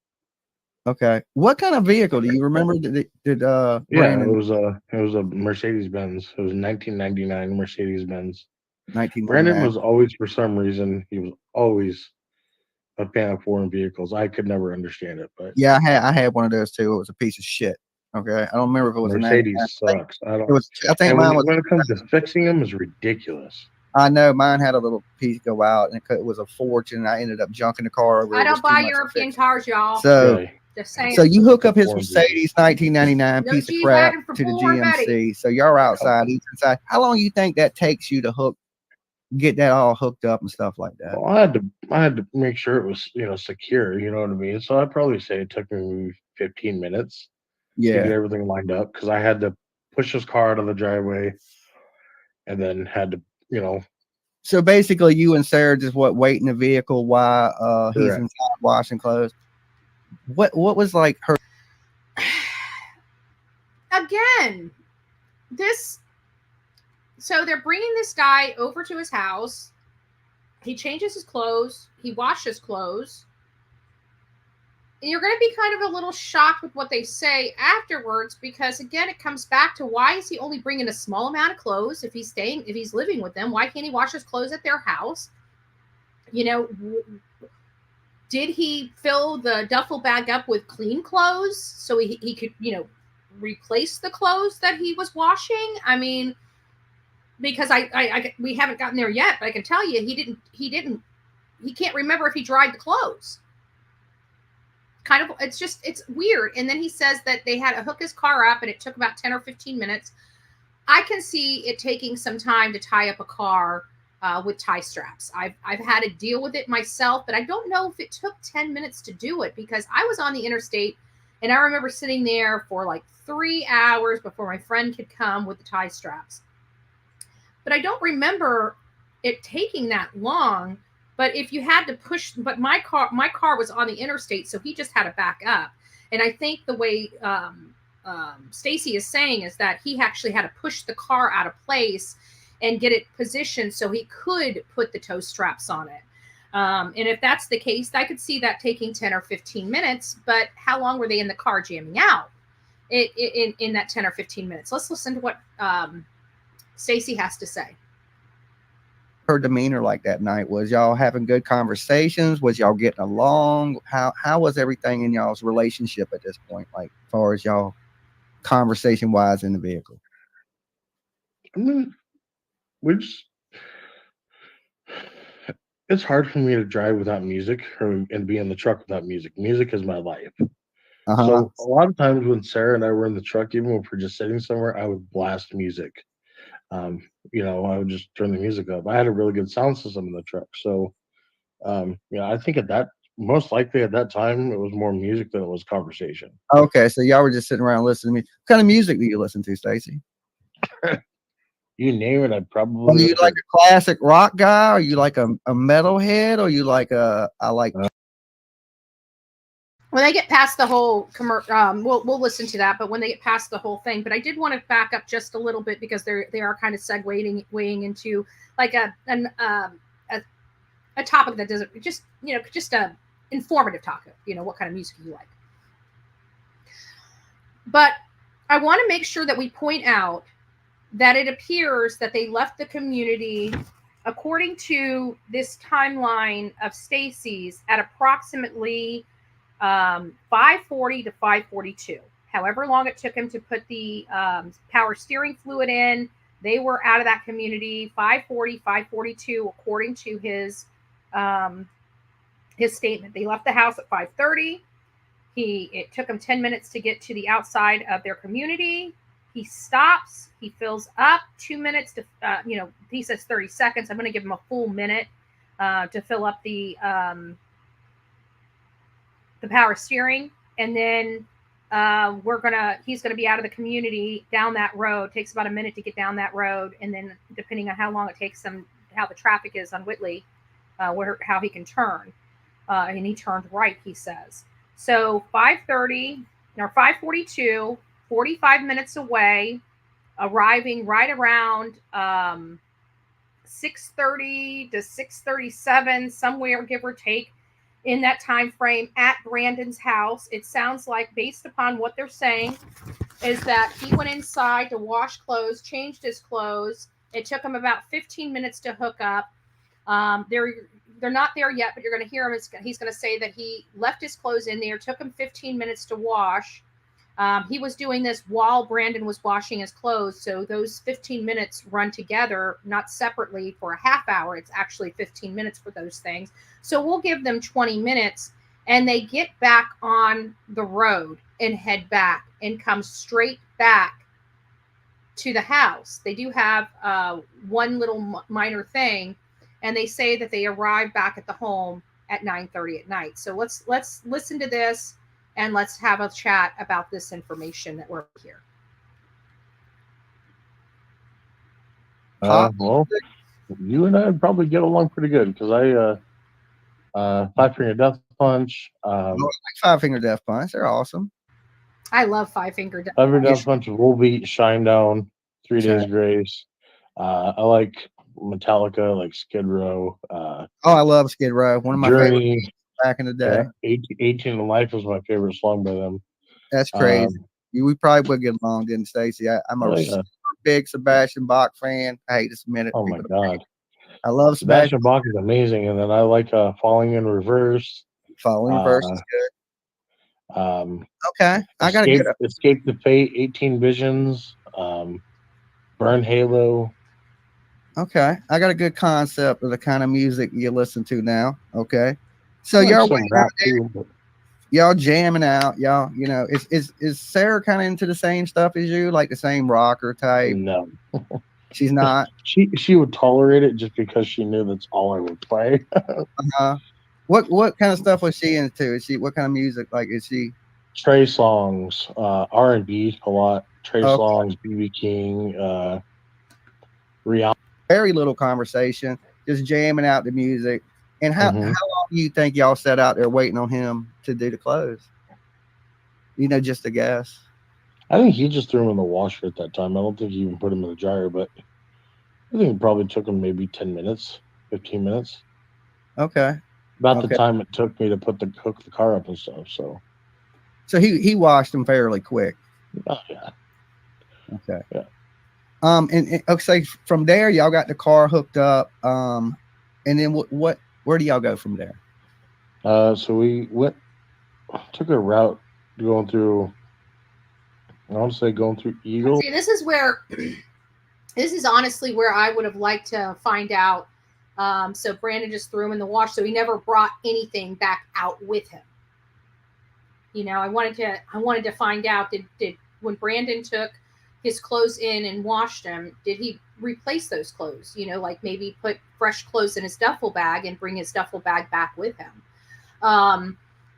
Okay. What kind of vehicle do you remember? Did Yeah, Brandon? it was a Mercedes-Benz. It was 1999 Mercedes-Benz. 1999. Brandon was always, for some reason, he was always a fan of foreign vehicles. I could never understand it, but yeah, I had one of those too. It was a piece of shit. Okay, I don't remember if it was Mercedes a sucks. I think mine was. When it comes to fixing them, is ridiculous. I know mine had a little piece go out, and it was a fortune. I ended up junking the car over. I don't buy European cars, y'all. So, just saying. So you hook up his Mercedes 1999 No piece of crap to the Bullhorn GMC. Betty. So you're outside, he's inside. How long do you think that takes you to get that all hooked up and stuff like that? Well, I had to make sure it was secure. You know what I mean? So I'd probably say it took me 15 minutes. Yeah. To get everything lined up, because I had to push his car out of the driveway, and then had to So basically, you and Sarah just wait in the vehicle while he's inside washing clothes. What was like her? Again, So they're bringing this guy over to his house. He changes his clothes. He washes clothes. And you're going to be kind of a little shocked with what they say afterwards, because again, it comes back to, why is he only bringing a small amount of clothes? If he's living with them, why can't he wash his clothes at their house? You know, did he fill the duffel bag up with clean clothes so he could, you know, replace the clothes that he was washing? I mean, because we haven't gotten there yet, but I can tell you he can't remember if he dried the clothes. Kind of, it's weird. And then he says that they had to hook his car up and it took about 10 or 15 minutes. I can see it taking some time to tie up a car with tie straps. I've had to deal with it myself, but I don't know if it took 10 minutes to do it, because I was on the interstate and I remember sitting there for like 3 hours before my friend could come with the tie straps. But I don't remember it taking that long. But if you had to push, but my car was on the interstate, so he just had to back up. And I think the way Stacey is saying is that he actually had to push the car out of place and get it positioned so he could put the tow straps on it. And if that's the case, I could see that taking 10 or 15 minutes. But how long were they in the car jamming out in that 10 or 15 minutes? Let's listen to what Stacey has to say. Her demeanor like that night? Was y'all having good conversations? Was y'all getting along? How was everything in y'all's relationship at this point, like as far as y'all conversation wise in the vehicle? I mean, it's hard for me to drive without music and be in the truck without music. Music is my life. So a lot of times when Sarah and I were in the truck, even if we're just sitting somewhere, I would blast music. You know, I would just turn the music up. I had a really good sound system in the truck. So, I think most likely at that time, it was more music than it was conversation. Okay, so y'all were just sitting around listening to me. What kind of music do you listen to, Stacey? You name it, I'd probably. Are you like a classic rock guy? Are you like a metalhead? Or are you like when they get past the whole we'll listen to that, but when they get past the whole thing. But I did want to back up just a little bit, because they are kind of segueing into like a topic that doesn't just a informative topic, what kind of music you like. But I want to make sure that we point out that it appears that they left the community, according to this timeline of Stacey's, at approximately 5:40 to 5:42. However long it took him to put the power steering fluid in, they were out of that community 5:40, 5:42, according to his statement. They left the house at 5:30. It took him 10 minutes to get to the outside of their community. He stops. He fills up 2 minutes to, he says 30 seconds. I'm going to give him a full minute to fill up the power steering. And then he's going to be out of the community down that road. It takes about a minute to get down that road. And then depending on how long it takes him, how the traffic is on Whitley, how he can turn. And he turned right, he says. So 5:30 or 5:42, 45 minutes away, arriving right around 6:30 to 6:37, somewhere give or take in that time frame at Brandon's house. It sounds like, based upon what they're saying, is that he went inside to wash clothes, changed his clothes. It took him about 15 minutes to hook up. They're not there yet, but you're going to hear him. He's going to say that he left his clothes in there. It took him 15 minutes to wash. He was doing this while Brandon was washing his clothes. So those 15 minutes run together, not separately for a half hour. It's actually 15 minutes for those things. So we'll give them 20 minutes, and they get back on the road and head back and come straight back to the house. They do have one little minor thing, and they say that they arrived back at the home at 9:30 at night. So let's listen to this, and let's have a chat about this information that we're here. Well, you and I would probably get along pretty good, because Five Finger Death Punch. I like Five Finger Death Punch. They're awesome. I love Five Finger Death Punch. Death Punch, Volbeat, Shinedown. 3 Days Okay. Grace. I like Metallica, like Skid Row. Oh, I love Skid Row. One of my favorite Journey. back in the day. Yeah, 18 to Life was my favorite song by them. That's crazy. We probably would get along, didn't Stacey? I'm Oh a yeah. super big Sebastian Bach fan. I hate to admit it. Oh my God. I love Sebastian Sebastian. Bach is amazing, and then I like Falling in Reverse. Following verse is good. Okay, I gotta get up. Escape the Fate, 18 Visions, Burn Halo. Okay, I got a good concept of the kind of music you listen to now. Okay, so I like y'all some waiting out rap there, too. But y'all jamming out, y'all. You know, is Sarah kind of into the same stuff as you, like the same rocker type? no, She's not. she would tolerate it just because she knew that's all I would play. What kind of stuff was she into? Is she what kind of music? Like, is she? Trey songs, R&B a lot. Trey Okay, songs, BB King, Rihanna. very little conversation, just jamming out the music. And how Mhm. long do you think y'all sat out there waiting on him to do the clothes? You know, just a guess. I think he just threw him in the washer at that time. I don't think he even put him in the dryer, but I think it probably took him maybe 10 minutes, 15 minutes. Okay. About the Okay. time it took me to hook the car up and stuff. So he washed them fairly quick. Oh yeah. Okay. Yeah. And okay, from there y'all got the car hooked up. And then where do y'all go from there? So we took a route going through, I want to say going through Eagle. See, this is where, this is honestly where I would have liked to find out. So Brandon just threw him in the wash, so he never brought anything back out with him. You know, I wanted to find out, did when Brandon took his clothes in and washed them, did he replace those clothes? You know, like maybe put fresh clothes in his duffel bag and bring his duffel bag back with him.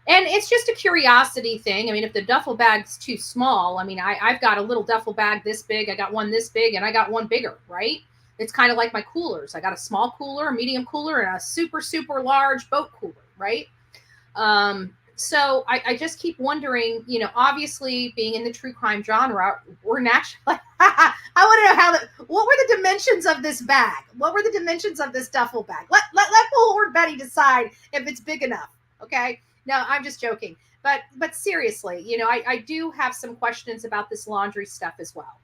And it's just a curiosity thing. I mean, if the duffel bag's too small, I mean, I've got a little duffel bag this big, I got one this big, and I got one bigger, right? It's kind of like my coolers. I got a small cooler, a medium cooler, and a super, super large boat cooler, right? So I just keep wondering, you know, obviously being in the true crime genre, we're naturally, I want to know what were the dimensions of this bag? What were the dimensions of this duffel bag? Let Bullhorn Betty decide if it's big enough. Okay. No, I'm just joking. But seriously, you know, I do have some questions about this laundry stuff as well.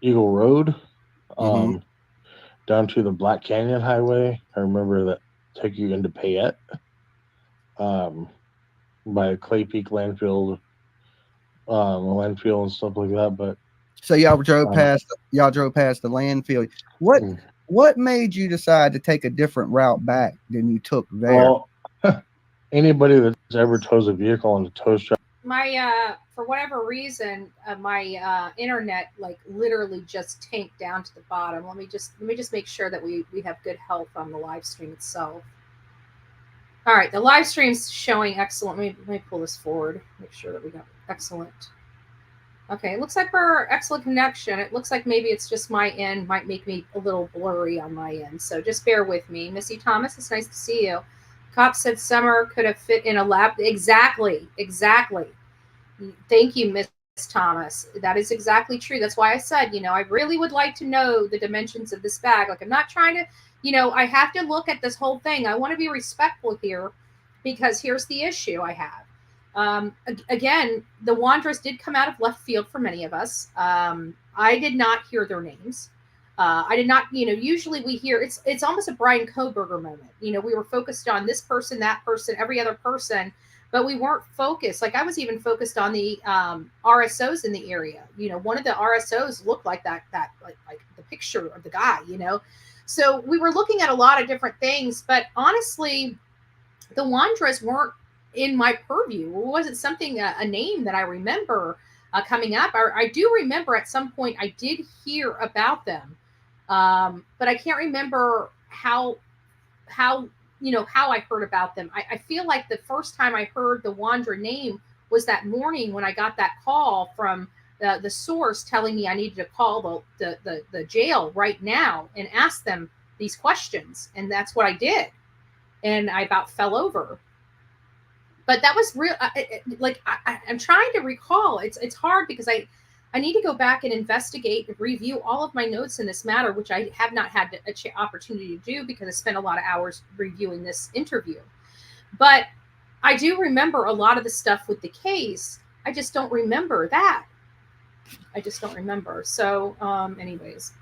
Eagle Road, Mm-hmm. down to the Black Canyon Highway. I remember that took you into Payette, by Clay Peak landfill and stuff like that. But So y'all drove past the landfill. What made you decide to take a different route back than you took there? well, anybody that's ever tows a vehicle on a tow truck. My for whatever reason, my internet like literally just tanked down to the bottom. Let me just make sure that we have good health on the live stream itself. All right, the live stream's showing excellent. Let me pull this forward. Make sure that we got excellent. Okay, it looks like we're excellent connection. It looks like maybe it's just my end, might make me a little blurry on my end. So just bear with me. Missy Thomas, it's nice to see you. Cop said Summer could have fit in a lab. Exactly. Thank you, Miss Thomas. That is exactly true. That's why I said, you know, I really would like to know the dimensions of this bag. Like, I'm not trying to, you know, I have to look at this whole thing. I want to be respectful here because here's the issue I have. Again, the Wondras did come out of left field for many of us. I did not hear their names. I did not, you know, usually we hear, it's almost a Brian Koberger moment. You know, we were focused on this person, that person, every other person, but we weren't focused. Like I was even focused on the RSOs in the area. You know, one of the RSOs looked like that like the picture of the guy, you know. So we were looking at a lot of different things, but honestly, the Wondras weren't in my purview. It wasn't something, a name that I remember coming up. I do remember at some point I did hear about them, but I can't remember how you know how I heard about them. I feel like the first time I heard the Wondra name was that morning when I got that call from the source telling me I needed to call the jail right now and ask them these questions, and that's what I did, and I about fell over. But that was real. I'm trying to recall. It's hard because I need to go back and investigate and review all of my notes in this matter, which I have not had an opportunity to do because I spent a lot of hours reviewing this interview. But I do remember a lot of the stuff with the case. I just don't remember that. I just don't remember. So, anyways.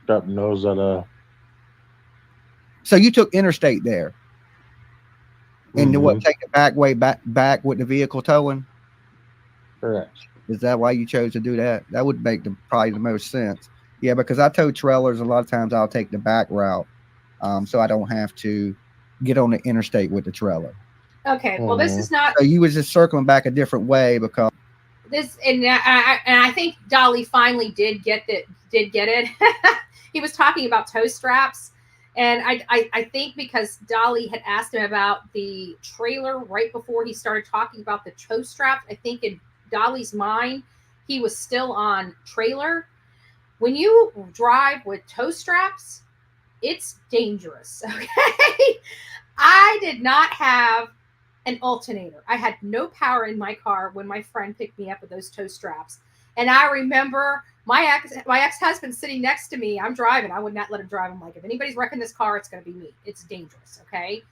That knows that. So you took interstate there, and what, take it back with the vehicle towing? Correct. Is that why you chose to do that? That would make probably the most sense. Yeah, because I tow trailers. A lot of times I'll take the back route, so I don't have to get on the interstate with the trailer. Okay, well, this is not. So you was just circling back a different way because this, and I think Dolly finally did get it. He was talking about toe straps, and I think because Dolly had asked him about the trailer right before he started talking about the toe straps, I think in Dolly's mind he was still on trailer. When you drive with toe straps, it's dangerous. Okay, I did not have an alternator. I had no power in my car when my friend picked me up with those toe straps. And I remember my ex-husband sitting next to me. I'm driving. I would not let him drive. I'm like, if anybody's wrecking this car, it's going to be me. It's dangerous. Okay.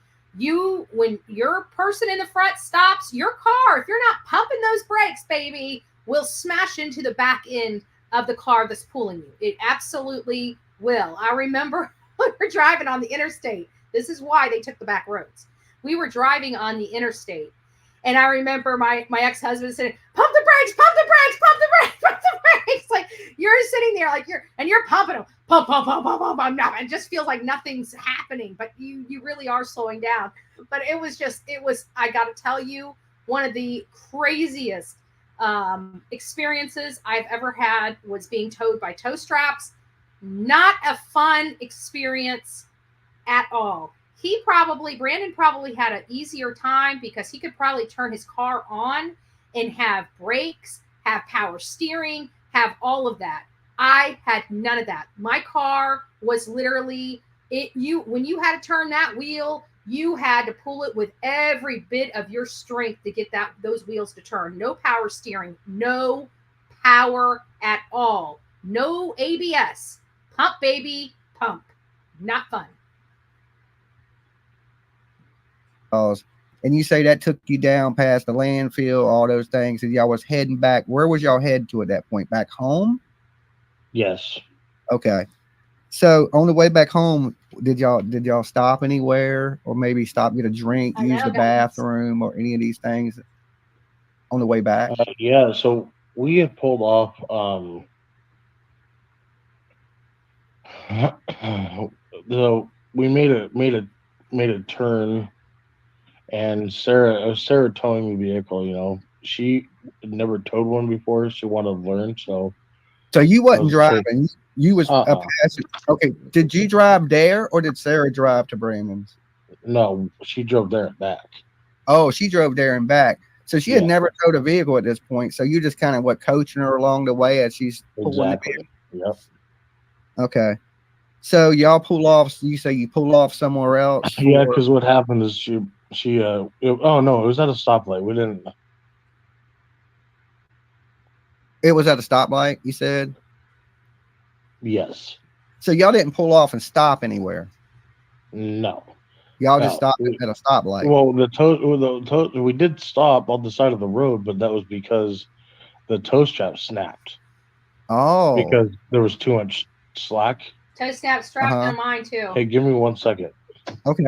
When your person in the front stops, your car, if you're not pumping those brakes, baby, will smash into the back end of the car that's pulling you. It absolutely will. I remember we were driving on the interstate. This is why they took the back roads. We were driving on the interstate, and I remember my ex-husband saying, "Pump the brakes, pump the brakes, pump the brakes, pump the brakes." Like, you're sitting there like you're pumping them, pump. It just feels like nothing's happening, but you really are slowing down. But it was I got to tell you, one of the craziest experiences I've ever had was being towed by tow straps. Not a fun experience at all. Brandon probably had an easier time because he could probably turn his car on and have brakes, have power steering, have all of that. I had none of that. My car was literally when you had to turn that wheel, you had to pull it with every bit of your strength to get those wheels to turn. No power steering, no power at all. No ABS. Pump, baby, pump. Not fun. And you say that took you down past the landfill, all those things, and y'all was heading back. Where was y'all heading to at that point? Back home? Yes. Okay. So on the way back home, did y'all stop anywhere, or maybe stop, get a drink, use the bathroom, or any of these things on the way back? Yeah. So we had pulled off. So we made a turn. And Sarah towing the vehicle, you know, she had never towed one before. She wanted to learn. So you wasn't driving. You was a passenger. Okay. Did you drive there, or did Sarah drive to Brandon's? No, she drove there and back. Oh, she drove there and back. So she had never towed a vehicle at this point. So you just kind of coaching her along the way as she's pulling the vehicle. Yep. Okay. So y'all pull off. You say you pull off somewhere else? Yeah, because what happened is she oh no, it was at a stoplight. We didn't. It was at a stoplight, you said? Yes. So y'all didn't pull off and stop anywhere? No. Y'all just stopped at a stoplight? Well, we did stop on the side of the road, but that was because the tow strap snapped. Oh. Because there was too much slack. Toe snap strapped on mine too. Hey, give me 1 second. Okay.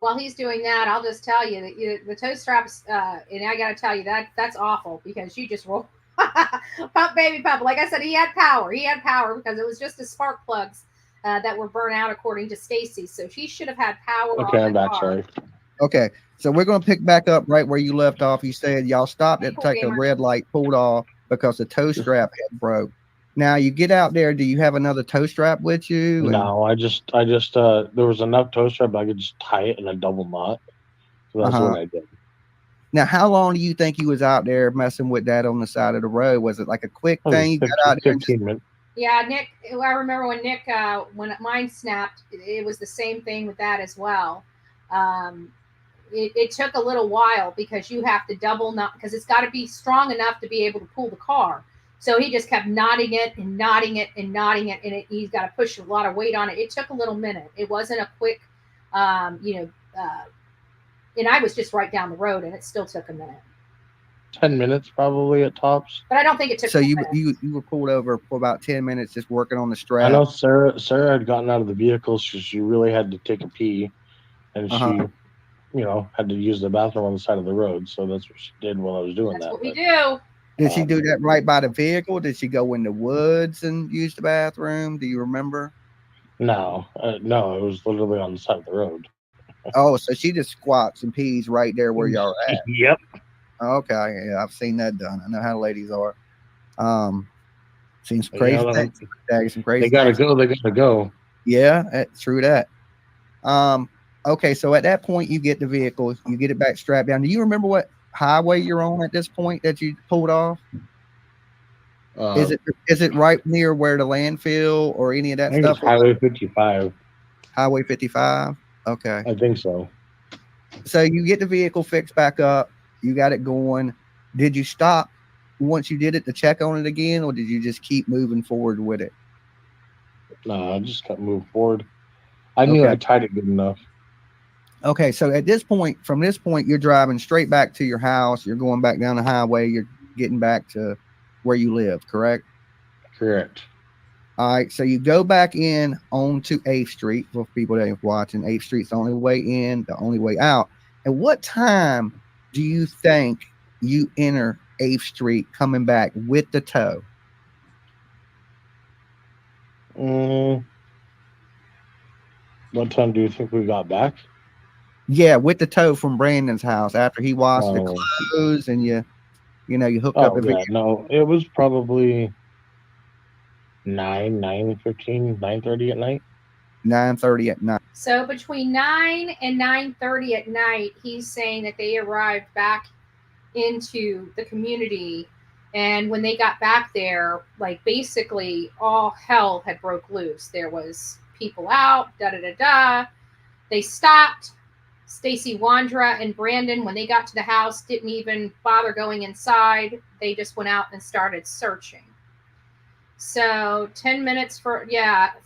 While he's doing that, I'll just tell you that the toe straps, and I got to tell you that's awful because you just roll. Pump, baby, pump. Like I said, he had power. He had power because it was just the spark plugs that were burnt out, according to Stacey. So he should have had power. Okay, I'm back. Sorry. Okay, so we're going to pick back up right where you left off. You said y'all stopped at a red light, pulled off because the toe strap had broke. Now you get out there. Do you have another toe strap with you? No, I just there was enough toe strap I could just tie it in a double knot. So that's what I did. Now, how long do you think you was out there messing with that on the side of the road? Was it like a quick thing? You got out there 15 minutes. Yeah, Nick. I remember when Nick, when mine snapped, it was the same thing with that as well. Um, it took a little while because you have to double knot because it's got to be strong enough to be able to pull the car. So he just kept knotting it and knotting it and knotting it, and he's got to push a lot of weight on it. It took a little minute. It wasn't a quick, and I was just right down the road, and it still took a minute. 10 minutes probably at tops. But I don't think it took. So you were pulled over for about 10 minutes just working on the strap. I know Sarah had gotten out of the vehicle, so she really had to take a pee, and she, had to use the bathroom on the side of the road. So that's what she did while I was doing That's that. what we do. Did she do that right by the vehicle? Did she go in the woods and use the bathroom? Do you remember? No, it was literally on the side of the road. Oh, so she just squats and pees right there where y'all are at. Yep. Okay, yeah, I've seen that done. I know how ladies are. Seen some crazy things. Some crazy. They gotta go. They gotta go. Yeah, true that. Okay, so at that point, you get the vehicle, you get it back strapped down. Do you remember what highway you're on at this point that you pulled off? Is it right near where the landfill or any of that stuff? Highway 55. Highway 55. Okay, I think so. So you get the vehicle fixed back up. You got it going. Did you stop once you did it to check on it again, or did you just keep moving forward with it? No, I just kept moving forward. I knew I tied it good enough. Okay, so at this point, from this point, you're driving straight back to your house. You're going back down the highway. You're getting back to where you live, correct? Correct. All right, so you go back in onto 8th Street. For people that are watching, 8th Street's the only way in, the only way out. At what time do you think you enter 8th Street coming back with the tow? What time do you think we got back? Yeah, with the tow from Brandon's house after he washed the clothes and you hooked up the vehicle. No, it was probably 9:15, 9:30 at night. 9:30 at night. So between 9 and 9:30 at night, he's saying that they arrived back into the community, and when they got back there, like basically all hell had broke loose. There was people out, They stopped. Stacey Wondra and Brandon, when they got to the house, didn't even bother going inside. They just went out and started searching. So 10 minutes for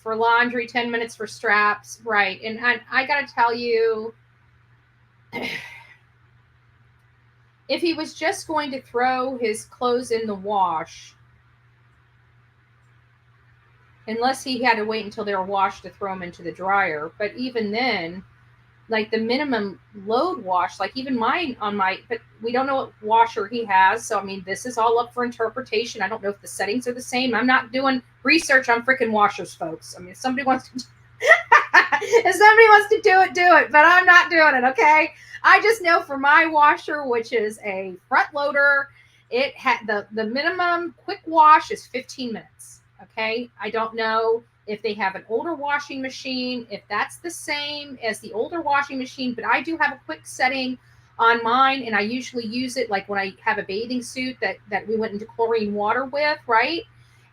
laundry, 10 minutes for straps. Right. And I got to tell you, if he was just going to throw his clothes in the wash, unless he had to wait until they were washed to throw them into the dryer. But even then, like the minimum load wash, like even mine but we don't know what washer he has. So, I mean, this is all up for interpretation. I don't know if the settings are the same. I'm not doing research on freaking washers, folks. I mean, if somebody wants to, do it, but I'm not doing it. Okay. I just know for my washer, which is a front loader, it had the minimum quick wash is 15 minutes. Okay. I don't know if they have an older washing machine, if that's the same as the older washing machine, but I do have a quick setting on mine, and I usually use it like when I have a bathing suit that we went into chlorine water with, right?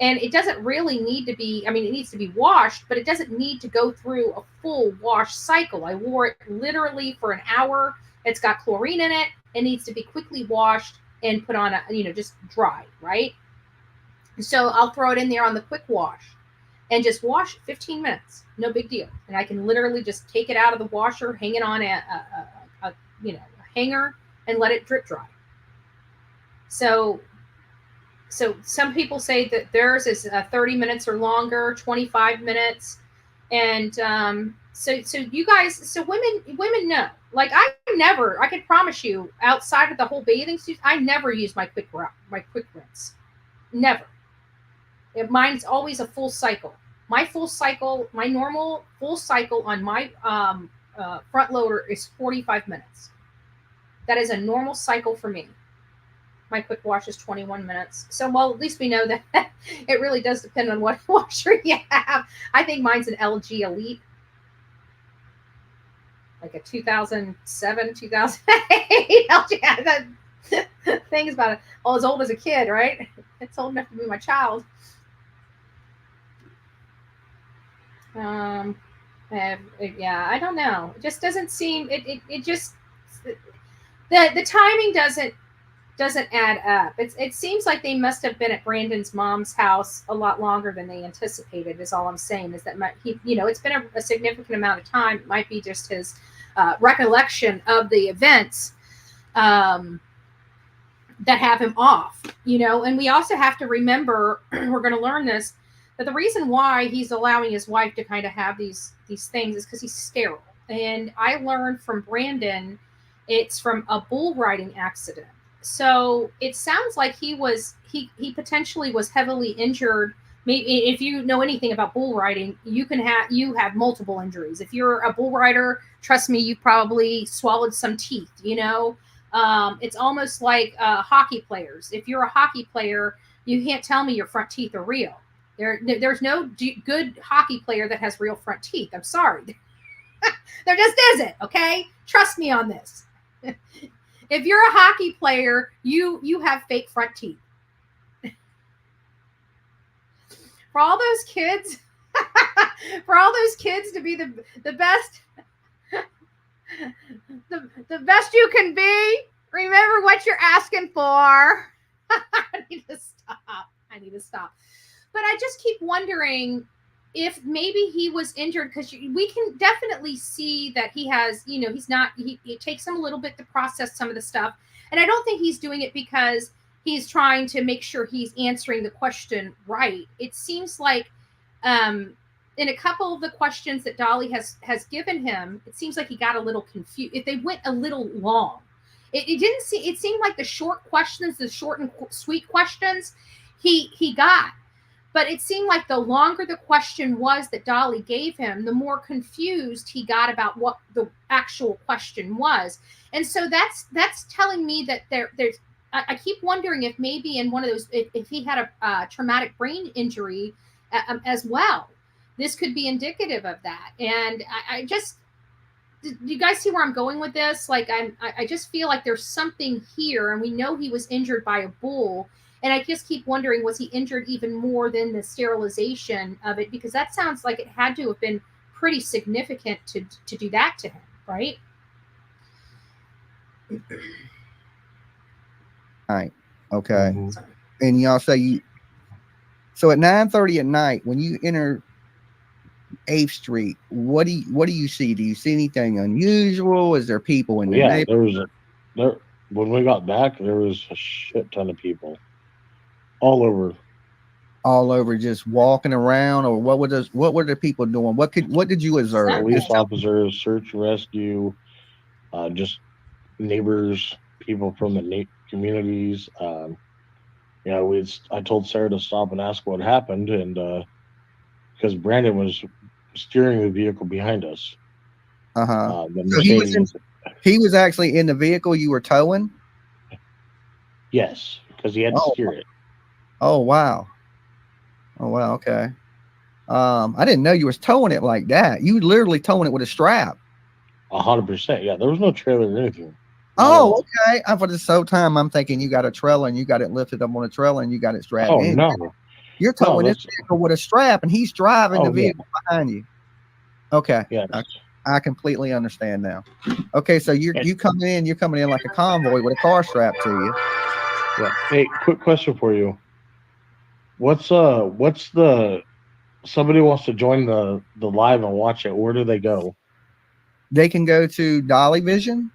And it doesn't really need to be, I mean, it needs to be washed, but it doesn't need to go through a full wash cycle. I wore it literally for an hour. It's got chlorine in it. It needs to be quickly washed and put on just dry, right? So I'll throw it in there on the quick wash and just wash 15 minutes. No big deal. And I can literally just take it out of the washer, hang it on a hanger, and let it drip dry. So some people say that theirs is 30 minutes or longer, 25 minutes. And so you guys, so women know. Like I can promise you, outside of the whole bathing suit, I never use my quick rinse. Never. Mine's always a full cycle. My normal full cycle on my front loader is 45 minutes. That is a normal cycle for me. My quick wash is 21 minutes. So, well, at least we know that it really does depend on what washer you have. I think mine's an LG Elite. Like a 2007, 2008 LG. That thing is about as old as a kid, right? It's old enough to be my child. Yeah, I don't know. It just doesn't seem. It just the timing doesn't add up. It seems like they must have been at Brandon's mom's house a lot longer than they anticipated. Is all I'm saying. Is that it's been a significant amount of time. It might be just his recollection of the events that have him off. And we also have to remember we're going to learn this, that the reason why he's allowing his wife to kind of have these things is because he's sterile. And I learned from Brandon, it's from a bull riding accident. So it sounds like he potentially was heavily injured. Maybe if you know anything about bull riding, you have multiple injuries. If you're a bull rider, trust me, you probably swallowed some teeth. It's almost like hockey players. If you're a hockey player, you can't tell me your front teeth are real. There's no good hockey player that has real front teeth. I'm sorry. There just isn't, okay? Trust me on this. If you're a hockey player, you have fake front teeth. For all those kids, to be the best, the best you can be, remember what you're asking for. I need to stop. But I just keep wondering if maybe he was injured, because we can definitely see that he has, it takes him a little bit to process some of the stuff. And I don't think he's doing it because he's trying to make sure he's answering the question right. It seems like in a couple of the questions that Dolly has given him, it seems like he got a little confused. If they went a little long, it seemed like the short questions, the short and sweet questions, he got. But it seemed like the longer the question was that Dolly gave him, the more confused he got about what the actual question was. And so that's telling me that there's. I keep wondering if maybe in one of those, if he had a traumatic brain injury as well, this could be indicative of that. And I just, do you guys see where I'm going with this? Like I just feel like there's something here, and we know he was injured by a bull. And I just keep wondering, was he injured even more than the sterilization of it? Because that sounds like it had to have been pretty significant to do that to him, right? All right. Okay. Mm-hmm. And y'all say so at 9:30 at night, when you enter 8th Street, what do you see? Do you see anything unusual? Is there people in the neighborhood? When we got back, there was a shit ton of people. All over, just walking around, or what were the people doing? What did you observe? Police officers, search and rescue, just neighbors, people from the communities. I told Sarah to stop and ask what happened, and because Brandon was steering the vehicle behind us. So he was actually in the vehicle you were towing? Yes, because he had to steer it. Oh wow. Okay. I didn't know you was towing it like that. You literally towing it with a strap. 100%. Yeah, there was no trailer or anything. Oh, okay. For this whole time, I'm thinking you got a trailer and you got it lifted up on a trailer and you got it strapped in. No. You're towing this vehicle with a strap and he's driving the vehicle behind you. Okay. Yes. I completely understand now. Okay, so you're coming in like a convoy with a car strapped to you. Yeah. Hey, quick question for you. What's the somebody wants to join the live and watch it, where do they go? They can go to Dolly Vision,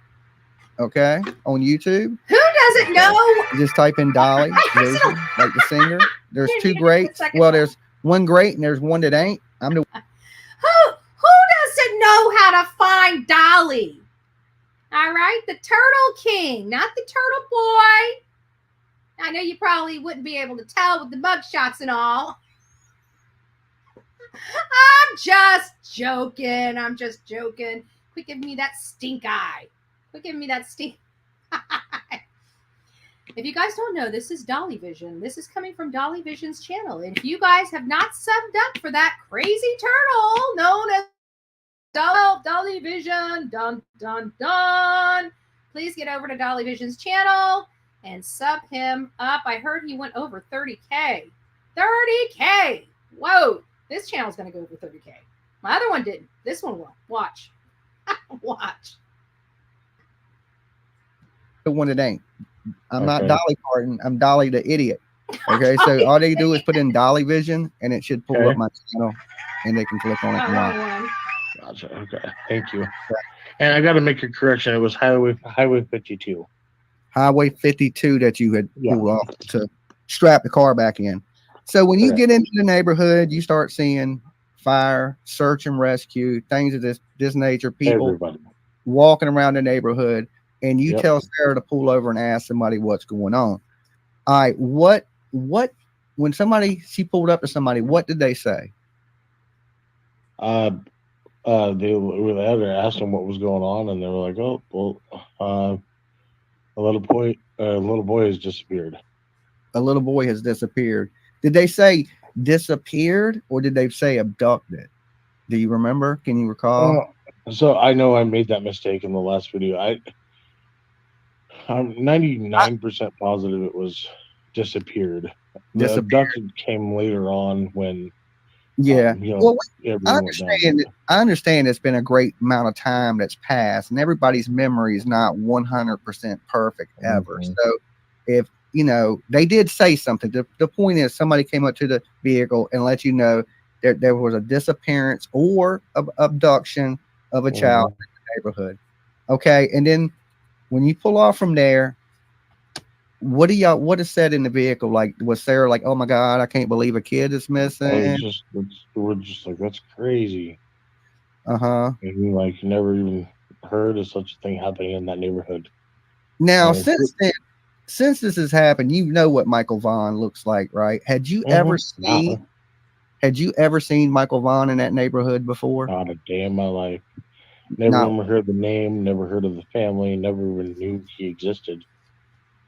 okay, on YouTube. Who doesn't know? Just type in Dolly Vision, like the singer. There's two greats. Well, there's one great and there's one that ain't. Who doesn't know how to find Dolly? All right, the Turtle King, not the Turtle Boy. I know you probably wouldn't be able to tell with the mugshots and all. I'm just joking. Quit giving me that stink eye. If you guys don't know, this is Dolly Vision. This is coming from Dolly Vision's channel. And if you guys have not subbed up for that crazy turtle known as Dolly Vision, dun, dun, dun, please get over to Dolly Vision's channel and sub him up. I heard he went over 30K. 30K. Whoa. This channel's going to go over 30K. My other one didn't. This one will. Watch. Watch. The one that ain't. I'm not Okay. Dolly Parton. I'm Dolly the idiot. Okay, so all they do is put in Dolly Vision, and it should pull Okay. up my channel, and they can click on it and watch. One. Gotcha. Okay. Thank you. And I got to make a correction. It was Highway 52. Highway 52 that you had Yeah. pulled off to strap the car back in. So when you Correct. get into the neighborhood, you start seeing fire, search and rescue, things of this nature, people Everybody. walking around the neighborhood, and you Yep. tell Sarah to pull over and ask somebody what's going on. All right, what when she pulled up to somebody, what did they say? They asked them what was going on, and they were like, "Oh, well, a little boy has disappeared." A little boy has disappeared. Did they say disappeared or did they say abducted? Do you remember? Can you recall? So I know I made that mistake in the last video. I'm 99% positive it was disappeared. The Disappeared. abducted came later on when Yeah. Well, I everyone went down. understand. I understand it's been a great amount of time that's passed, and everybody's memory is not 100% perfect ever. Mhm. So, if they did say something. The point is, somebody came up to the vehicle and let you know that there was a disappearance or abduction of a child in the neighborhood. Okay, and then when you pull off from there, what is said in the vehicle? Like, was Sarah like, "Oh my God, I can't believe a kid is missing"? We're just like, that's crazy. Uh-huh. And we like never even heard of such a thing happening in that neighborhood. Now, And since this has happened, you know what Michael Vaughn looks like, right? Had you ever seen Michael Vaughn in that neighborhood before? Not a day in my life. Never even heard the name, never heard of the family, never even knew he existed.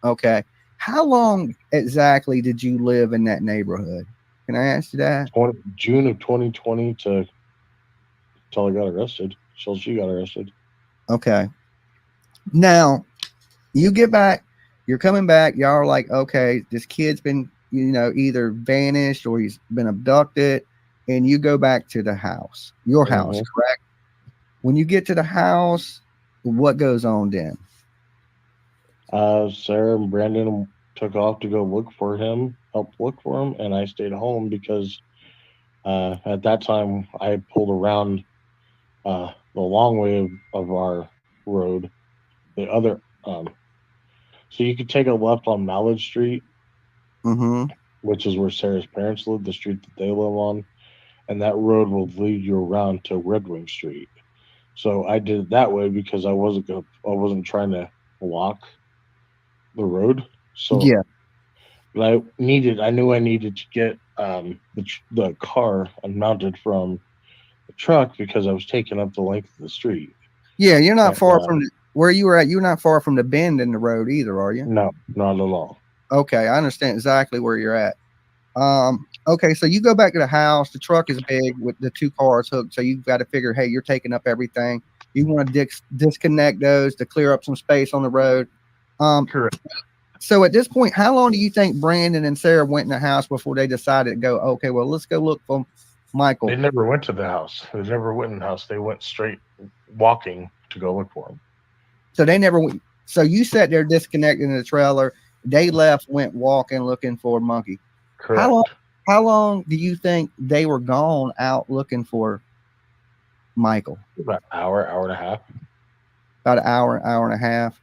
Okay. How long exactly did you live in that neighborhood? Can I ask you that? June of 2020 till I got arrested. Till she got arrested. Okay. Now, you get back, you're coming back, y'all are like, okay, this kid's been, either vanished or he's been abducted, and you go back to the house, your house, correct? When you get to the house, what goes on then? Sarah and Brandon took off to go help look for him, and I stayed home because at that time I had pulled around the long way of our road, the other so you could take a left on Mallard Street, which is where Sarah's parents live, the street that they live on, and that road will lead you around to Red Wing Street. So I did it that way because I wasn't trying to block the road. So yeah, but I knew I needed to get the car unmounted from the truck because I was taking up the length of the street. Yeah, you're not far from where you were at. You're not far from the bend in the road either, are you? No, not at all. Okay, I understand exactly where you're at. Okay, so you go back to the house. The truck is big with the two cars hooked, so you've got to figure, hey, you're taking up everything. You want to disconnect those to clear up some space on the road. Correct. So at this point, how long do you think Brandon and Sarah went in the house before they decided to go, okay, well, let's go look for Michael? They never went to the house. They never went in the house. They went straight walking to go look for him. So they never went. So you sat there disconnected in the trailer. They left, went walking, looking for Monkey. Correct. How long do you think they were gone out looking for Michael? About an hour, hour and a half. About an hour and a half.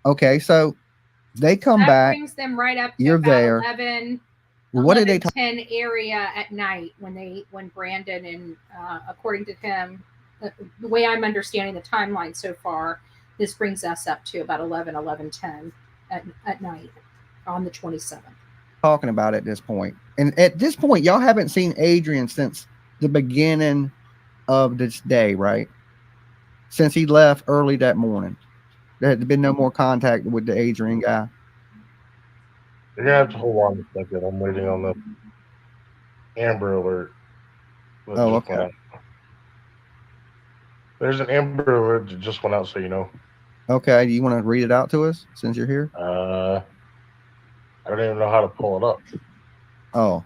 Okay, so they come that back. Brings them right up to you're about there. 11, What did they 10 area at night when Brandon and according to him, the way I'm understanding the timeline so far, this brings us up to about 11:10 at night on the 27th. Talking about at this point, and at this point, y'all haven't seen Adrian since the beginning of this day, right? Since he left early that morning, there had been no more contact with the Adrian guy. You're gonna have to hold on a second. I'm waiting on the Amber Alert. Oh, okay. There's an Amber Alert that just went out, so you know. Okay, do you want to read it out to us since you're here? I don't even know how to pull it up. Oh.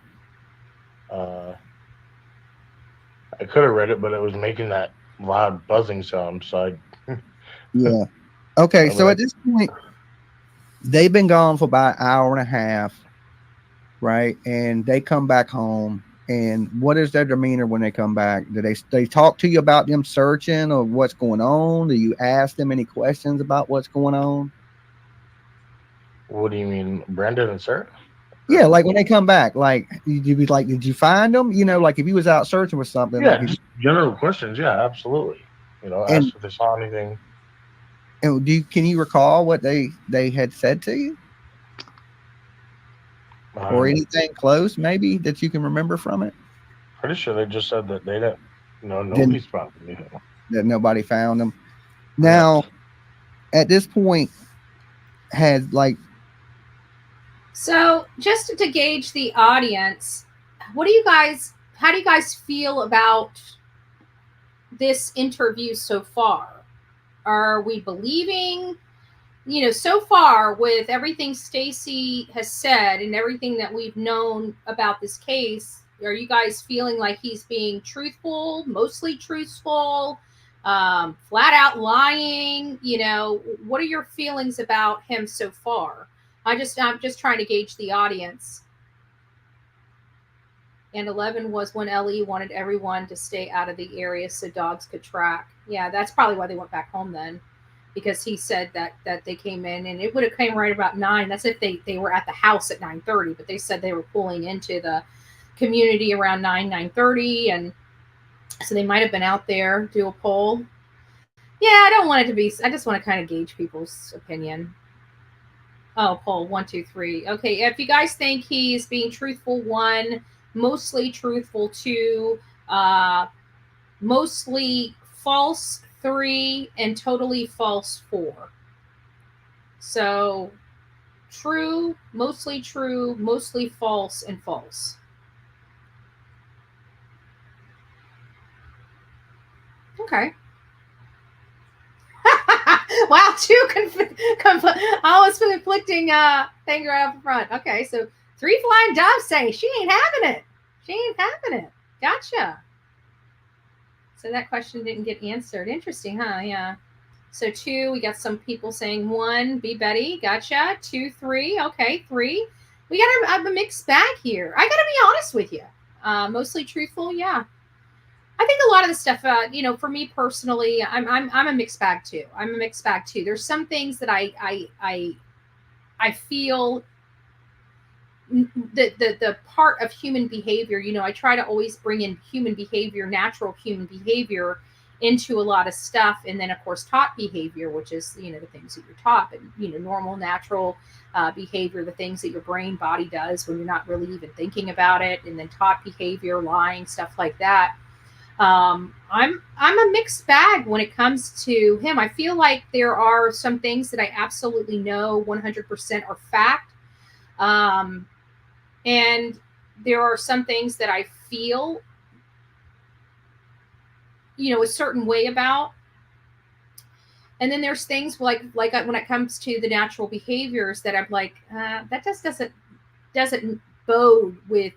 I could have read it, but it was making that loud buzzing sound. So Yeah. Okay. I So at mean, this point, they've been gone for about an hour and a half, right? And they come back home. And what is their demeanor when they come back? Do they talk to you about them searching or what's going on? Do you ask them any questions about what's going on? what do you mean, Brandon and Sarah? Yeah, like when they come back, like you'd be like, did you find them? You know, like if you was out searching for something, like Yeah, just general questions. Yeah, absolutely. and Ask if they saw anything. can you recall what they had said to you or Um, anything close maybe that you can remember from it? Pretty sure they just said that they didn't. Didn't Nobody's found anything. that nobody found them. Now, Correct. at this point, had like So, just to gauge the audience, how do you guys feel about this interview so far? Are we believing, so far with everything Stacey has said and everything that we've known about this case, are you guys feeling like he's being truthful, mostly truthful, flat out lying? What are your feelings about him so far? I'm just trying to gauge the audience. And 11 was when Ellie wanted everyone to stay out of the area so dogs could track. Yeah, that's probably why they went back home then, because he said that they came in, and it would have came right about 9. That's if they were at the house at 9:30, but they said they were pulling into the community around 9:30, and so they might have been out there. Do a poll. Yeah, I don't want it to be. I just want to kind of gauge people's opinion. Oh, poll 1, 2, 3. Okay, if you guys think he's being truthful, 1, mostly truthful, 2, mostly false, 3, and totally false, 4. So true, mostly false, and false. Okay. Wow, 2 almost conflicting thing right up front. Okay, so 3 flying doves saying she ain't having it. She ain't having it. Gotcha. So that question didn't get answered. Interesting, huh? Yeah. So 2, we got some people saying 1, be Betty. Gotcha. 2, 3. Okay, 3. We got a mixed bag here. I got to be honest with you. Mostly truthful, yeah. I think a lot of the stuff, for me personally, I'm a mixed bag too. I'm a mixed bag too. There's some things that I feel the part of human behavior. I try to always bring in human behavior, natural human behavior, into a lot of stuff, and then of course taught behavior, which is the things that you're taught, but normal, natural behavior, the things that your brain body does when you're not really even thinking about it, and then taught behavior, lying, stuff like that. I'm a mixed bag when it comes to him. I feel like there are some things that I absolutely know 100% are fact. And there are some things that I feel, a certain way about. And then there's things like when it comes to the natural behaviors that I'm like, that just doesn't bode with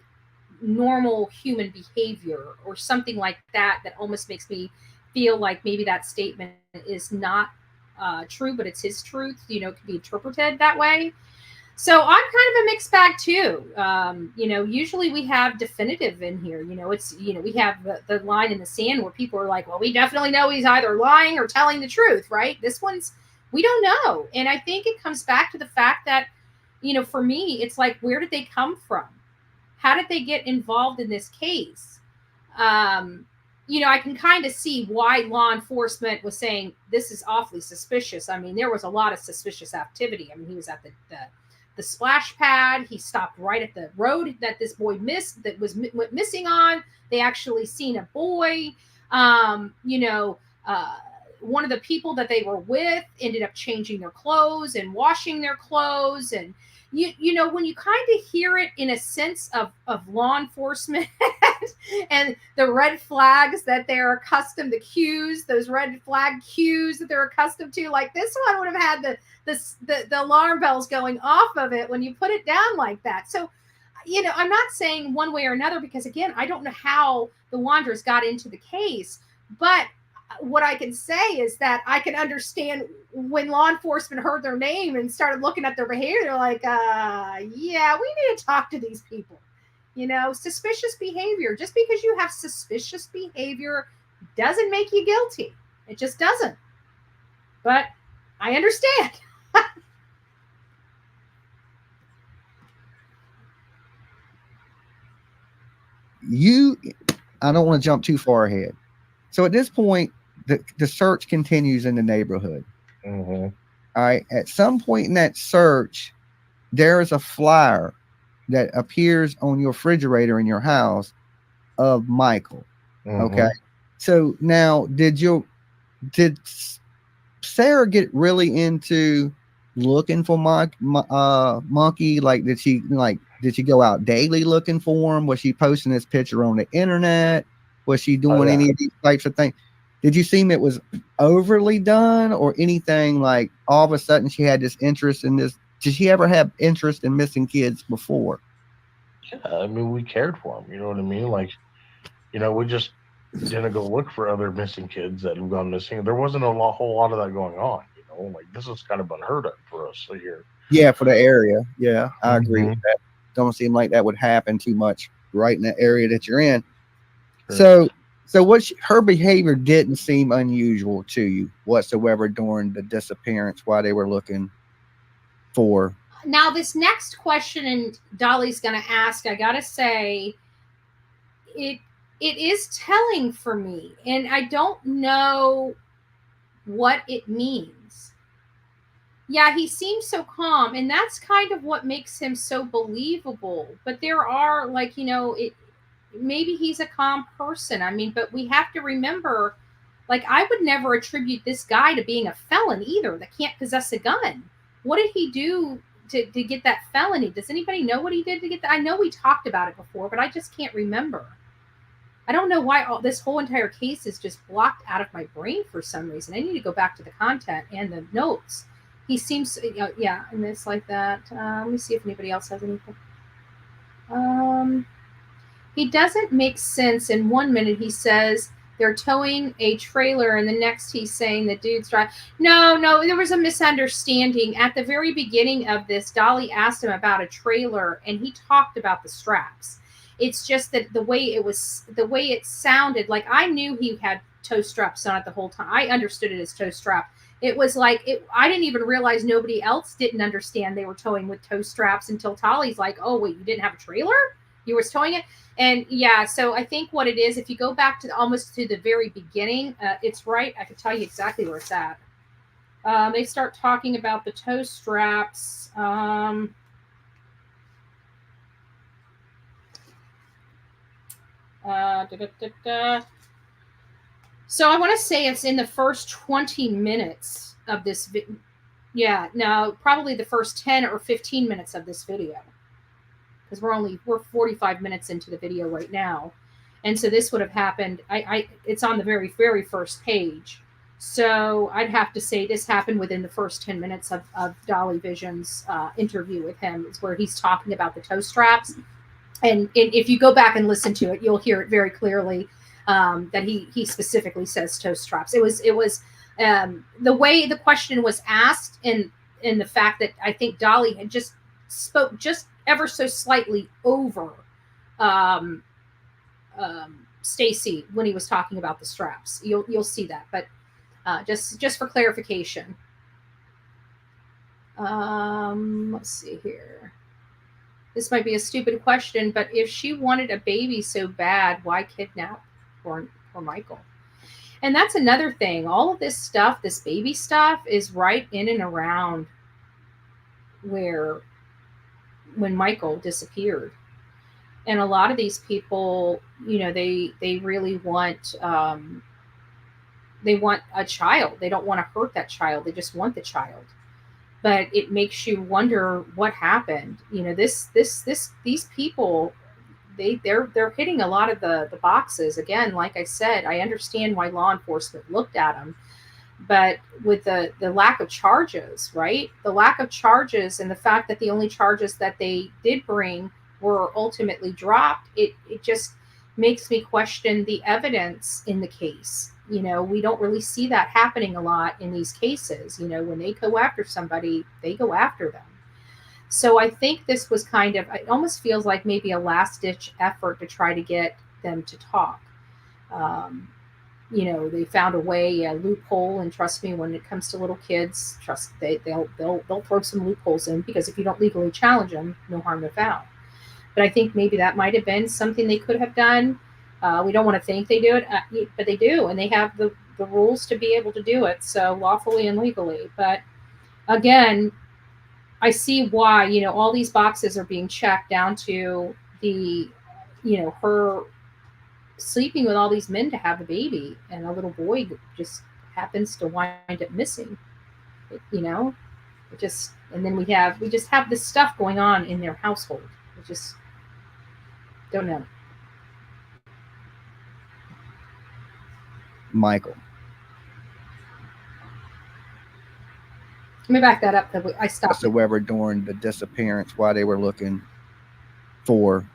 normal human behavior, or something like that almost makes me feel like maybe that statement is not true, but it's his truth. It can be interpreted that way. So I'm kind of a mixed bag too. Usually we have definitive in here. It's we have the line in the sand where people are like, well, we definitely know he's either lying or telling the truth, right? This one's, we don't know. And I think it comes back to the fact that, for me, it's like, where did they come from? How did they get involved in this case? I can kind of see why law enforcement was saying this is awfully suspicious. I mean, there was a lot of suspicious activity. I mean, he was at the splash pad. He stopped right at the road that this boy went missing on. They actually seen a boy. One of the people that they were with ended up changing their clothes and washing their clothes, and when you kind of hear it in a sense of law enforcement and the red flags that they're accustomed to, cues, those red flag cues that they're accustomed to, like this one would have had the alarm bells going off of it when you put it down like that. So I'm not saying one way or another, because again, I don't know how the Wondras got into the case, but what I can say is that I can understand when law enforcement heard their name and started looking at their behavior, they're like, yeah, we need to talk to these people. Suspicious behavior. Just because you have suspicious behavior doesn't make you guilty. It just doesn't. But I understand. I don't want to jump too far ahead. So at this point, the search continues in the neighborhood. Mm-hmm. All right. At some point in that search, there is a flyer that appears on your refrigerator in your house of Michael. Mm-hmm. Okay. So now, did Sarah get really into looking for Monkey? Like, did she go out daily looking for him? Was she posting this picture on the internet? Was she doing any of these types of things? Did you seem it was overly done or anything, like all of a sudden she had this interest in this? Did she ever have interest in missing kids before? Yeah, I mean, we cared for them. You know what I mean? Like, we just didn't go look for other missing kids that have gone missing. There wasn't a whole lot of that going on. Like, this is kind of unheard of for us here. Yeah, for the area. Yeah, I agree Mm-hmm. with that. Don't seem like that would happen too much right in the area that you're in. Sure. So her behavior didn't seem unusual to you whatsoever during the disappearance while they were looking for. Now, this next question, and Dolly's going to ask, I got to say, it is telling for me, and I don't know what it means. Yeah, he seems so calm, and that's kind of what makes him so believable. But there are, like, maybe he's a calm person. I mean, but we have to remember, like, I would never attribute this guy to being a felon either, that can't possess a gun. What did he do to get that felony? Does anybody know what he did to get that? I know we talked about it before, but I just can't remember. I don't know why this whole entire case is just blocked out of my brain for some reason. I need to go back to the content and the notes. He seems, yeah, and it's like that. Let me see if anybody else has anything. He doesn't make sense. In 1 minute, he says they're towing a trailer, and the next he's saying the dude's driving. No, there was a misunderstanding. At the very beginning of this, Dolly asked him about a trailer, and he talked about the straps. It's just that the way it sounded, like I knew he had tow straps on it the whole time. I understood it as tow strap. It was like, I didn't even realize nobody else didn't understand they were towing with tow straps until Tolly's like, oh, wait, you didn't have a trailer? You were towing it? And yeah, so I think what it is, if you go back to almost to the very beginning, it's right. I can tell you exactly where it's at. They start talking about the tow straps. So I want to say it's in the first 20 minutes of this probably the first 10 or 15 minutes of this video, because we're 45 minutes into the video right now, and so this would have happened. It's on the very, very first page, so I'd have to say this happened within the first 10 minutes of Dolly Vision's interview with him. Is where he's talking about the toe straps. And if you go back and listen to it, you'll hear it very clearly that he specifically says toe straps. It was the way the question was asked, and the fact that I think Dolly had just spoke just ever so slightly over Stacey when he was talking about the straps. You'll see that, but just for clarification. Let's see here. This might be a stupid question, but if she wanted a baby so bad, why kidnap for Michael? And that's another thing. All of this stuff, this baby stuff, is right in and around when Michael disappeared. And a lot of these people, they really want a child. They don't want to hurt that child. They just want the child. But it makes you wonder what happened. These people, they're hitting a lot of the boxes. Again, like I said, I understand why law enforcement looked at them, but with the lack of charges, right? The lack of charges and the fact that the only charges that they did bring were ultimately dropped, it just makes me question the evidence in the case. We don't really see that happening a lot in these cases. When they go after somebody, they go after them. So I think this was kind of, it almost feels like maybe a last ditch effort to try to get them to talk. They found a way, a loophole, and trust me, when it comes to little kids, they'll throw some loopholes in, because if you don't legally challenge them, no harm, no foul. But I think maybe that might have been something they could have done. We don't want to think they do it, but they do, and they have the rules to be able to do it, so lawfully and legally. But again, I see why, all these boxes are being checked down to the, her sleeping with all these men to have a baby, and a little boy just happens to wind up missing. And then we just have this stuff going on in their household. We just don't know. Michael. Let me back that up. I stopped. Whatsoever during the disappearance, while they were looking for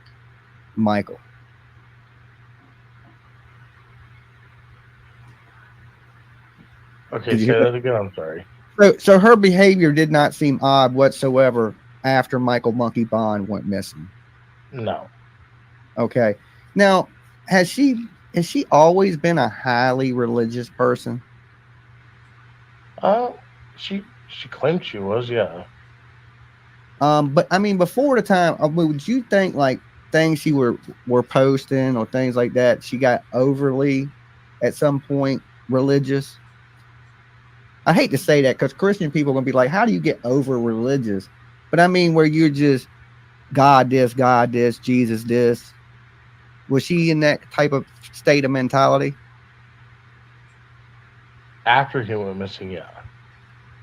Michael. Okay, say that again. I'm sorry. So her behavior did not seem odd whatsoever after Michael Monkey Vaughn went missing. No. Okay. Now, has she always been a highly religious person? She claimed she was, yeah. But I mean, before the time, would you think like things she were posting or things like that, she got overly at some point religious? I hate to say that, because Christian people are gonna be like, how do you get over religious? But I mean, where you're just God this, Jesus this. Was she in that type of state of mentality? After he went missing, yeah.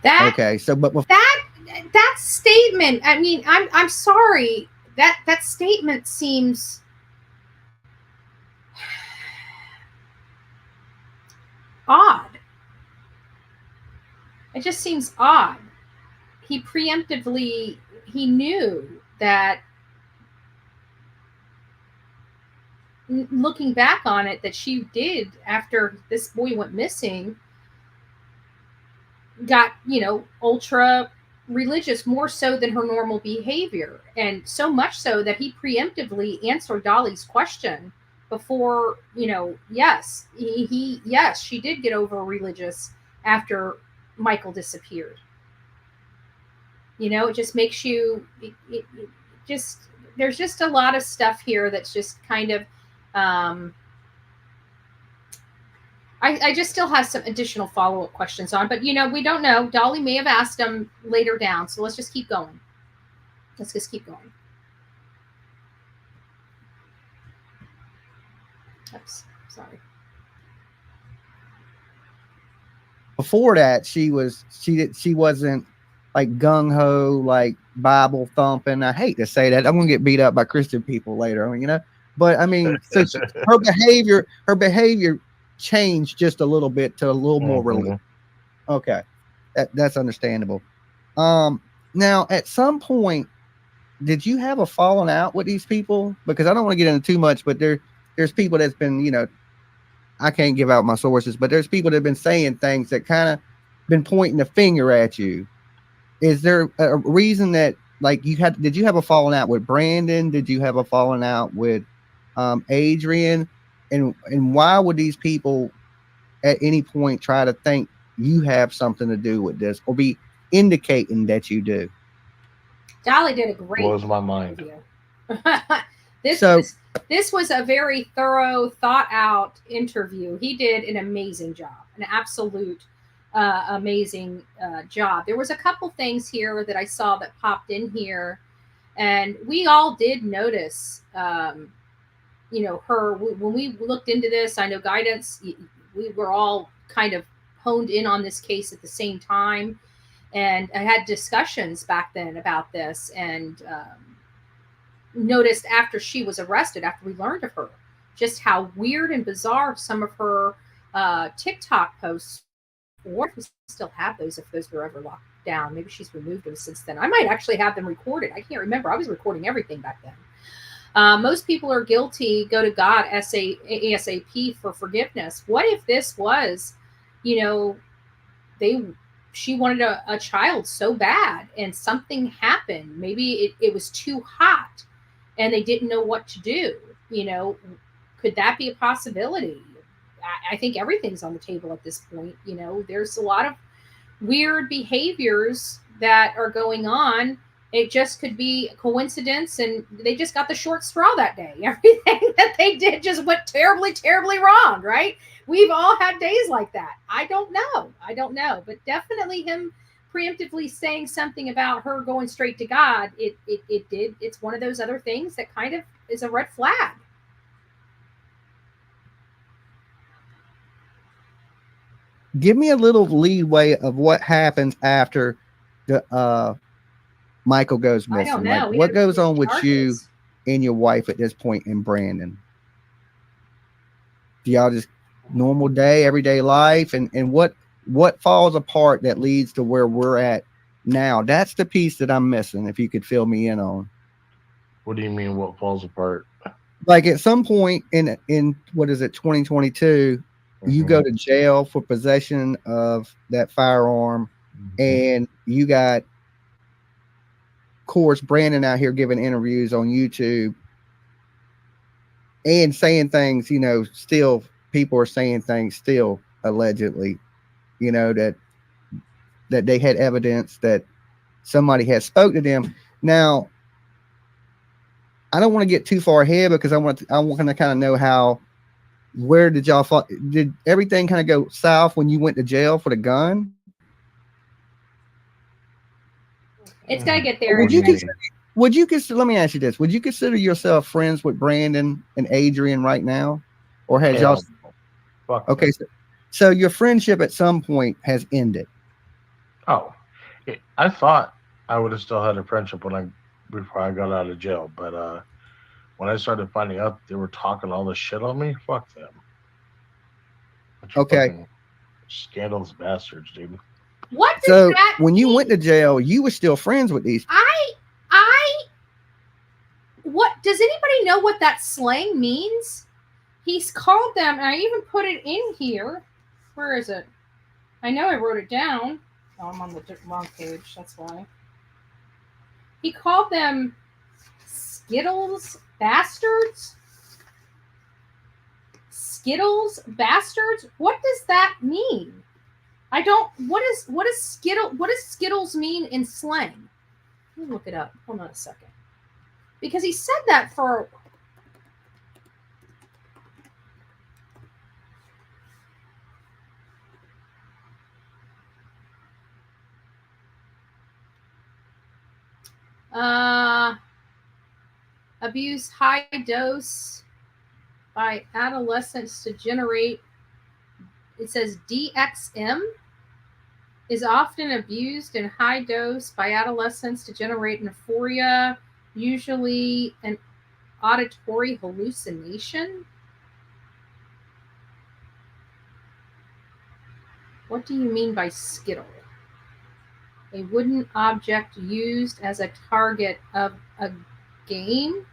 Okay, so but that statement, I mean, I'm sorry, that statement seems odd. It just seems odd. He preemptively, he knew that, looking back on it, that she did, after this boy went missing, got, ultra religious, more so than her normal behavior. And so much so that he preemptively answered Dolly's question before, yes, yes, she did get over religious after Michael disappeared. It just makes you, there's just a lot of stuff here that's just kind of, I just still have some additional follow-up questions on, but we don't know. Dolly may have asked them later down, so let's just keep going. Oops, sorry. Before that, she wasn't like gung-ho, like Bible thumping. I hate to say that. I'm gonna get beat up by Christian people later, but I mean, so her behavior changed just a little bit to a little more religious. Okay, that's understandable. Now at some point, did you have a falling out with these people? Because I don't want to get into too much, but there's people that's been, I can't give out my sources, but there's people that have been saying things that kind of been pointing the finger at you. Is there a reason that, like, did you have a falling out with Brandon? Did you have a falling out with Adrian? And why would these people at any point try to think you have something to do with this, or be indicating that you do? Dolly did a great blows my mind. This was a very thorough, thought out interview. He did an amazing job, an absolute amazing job. There was a couple things here that I saw that popped in here, and we all did notice, her, when we looked into this. I know Guidance, we were all kind of honed in on this case at the same time, and I had discussions back then about this, and noticed after she was arrested, after we learned of her, just how weird and bizarre some of her TikTok posts, or if we still have those, if those were ever locked down. Maybe she's removed them since then. I might actually have them recorded. I can't remember. I was recording everything back then. Most people are guilty, go to God ASAP for forgiveness. What if this was, you know, she wanted a child so bad and something happened. Maybe it was too hot and they didn't know what to do. You know, could that be a possibility? I think everything's on the table at this point. You know, there's a lot of weird behaviors that are going on. It just could be a coincidence and they just got the short straw that day. Everything that they did just went terribly, terribly wrong, right? We've all had days like that. I don't know. But definitely him preemptively saying something about her going straight to God, it did. It's one of those other things that kind of is a red flag. Give me a little leeway of what happens after the Michael goes missing. I don't know. Like, what goes on with you and your wife at this point in Brandon? Do y'all just normal day, everyday life, and what falls apart that leads to where we're at now? That's the piece that I'm missing. If you could fill me in on. What do you mean? What falls apart? Like at some point in what is it, 2022, you go to jail for possession of that firearm, and you got, of course, Brandon out here giving interviews on YouTube and saying things, you know, still people are saying things still allegedly, you know, that they had evidence that somebody had spoke to them. Now, I don't want to get too far ahead because I want to kind of know where did y'all fall? Did everything kind of go south when you went to jail for the gun? It's got to get there. Would you consider, let me ask you this. Would you consider yourself friends with Brandon and Adrian right now? Or has y'all? Okay. So your friendship at some point has ended. Oh, I thought I would have still had a friendship before I got out of jail. But when I started finding out they were talking all this shit on me, fuck them. Okay. Scandalous bastards, dude. What does that when you mean? went to jail, you were still friends with these people. What does anybody know what that slang means? He's called them, and I even put it in here. Where is it? I know I wrote it down. Oh, I'm on the wrong page. That's why. He called them Skittles bastards. Skittles bastards. What does that mean? I don't. What does Skittles mean in slang? Let me look it up. Hold on a second. Because he said that for. Abuse high dose by adolescents to generate. It says DXM is often abused in high dose by adolescents to generate euphoria, usually an auditory hallucination. What do you mean by Skittle? A wooden object used as a target of a game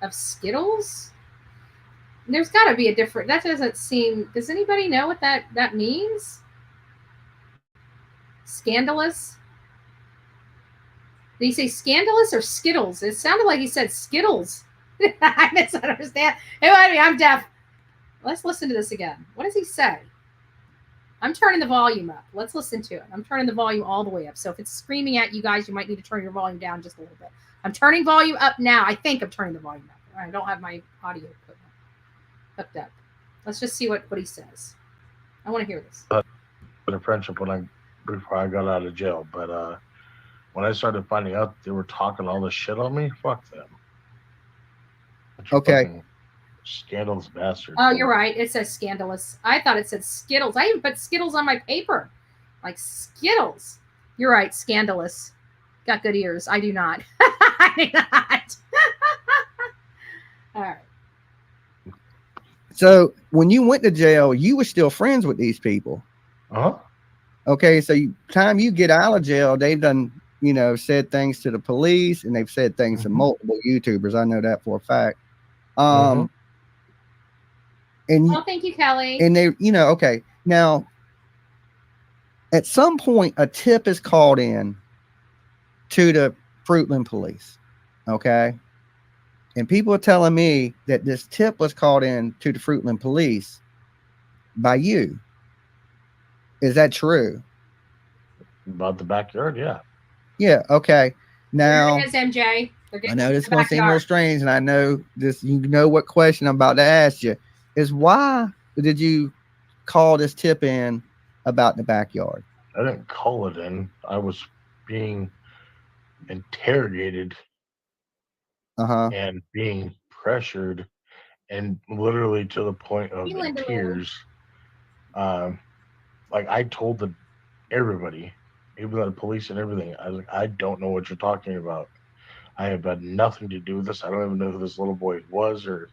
of Skittles? There's got to be a different. That doesn't seem. Does anybody know what that means? Scandalous? Did he say scandalous or Skittles? It sounded like he said Skittles. I misunderstand. Anyway, I'm deaf. Let's listen to this again. What does he say? I'm turning the volume up. Let's listen to it. I'm turning the volume all the way up. So if it's screaming at you guys, you might need to turn your volume down just a little bit. I'm turning volume up now. I think I'm turning the volume up. I don't have my audio equipment hooked up. Let's just see what he says. I want to hear this. A friendship before I got out of jail, but when I started finding out they were talking all this shit on me, fuck them. Okay. Scandalous bastards. Oh, you're right. It says scandalous. I thought it said Skittles. I even put Skittles on my paper. Like Skittles. You're right. Scandalous. Got good ears. I do not. I do not. All right. So when you went to jail, you were still friends with these people. Uh-huh. Okay. So time you get out of jail, they've done you know, said things to the police, and they've said things to multiple YouTubers. I know that for a fact. And Oh, thank you, Kelly. And they, you know, okay. Now, at some point, a tip is called in to the Fruitland police. Okay. And people are telling me that this tip was called in to the Fruitland police by you. Is that true? About the backyard, yeah. Yeah. Okay. Now, There it is, MJ. I know this is going to seem a little strange, and I know this. You know what question I'm about to ask you is why did you call this tip in about the backyard? I didn't call it in. I was being interrogated and being pressured, and literally to the point of tears. Like I told everybody, even the police and everything, I was like, I don't know what you're talking about. I have had nothing to do with this. I don't even know who this little boy was, or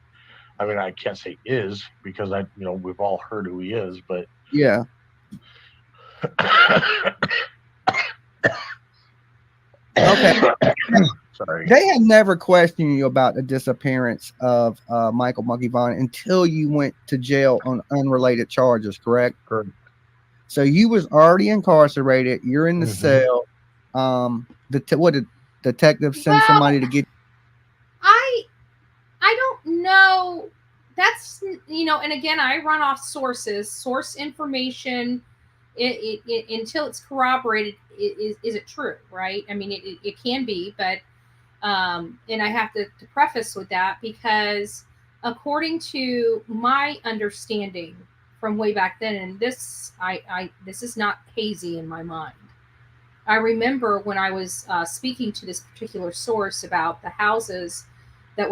I mean, I can't say is because we've all heard who he is, but yeah. Okay. Sorry. They had never questioned you about the disappearance of Michael Monkey Vaughn until you went to jail on unrelated charges, correct? Correct. So you was already incarcerated. You're in the cell. What did detectives send somebody to get? I don't know. That's, and again, I run off source information. It until it's corroborated, is it true, right? I mean, it can be, but and I have to preface with that because according to my understanding from way back then, and this is not hazy in my mind. I remember when I was speaking to this particular source about the houses that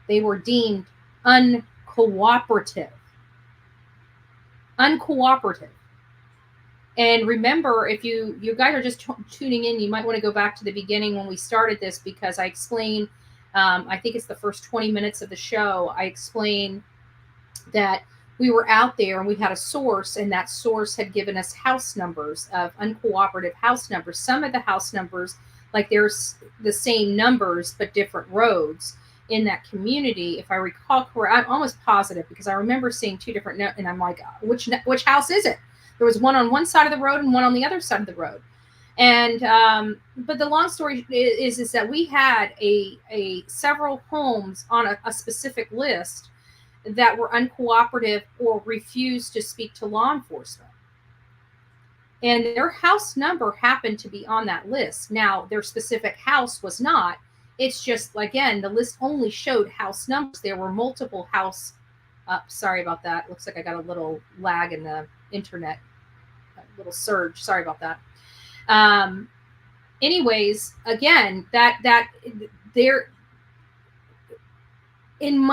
they were deemed uncooperative. And remember, if you guys are just tuning in, you might want to go back to the beginning when we started this, because I explained, I think it's the first 20 minutes of the show, I explained that we were out there and we had a source, and that source had given us house numbers of uncooperative house numbers. Some of the house numbers, like there's the same numbers but different roads in that community, if I recall correct. I'm almost positive because I remember seeing two different and I'm like, which house is it? There was one on one side of the road and one on the other side of the road. And but the long story is that we had a several homes on a specific list that were uncooperative or refused to speak to law enforcement. And their house number happened to be on that list. Now, their specific house was not. It's just, again, the list only showed house numbers. There were multiple house. Sorry about that. Looks like I got a little lag in the internet. A little surge. Sorry about that. Anyways, again, that there in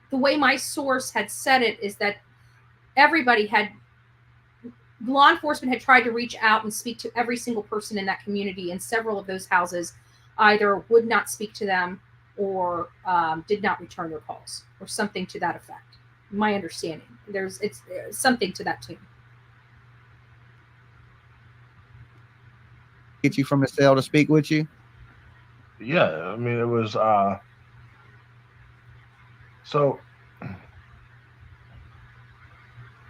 the way my source had said it is that law enforcement had tried to reach out and speak to every single person in that community, and several of those houses either would not speak to them or did not return their calls or something to that effect. My understanding, it's something to that tune. Get you from the cell to speak with you? Yeah, I mean, it was so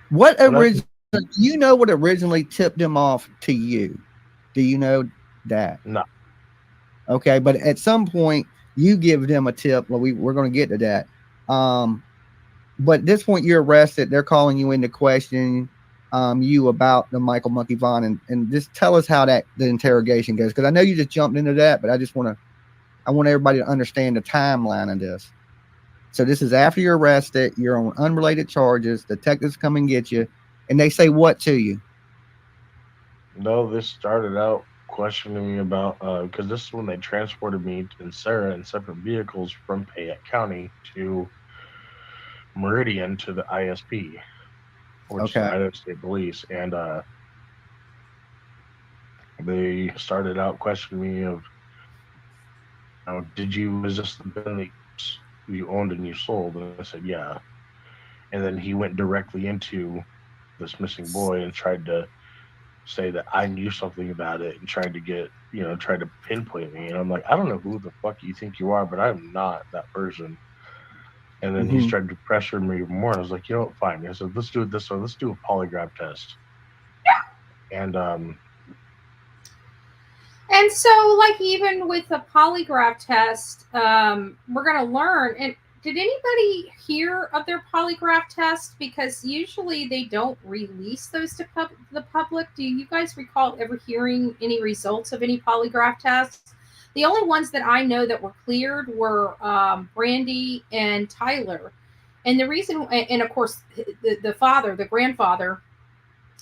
what originally, do you know what originally tipped them off to you? Do you know that? No. Okay, but at some point you give them a tip. Well, we're going to get to that. But at this point you're arrested. They're calling you into question you about the Michael Monkey Vaughn, and just tell us how the interrogation goes, because I know you just jumped into that, but I want everybody to understand the timeline of this. So this is after you're arrested, you're on unrelated charges, detectives come and get you, and they say what to you? No, this started out questioning me about, because this is when they transported me and Sarah in separate vehicles from Payette County to Meridian to the ISP, which is the Idaho State Police, and they started out questioning me of, was this the Bentley you owned and you sold? And I said, yeah. And then he went directly into this missing boy and tried to say that I knew something about it and tried to pinpoint me. And I'm like, I don't know who the fuck you think you are, but I'm not that person. And then he's Mhm. tried to pressure me more. And I was like, you know what, fine. I said, let's do it this way. Let's do a polygraph test. And And so, like, even with a polygraph test, we're going to learn. And did anybody hear of their polygraph test? Because usually they don't release those to the public. Do you guys recall ever hearing any results of any polygraph tests? The only ones that I know that were cleared were Brandy and Tyler. And the reason, and of course, the father, the grandfather,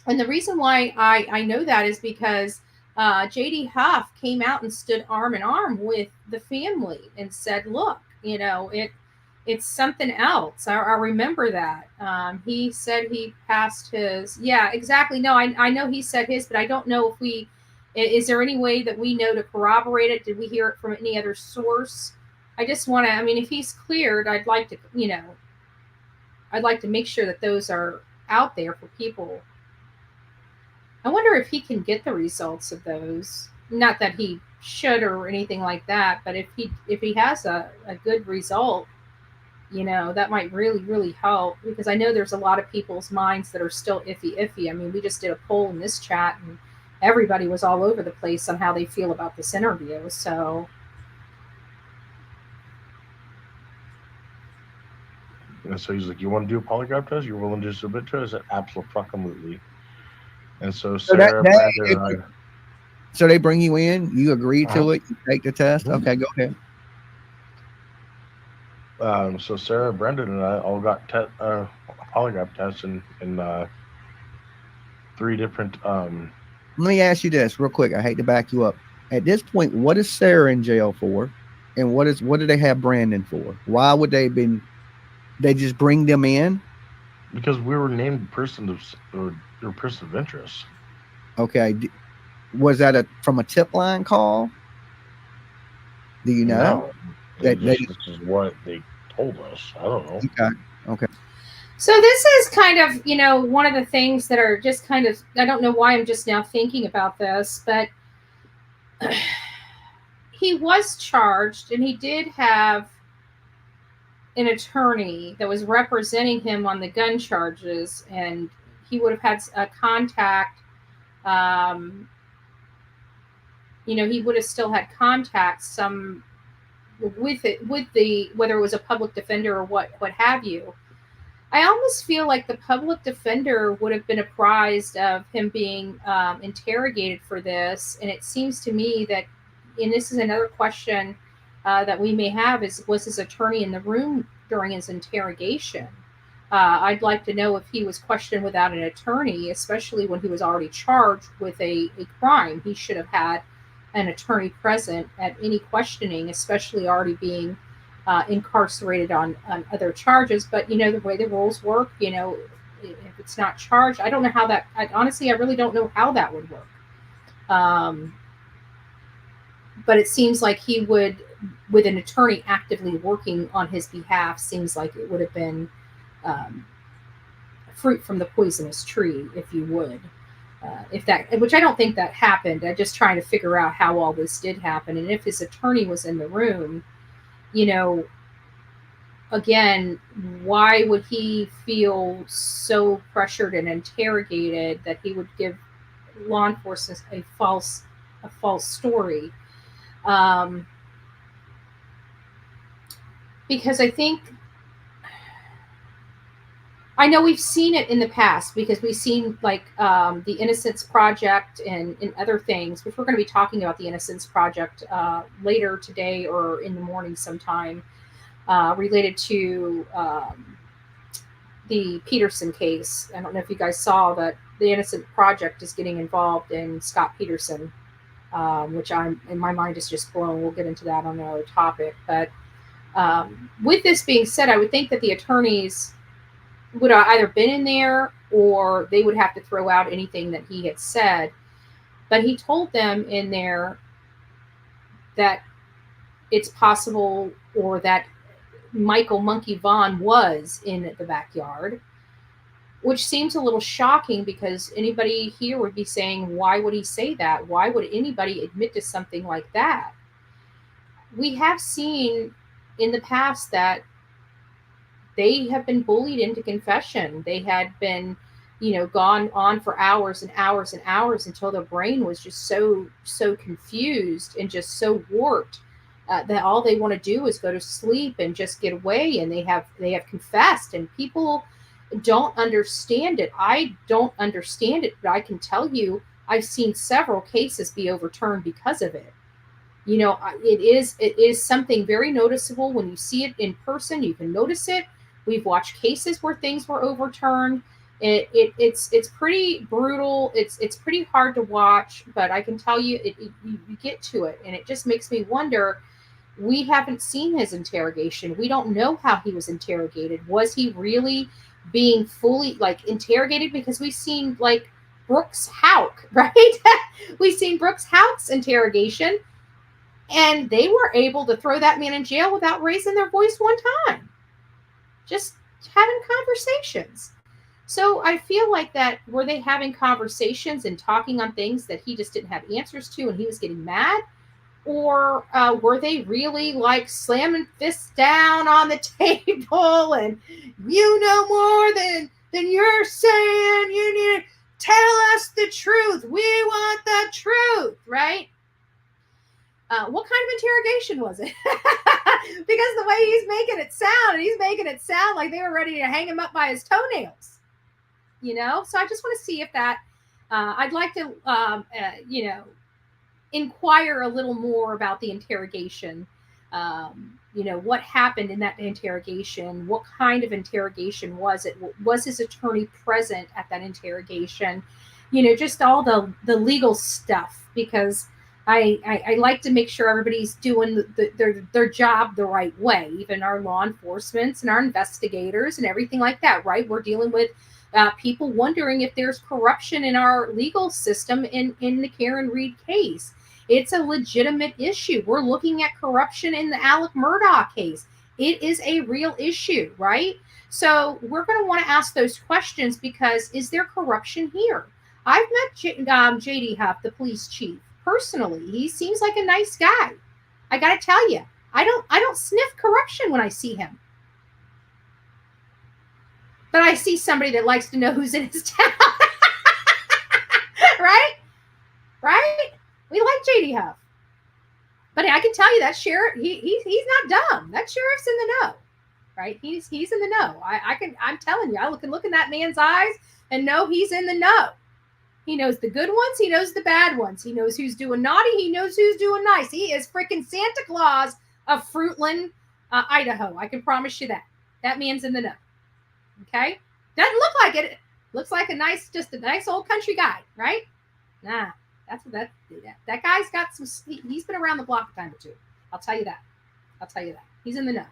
and the reason why I know that is because JD Huff came out and stood arm in arm with the family and said, look, it's something else. I remember that. He said he passed his. Yeah, exactly. No, I know he said his, but I don't know if is there any way that we know to corroborate it? Did we hear it from any other source? I just want to, I mean, if he's cleared, I'd like to make sure that those are out there for people. I wonder if he can get the results of those. Not that he should or anything like that, but if he has a good result, that might really, really help, because I know there's a lot of people's minds that are still iffy. I mean, we just did a poll in this chat and everybody was all over the place on how they feel about this interview. So and so he's like, you want to do a polygraph test? You're willing to submit to it? I said, absolutely. And so Sarah, Brandon, and I. So they bring you in, you agree to it, you take the test. Mhm. Okay, go ahead. So Sarah, Brendan, and I all got polygraph tests in 3 different. Let me ask you this real quick. I hate to back you up. At this point, what is Sarah in jail for? And what do they have Brandon for? Why would they just bring them in? Because we were named person of interest. Okay. Was that from a tip line call? Do you know? No, this is what they told us. I don't know. Okay. So this is kind of, one of the things that are just kind of, I don't know why I'm just now thinking about this, but he was charged and he did have an attorney that was representing him on the gun charges, and he would have had a contact. He would have still had contact with whether it was a public defender or what have you. I almost feel like the public defender would have been apprised of him being interrogated for this. And it seems to me that, and this is another question that we may have, was his attorney in the room during his interrogation? I'd like to know if he was questioned without an attorney, especially when he was already charged with a crime. He should have had an attorney present at any questioning, especially already being incarcerated on other charges. But the way the rules work, if it's not charged, I don't know how that. Honestly, I really don't know how that would work. But it seems like he would, with an attorney actively working on his behalf, seems like it would have been fruit from the poisonous tree, if you would. Which I don't think that happened. I'm just trying to figure out how all this did happen, and if his attorney was in the room. Again, why would he feel so pressured and interrogated that he would give law enforcement a false story? Because I know we've seen it in the past, because we've seen the Innocence Project and other things, which we're going to be talking about the Innocence Project later today or in the morning sometime, related to the Peterson case. I don't know if you guys saw that the Innocence Project is getting involved in Scott Peterson, which in my mind is just blown. We'll get into that on another topic. But with this being said, I would think that the attorneys would have either been in there or they would have to throw out anything that he had said. But he told them in there that it's possible, or that Michael Monkey Vaughn was in the backyard. which seems a little shocking because anybody here would be saying, why would he say that? Why would anybody admit to something like that? We have seen in the past that they have been bullied into confession. They had been, gone on for hours and hours and hours until their brain was just so confused and just so warped that all they want to do is go to sleep and just get away. And they have confessed, and people don't understand it. I don't understand it, but I can tell you, I've seen several cases be overturned because of it. It is something very noticeable when you see it in person. You can notice it. We've watched cases where things were overturned. It's pretty brutal. It's pretty hard to watch, but I can tell you, you get to it, and it just makes me wonder. We haven't seen his interrogation. We don't know how he was interrogated. Was he really being fully interrogated? Because we've seen Brooks Houck, right? We've seen Brooks Houck's interrogation, and they were able to throw that man in jail without raising their voice one time. Just having conversations. So I feel like that, were they having conversations and talking on things that he just didn't have answers to and he was getting mad? Or were they really slamming fists down on the table and you know more than you're saying? You need to tell us the truth. We want the truth, right? What kind of interrogation was it? Because the way he's making it sound like they were ready to hang him up by his toenails. So I just want to see if that, I'd like to, inquire a little more about the interrogation. What happened in that interrogation? What kind of interrogation was it? Was his attorney present at that interrogation? Just all the legal stuff, because I like to make sure everybody's doing their job the right way, even our law enforcement and our investigators and everything like that, right? We're dealing with people wondering if there's corruption in our legal system in the Karen Reed case. It's a legitimate issue. We're looking at corruption in the Alec Murdaugh case. It is a real issue, right? So we're going to want to ask those questions, because is there corruption here? I've met JD Huff, the police chief, personally. He seems like a nice guy. I got to tell you, I don't sniff corruption when I see him. But I see somebody that likes to know who's in his town. Right? We like JD Huff. But I can tell you that sheriff, he's not dumb. That sheriff's in the know. Right? He's in the know. I'm telling you, I can look in that man's eyes and know he's in the know. He knows the good ones. He knows the bad ones. He knows who's doing naughty. He knows who's doing nice. He is freaking Santa Claus of Fruitland, Idaho. I can promise you that. That man's in the know. Okay? Doesn't look like it. Looks like a nice old country guy, right? Nah, that guy's got some. He's been around the block a time or two. I'll tell you that. He's in the know.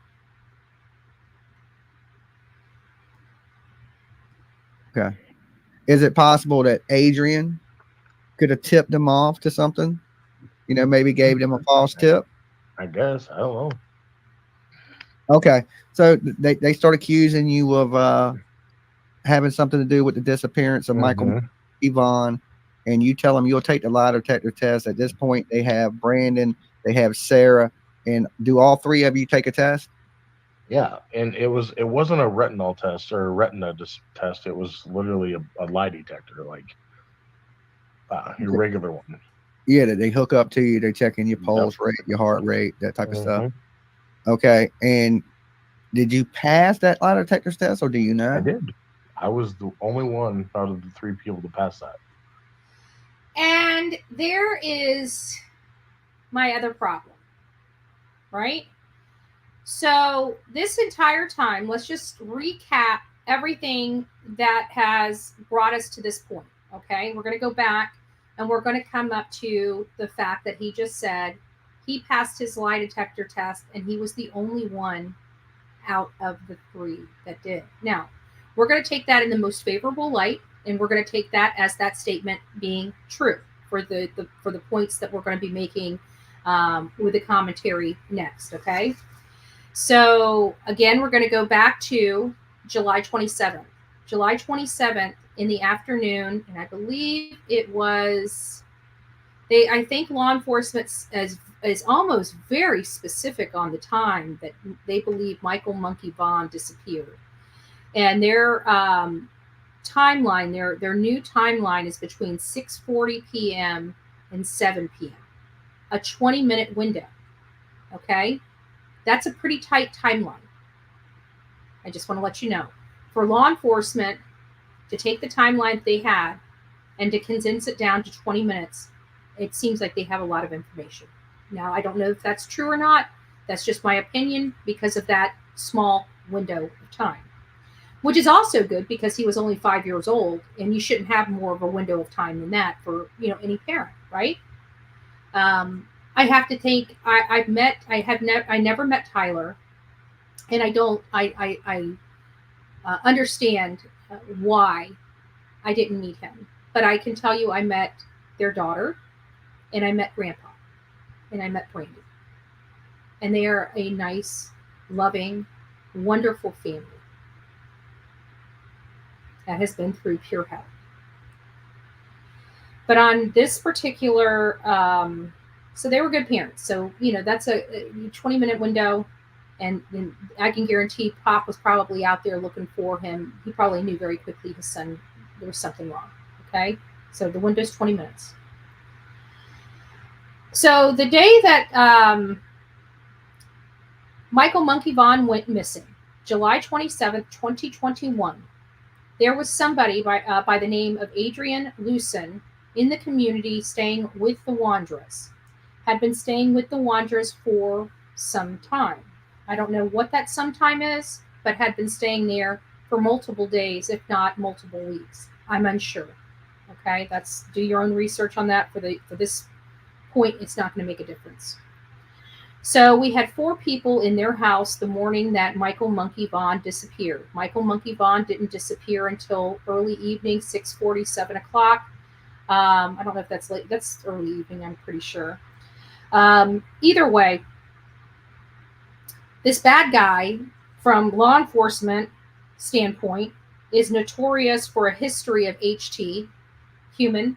Okay. Is it possible that Adrian could have tipped him off to something? Maybe gave him a false tip? I guess. I don't know. Okay. So they start accusing you of having something to do with the disappearance of Michael Vaughn, and you tell them you'll take the lie detector test. At this point, they have Brandon, they have Sarah, and do all three of you take a test? Yeah, and it wasn't a retinol test or a retina test. It was literally a lie detector, your regular one. Yeah, they hook up to you. They're checking your pulse rate, your heart rate, that type of stuff. Okay, and did you pass that lie detector test, or do you know? I did. I was the only one out of the three people to pass that. And there is my other problem, right? So this entire time, let's just recap everything that has brought us to this point, okay? We're going to go back and we're going to come up to the fact that he just said he passed his lie detector test and he was the only one out of the three that did. Now, we're going to take that in the most favorable light, and we're going to take that as that statement being true for the points that we're going to be making with the commentary next, okay? So again, we're going to go back to July 27th. July 27th in the afternoon, and I believe it was I think law enforcement is almost very specific on the time that they believe Michael Monkey Vaughn disappeared. And their timeline, their new timeline is between 6:40 p.m. and 7 p.m. A 20-minute window. Okay? That's a pretty tight timeline. I just want to let you know. For law enforcement to take the timeline they had and to condense it down to 20 minutes, it seems like they have a lot of information. Now, I don't know if that's true or not. That's just my opinion because of that small window of time, which is also good because he was only 5 years old, and you shouldn't have more of a window of time than that for any parent, right? I have to think. I never met Tyler, and I understand why I didn't meet him, but I can tell you I met their daughter, and I met Grandpa, and I met Brandy, and they are a nice, loving, wonderful family that has been through pure hell. But on this particular, so they were good parents. So, that's a 20-minute window. And I can guarantee Pop was probably out there looking for him. He probably knew very quickly his son, there was something wrong. Okay. So the window's 20 minutes. So the day that Michael Monkey Vaughn went missing, July 27th, 2021, there was somebody by the name of Adrian Lucen in the community staying with the Wondras. Had been staying with the Wondras for some time. I don't know what that sometime is, but had been staying there for multiple days, if not multiple weeks. I'm unsure. Okay, do your own research on that. For this point, it's not going to make a difference. So we had 4 people in their house the morning that Michael Monkey Vaughn disappeared. Michael Monkey Vaughn didn't disappear until early evening, 6:40, 7 o'clock. I don't know if that's late. That's early evening, I'm pretty sure. Either way, this bad guy, from law enforcement standpoint, is notorious for a history of HT, human.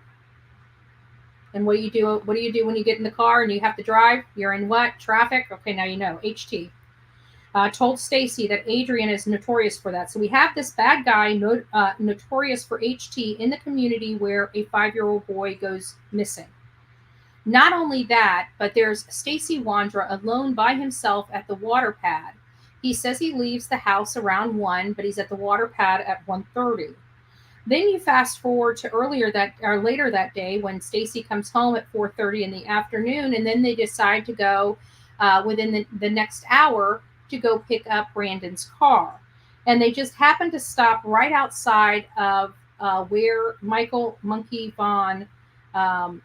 And what do you do? What do you do when you get in the car and you have to drive? You're in what? Traffic? Okay, now you know. HT. Told Stacey that Adrian is notorious for that. So we have this bad guy notorious for HT in the community where a 5-year-old boy goes missing. Not only that, but there's Stacey Wondra alone by himself at the water pad. He says he leaves the house around 1, but he's at the water pad at 1:30. Then you fast forward to later that day when Stacey comes home at 4:30 in the afternoon, and then they decide to go within the next hour to go pick up Brandon's car. And they just happen to stop right outside of where Michael Monkey Vaughn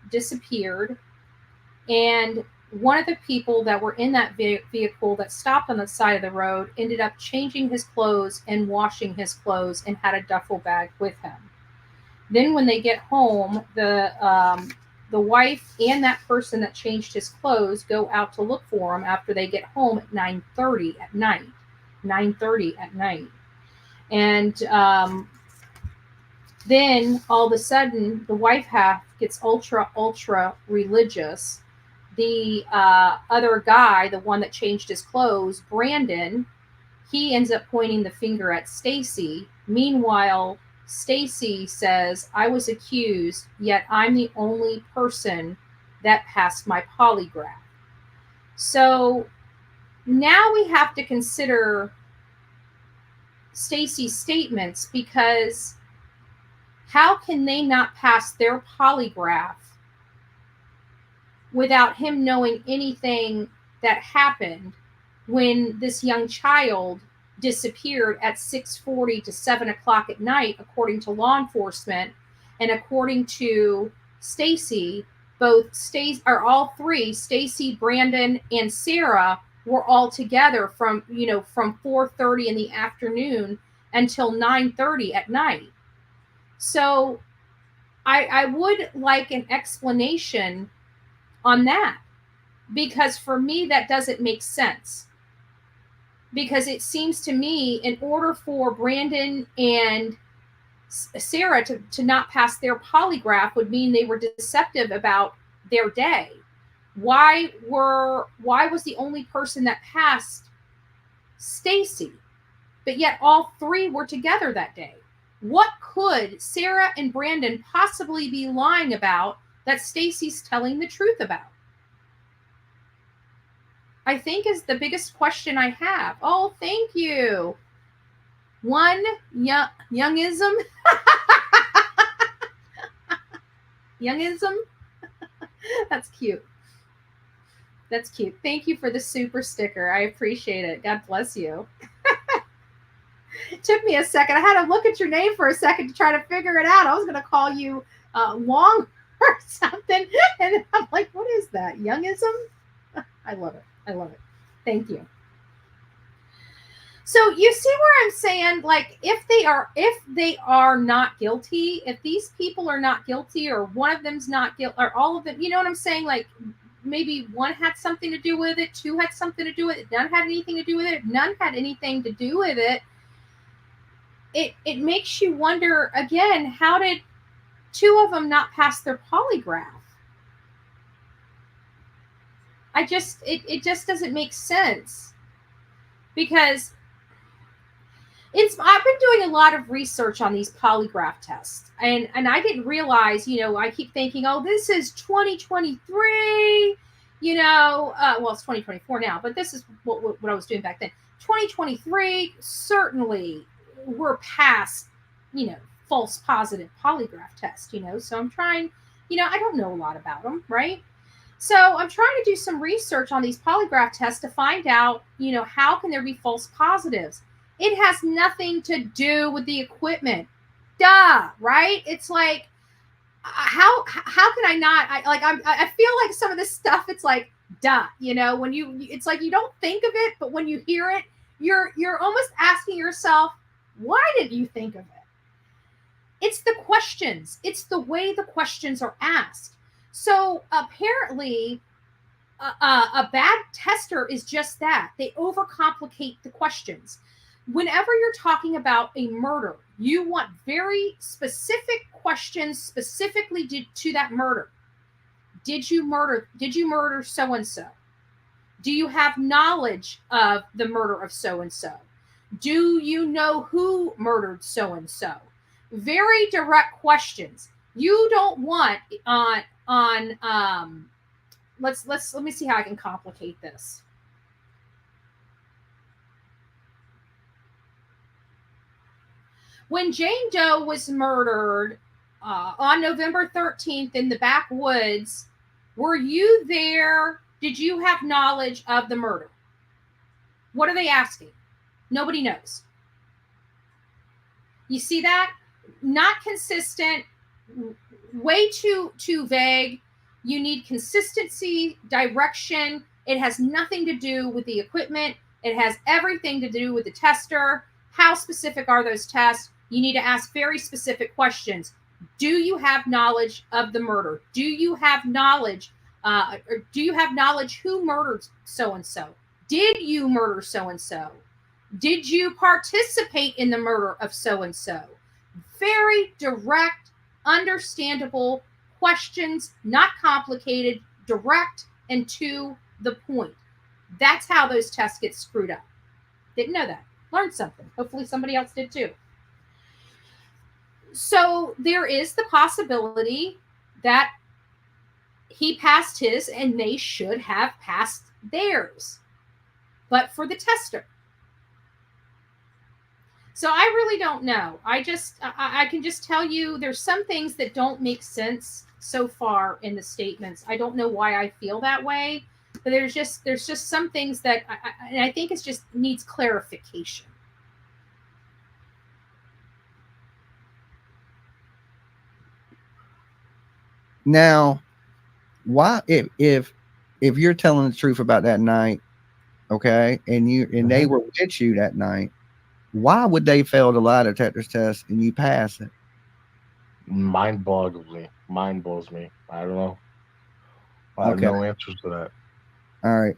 disappeared. And one of the people that were in that vehicle that stopped on the side of the road ended up changing his clothes and washing his clothes and had a duffel bag with him. Then when they get home, the wife and that person that changed his clothes go out to look for him after they get home at 9:30 at night. 9:30 at night. And then all of a sudden, the wife half gets ultra religious. The other guy, the one that changed his clothes, Brandon, he ends up pointing the finger at Stacey. Meanwhile, Stacey says, I was accused, yet I'm the only person that passed my polygraph. So now we have to consider Stacey's statements, because how can they not pass their polygraph without him knowing anything that happened when this young child disappeared at 6:40 to 7 o'clock at night, according to law enforcement, and according to Stacey, all three, Stacey, Brandon, and Sarah, were all together from 4:30 in the afternoon until 9:30 at night. So I would like an explanation on that, because for me that doesn't make sense. Because it seems to me, in order for Brandon and Sarah to not pass their polygraph would mean they were deceptive about their day. Why was the only person that passed Stacey, but yet all three were together that day? What could Sarah and Brandon possibly be lying about that Stacey's telling the truth about? I think is the biggest question I have. Oh, thank you. One youngism. Youngism. That's cute. That's cute. Thank you for the super sticker. I appreciate it. God bless you. It took me a second. I had to look at your name for a second to try to figure it out. I was going to call you Wong or something. And I'm like, what is that? Youngism? I love it. I love it. Thank you. So you see where I'm saying, like, if they are not guilty, if these people are not guilty, or one of them's not guilty, or all of them, you know what I'm saying? Like, maybe one had something to do with it, two had something to do with it, none had anything to do with it, none had anything to do with it. It makes you wonder again, how did two of them not pass their polygraph? It just doesn't make sense, because I've been doing a lot of research on these polygraph tests, and I didn't realize, I keep thinking, oh, this is 2023, well, it's 2024 now, but this is what I was doing back then. 2023, certainly we're past, false positive polygraph test, so I'm trying, I don't know a lot about them, right? So I'm trying to do some research on these polygraph tests to find out, how can there be false positives? It has nothing to do with the equipment. Duh, right? It's like, how can I not? I feel like some of this stuff, it's like, duh, when it's like you don't think of it, but when you hear it, you're almost asking yourself, why didn't you think of it? It's the questions. It's the way the questions are asked. So apparently, a bad tester is just that. They overcomplicate the questions. Whenever you're talking about a murder, you want very specific questions specifically to that murder. Did you murder so-and-so? Do you have knowledge of the murder of so-and-so? Do you know who murdered so-and-so? Very direct questions. You don't want let me see how I can complicate this. When Jane Doe was murdered on November 13th in the backwoods, were you there? Did you have knowledge of the murder? What are they asking? Nobody knows. You see that? Not consistent, way too vague. You need consistency, direction. It has nothing to do with the equipment. It has everything to do with the tester. How specific are those tests? You need to ask very specific questions. Do you have knowledge of the murder? Do you have knowledge? Or do you have knowledge who murdered so-and-so? Did you murder so-and-so? Did you participate in the murder of so-and-so? Very direct, understandable questions, not complicated, direct, and to the point. That's how those tests get screwed up. Didn't know that. Learned something. Hopefully somebody else did too. So there is the possibility that he passed his and they should have passed theirs, but for the tester. So I really don't know. I can just tell you there's some things that don't make sense so far in the statements. I don't know why I feel that way, but there's just some things that I think it just needs clarification. Now, why if you're telling the truth about that night, okay, and they were with you that night, why would they fail the lie detector test and you pass it? Mind boggles me. I don't know. I have no answers to that. All right.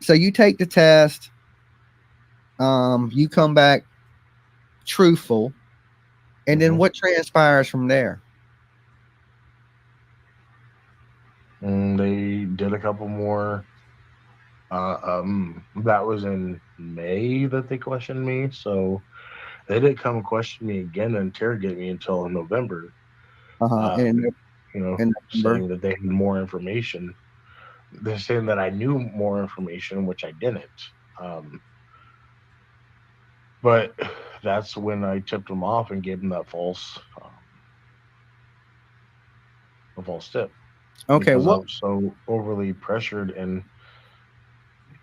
So you take the test. You come back truthful. And then what transpires from there? They did a couple more. That was in May that they questioned me. So they didn't come question me again and interrogate me until November. In November. Saying that they had more information. They're saying that I knew more information, which I didn't. But that's when I tipped them off and gave them that a false tip. Okay, Because I was so overly pressured, and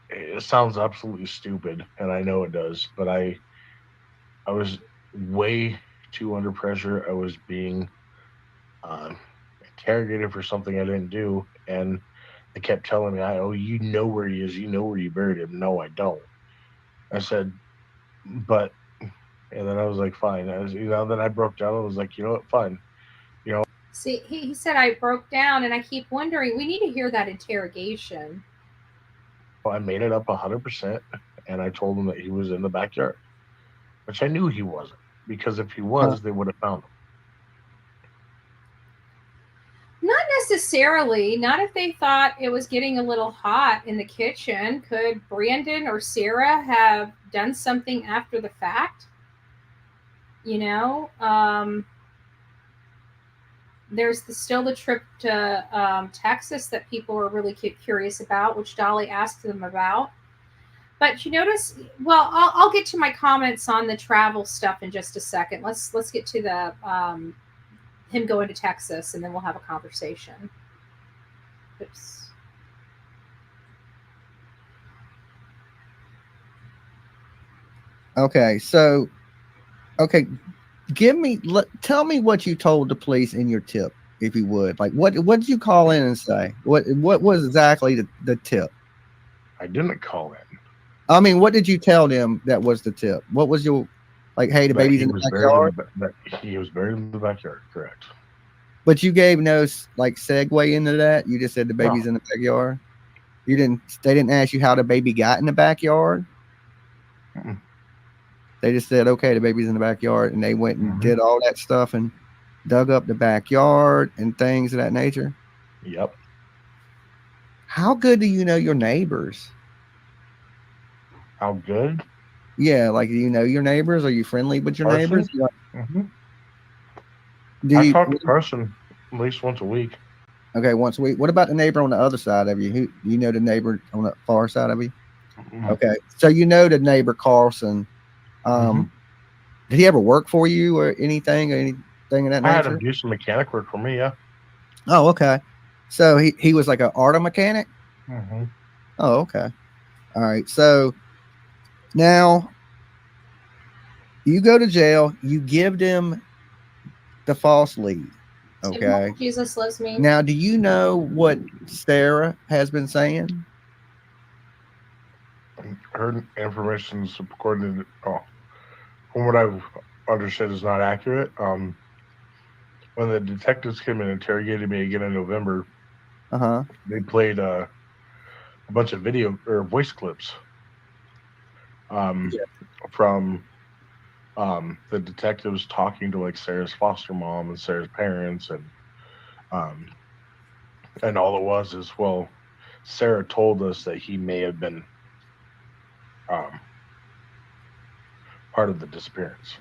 it sounds absolutely stupid, and I know it does, but I was way too under pressure. I was being uh, interrogated for something I didn't do, and they kept telling me, "Oh, you know where he is. You know where you buried him." No, I don't. I said, "But," and then I was like, "Fine." Then I broke down. I was like, "You know what? Fine." See, he said I broke down, and I keep wondering. We need to hear that interrogation. I made it up 100%, and I told them that he was in the backyard, which I knew he wasn't, because if he was, they would have found him. Not necessarily. Not if they thought it was getting a little hot in the kitchen. Could Brandon or Sarah have done something after the fact? There's still the trip to Texas that people are really curious about, which Dolly asked them about. But you notice, well, I'll get to my comments on the travel stuff in just a second. Let's get to the him going to Texas, and then we'll have a conversation. Oops. Okay, so tell me what you told the police in your tip, if you would. Like, what did you call in and say? What was exactly the tip? I didn't call in. I mean, what did you tell them that was the tip? What was your, like, hey, the baby's in the backyard? He was buried in the backyard, correct. But you gave no, like, segue into that? You just said the baby's in the backyard? They didn't ask you how the baby got in the backyard? Mm-mm. They just said, okay, the baby's in the backyard, and they went and did all that stuff and dug up the backyard and things of that nature? Yep. How good do you know your neighbors? How good? Yeah, like, do you know your neighbors? Are you friendly with your neighbors? I talk to Carson at least once a week. Okay, once a week. What about the neighbor on the other side of you? Do you know the neighbor on the far side of you? Okay, so you know the neighbor Carson. Did he ever work for you or anything of that nature? I had him do some mechanic work for me, yeah. Oh, okay. So he was like an auto mechanic? Oh, okay. All right. So now you go to jail, you give them the false lead. Okay. Jesus loves me. Now, do you know what Sarah has been saying? Her information is according to, from what I've understood, is not accurate. When the detectives came and interrogated me again in November, they played a bunch of video or voice clips from the detectives talking to, like, Sarah's foster mom and Sarah's parents, and all it was is, well, Sarah told us that he may have been part of the disappearance,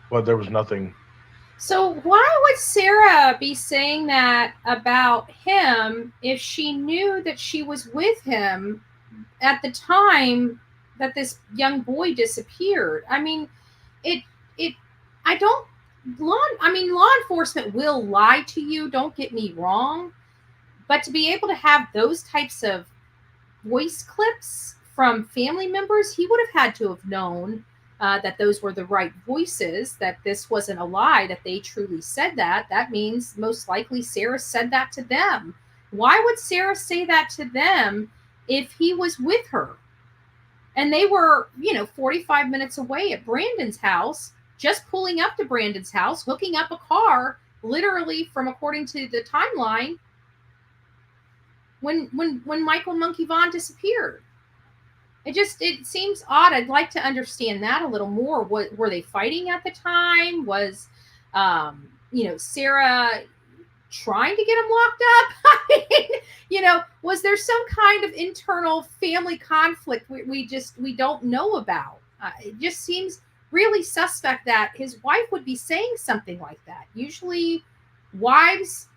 but there was nothing. So why would Sarah be saying that about him if she knew that she was with him at the time that this young boy disappeared? I mean, law enforcement will lie to you, don't get me wrong, but to be able to have those types of voice clips from family members, he would have had to have known that those were the right voices, that this wasn't a lie, that they truly said that. That means most likely Sarah said that to them. Why would Sarah say that to them if he was with her? And they were, 45 minutes away at Brandon's house, just pulling up to Brandon's house, hooking up a car, literally from, according to the timeline, when Michael Monkey Vaughn disappeared. It seems odd. I'd like to understand that a little more. Were they fighting at the time? Was Sarah trying to get him locked up? I mean, was there some kind of internal family conflict we don't know about? It just seems really suspect that his wife would be saying something like that. Usually wives,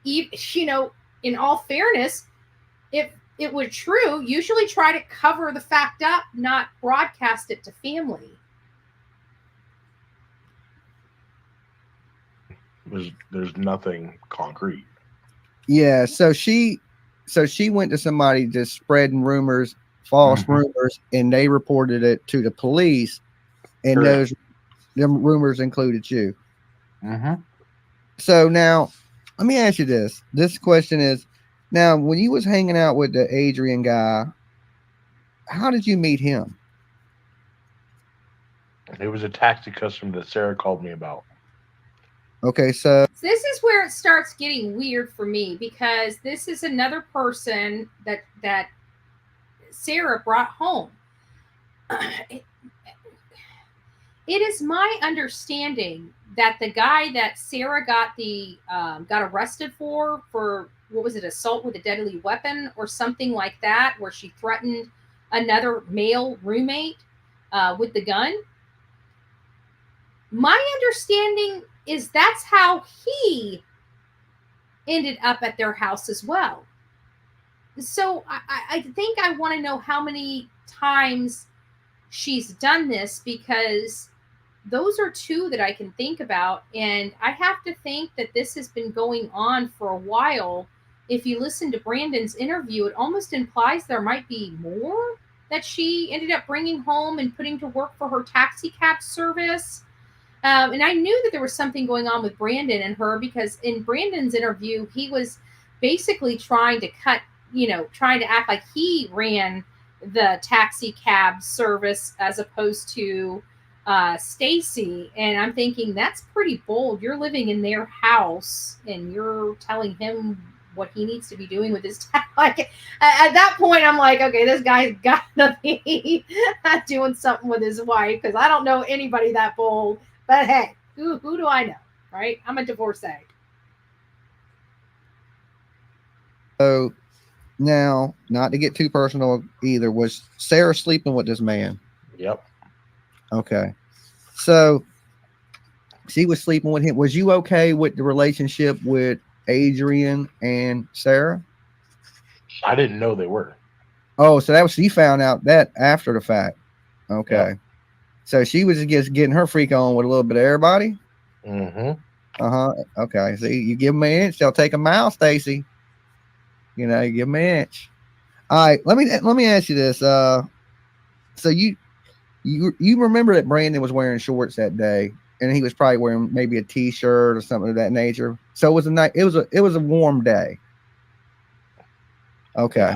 in all fairness, if it were true, usually try to cover the fact up, not broadcast it to family. There's nothing concrete. Yeah, so she went to somebody just spreading rumors, false rumors, and they reported it to the police, and them rumors included you. So now, let me ask you this. This question is, now when you was hanging out with the Adrian guy, how did you meet him? It was a taxi customer that Sarah called me about. Okay, so this is where it starts getting weird for me, because this is another person that Sarah brought home. It is my understanding that the guy that Sarah got arrested for what was it, assault with a deadly weapon or something like that, where she threatened another male roommate with the gun. My understanding is that's how he ended up at their house as well. So I think I want to know how many times she's done this, because those are two that I can think about. And I have to think that this has been going on for a while. If you listen to Brandon's interview, it almost implies there might be more that she ended up bringing home and putting to work for her taxi cab service. And I knew that there was something going on with Brandon and her, because in Brandon's interview, he was basically trying to act like he ran the taxi cab service as opposed to Stacey. And I'm thinking, that's pretty bold. You're living in their house and you're telling him what he needs to be doing with his time. Like, at that point, I'm like, okay, this guy's got to be doing something with his wife, because I don't know anybody that bold. But hey, who do I know, right? I'm a divorcee. So now, not to get too personal either, was Sarah sleeping with this man? Yep. Okay. So she was sleeping with him. Was you okay with the relationship with Adrian and Sarah? I didn't know they were. Oh, so you found out that after the fact. Okay. Yep. So she was just getting her freak on with a little bit of everybody? Okay. So you give them an inch, they'll take a mile, Stacey. You give them an inch. All right. Let me ask you this. So you remember that Brandon was wearing shorts that day, and he was probably wearing maybe a t-shirt or something of that nature. So it was it was a warm day. Okay.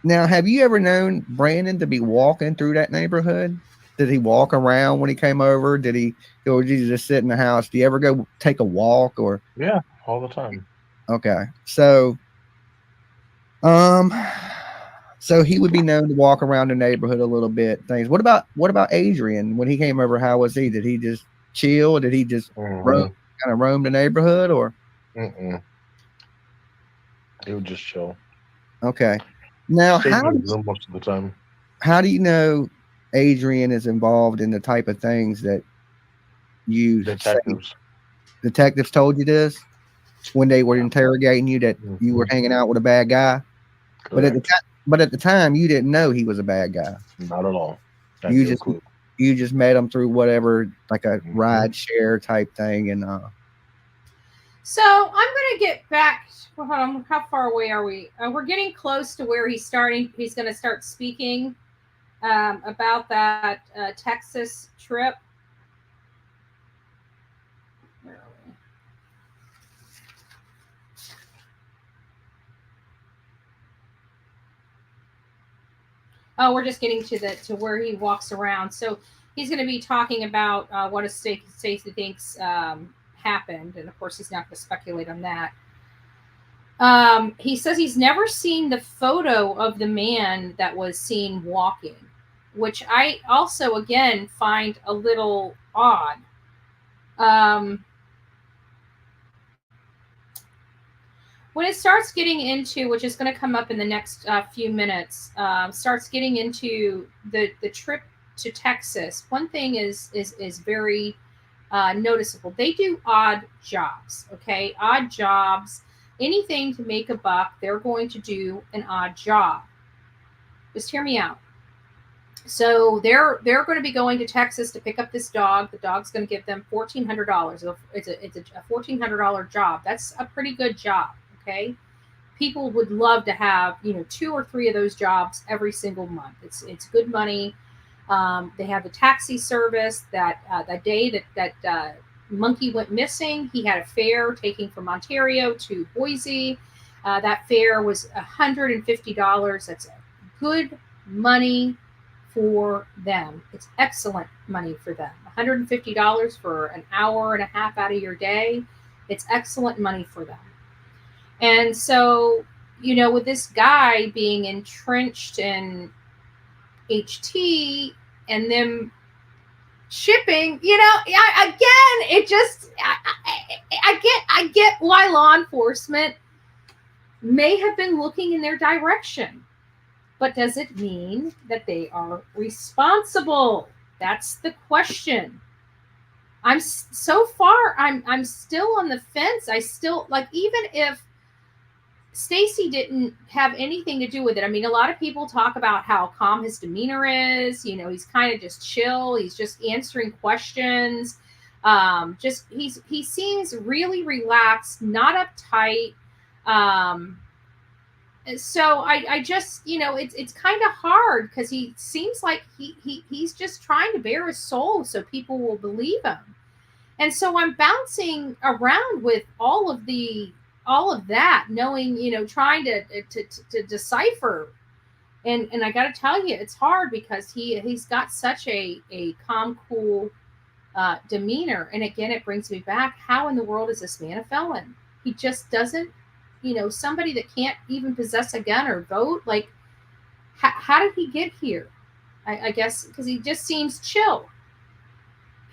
Now, have you ever known Brandon to be walking through that neighborhood? Did he walk around when he came over? Or did he just sit in the house? Do you ever go take a walk or? Yeah, all the time. Okay. So he would be known to walk around the neighborhood a little bit. Things. What about Adrian when he came over? How was he? Did he just chill? Did he just roam the neighborhood or? He would just chill. Okay. Now, most of the time. How do you know Adrian is involved in the type of things that you detectives told you this when they were interrogating you, that you were hanging out with a bad guy? Correct. But at the time you didn't know he was a bad guy. Not at all. You just met him through whatever, like a ride share type thing. And so I'm gonna get back. Hold on, how far away are we? We're getting close to where he's going to start speaking about that Texas trip. Where are we? Oh, we're just getting to where he walks around. So he's going to be talking about what Stacey thinks happened, and of course he's not going to speculate on that. He says he's never seen the photo of the man that was seen walking, which I also, again, find a little odd. When it starts getting into, which is going to come up in the next few minutes, starts getting into the trip to Texas, one thing is very noticeable. They do odd jobs, okay? Odd jobs. Anything to make a buck, they're going to do an odd job. Just hear me out. So they're going to be going to Texas to pick up this dog. The dog's going to give them $1,400. It's a $1,400 job. That's a pretty good job, okay? People would love to have 2 or 3 of those jobs every single month. It's good money. They have the taxi service. That day that Monkey went missing, he had a fare taking from Ontario to Boise. That fare was $150. That's good money for them. It's excellent money for them. $150 for an hour and a half out of your day. It's excellent money for them. And so, with this guy being entrenched in HT and them shipping, again, it just, I get why law enforcement may have been looking in their direction, but does it mean that they are responsible? That's the question. I'm still on the fence. I still, even if Stacey didn't have anything to do with it. I mean, a lot of people talk about how calm his demeanor is. He's kind of just chill. He's just answering questions. He seems really relaxed, not uptight. So I just, it's kind of hard because he seems like he's just trying to bare his soul so people will believe him. And so I'm bouncing around with all of that, knowing, trying to decipher. And I got to tell you, it's hard because he's got such a calm, cool demeanor. And again, it brings me back. How in the world is this man a felon? He just doesn't, somebody that can't even possess a gun or vote. Like, how did he get here? I guess because he just seems chill.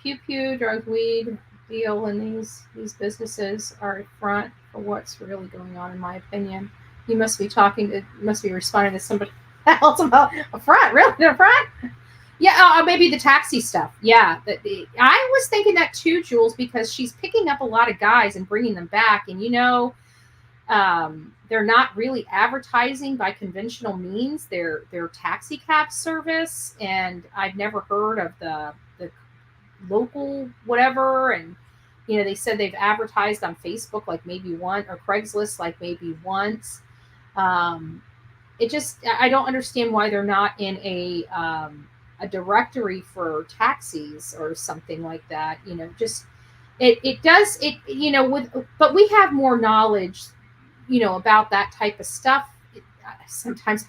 Pew pew, drugs, weed, deal in these businesses are a front for what's really going on, in my opinion. You must be responding to somebody else about a front. Really, a front? Yeah, maybe the taxi stuff. Yeah, I was thinking that too, Jules, because she's picking up a lot of guys and bringing them back, and they're not really advertising by conventional means. They're taxi cab service, and I've never heard of the local whatever. And they said they've advertised on Facebook like maybe one, or Craigslist like maybe once. It just, I don't understand why they're not in a directory for taxis or something like that. But we have more knowledge about that type of stuff. Sometimes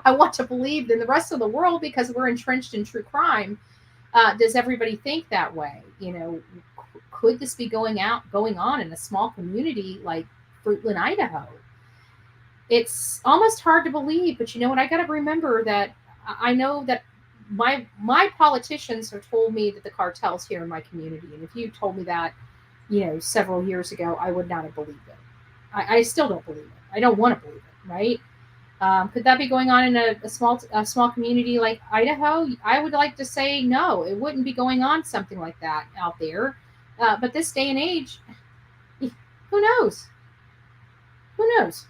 I want to believe than the rest of the world because we're entrenched in true crime. Does everybody think that way? Could this be going on in a small community like Fruitland, Idaho? It's almost hard to believe, but what? I got to remember that I know that my politicians have told me that the cartel's here in my community. And if you told me that, several years ago, I would not have believed it. I still don't believe it. I don't want to believe it, right? Could that be going on in a small community like Idaho? I would like to say no. It wouldn't be going on something like that out there. But this day and age, who knows? Who knows?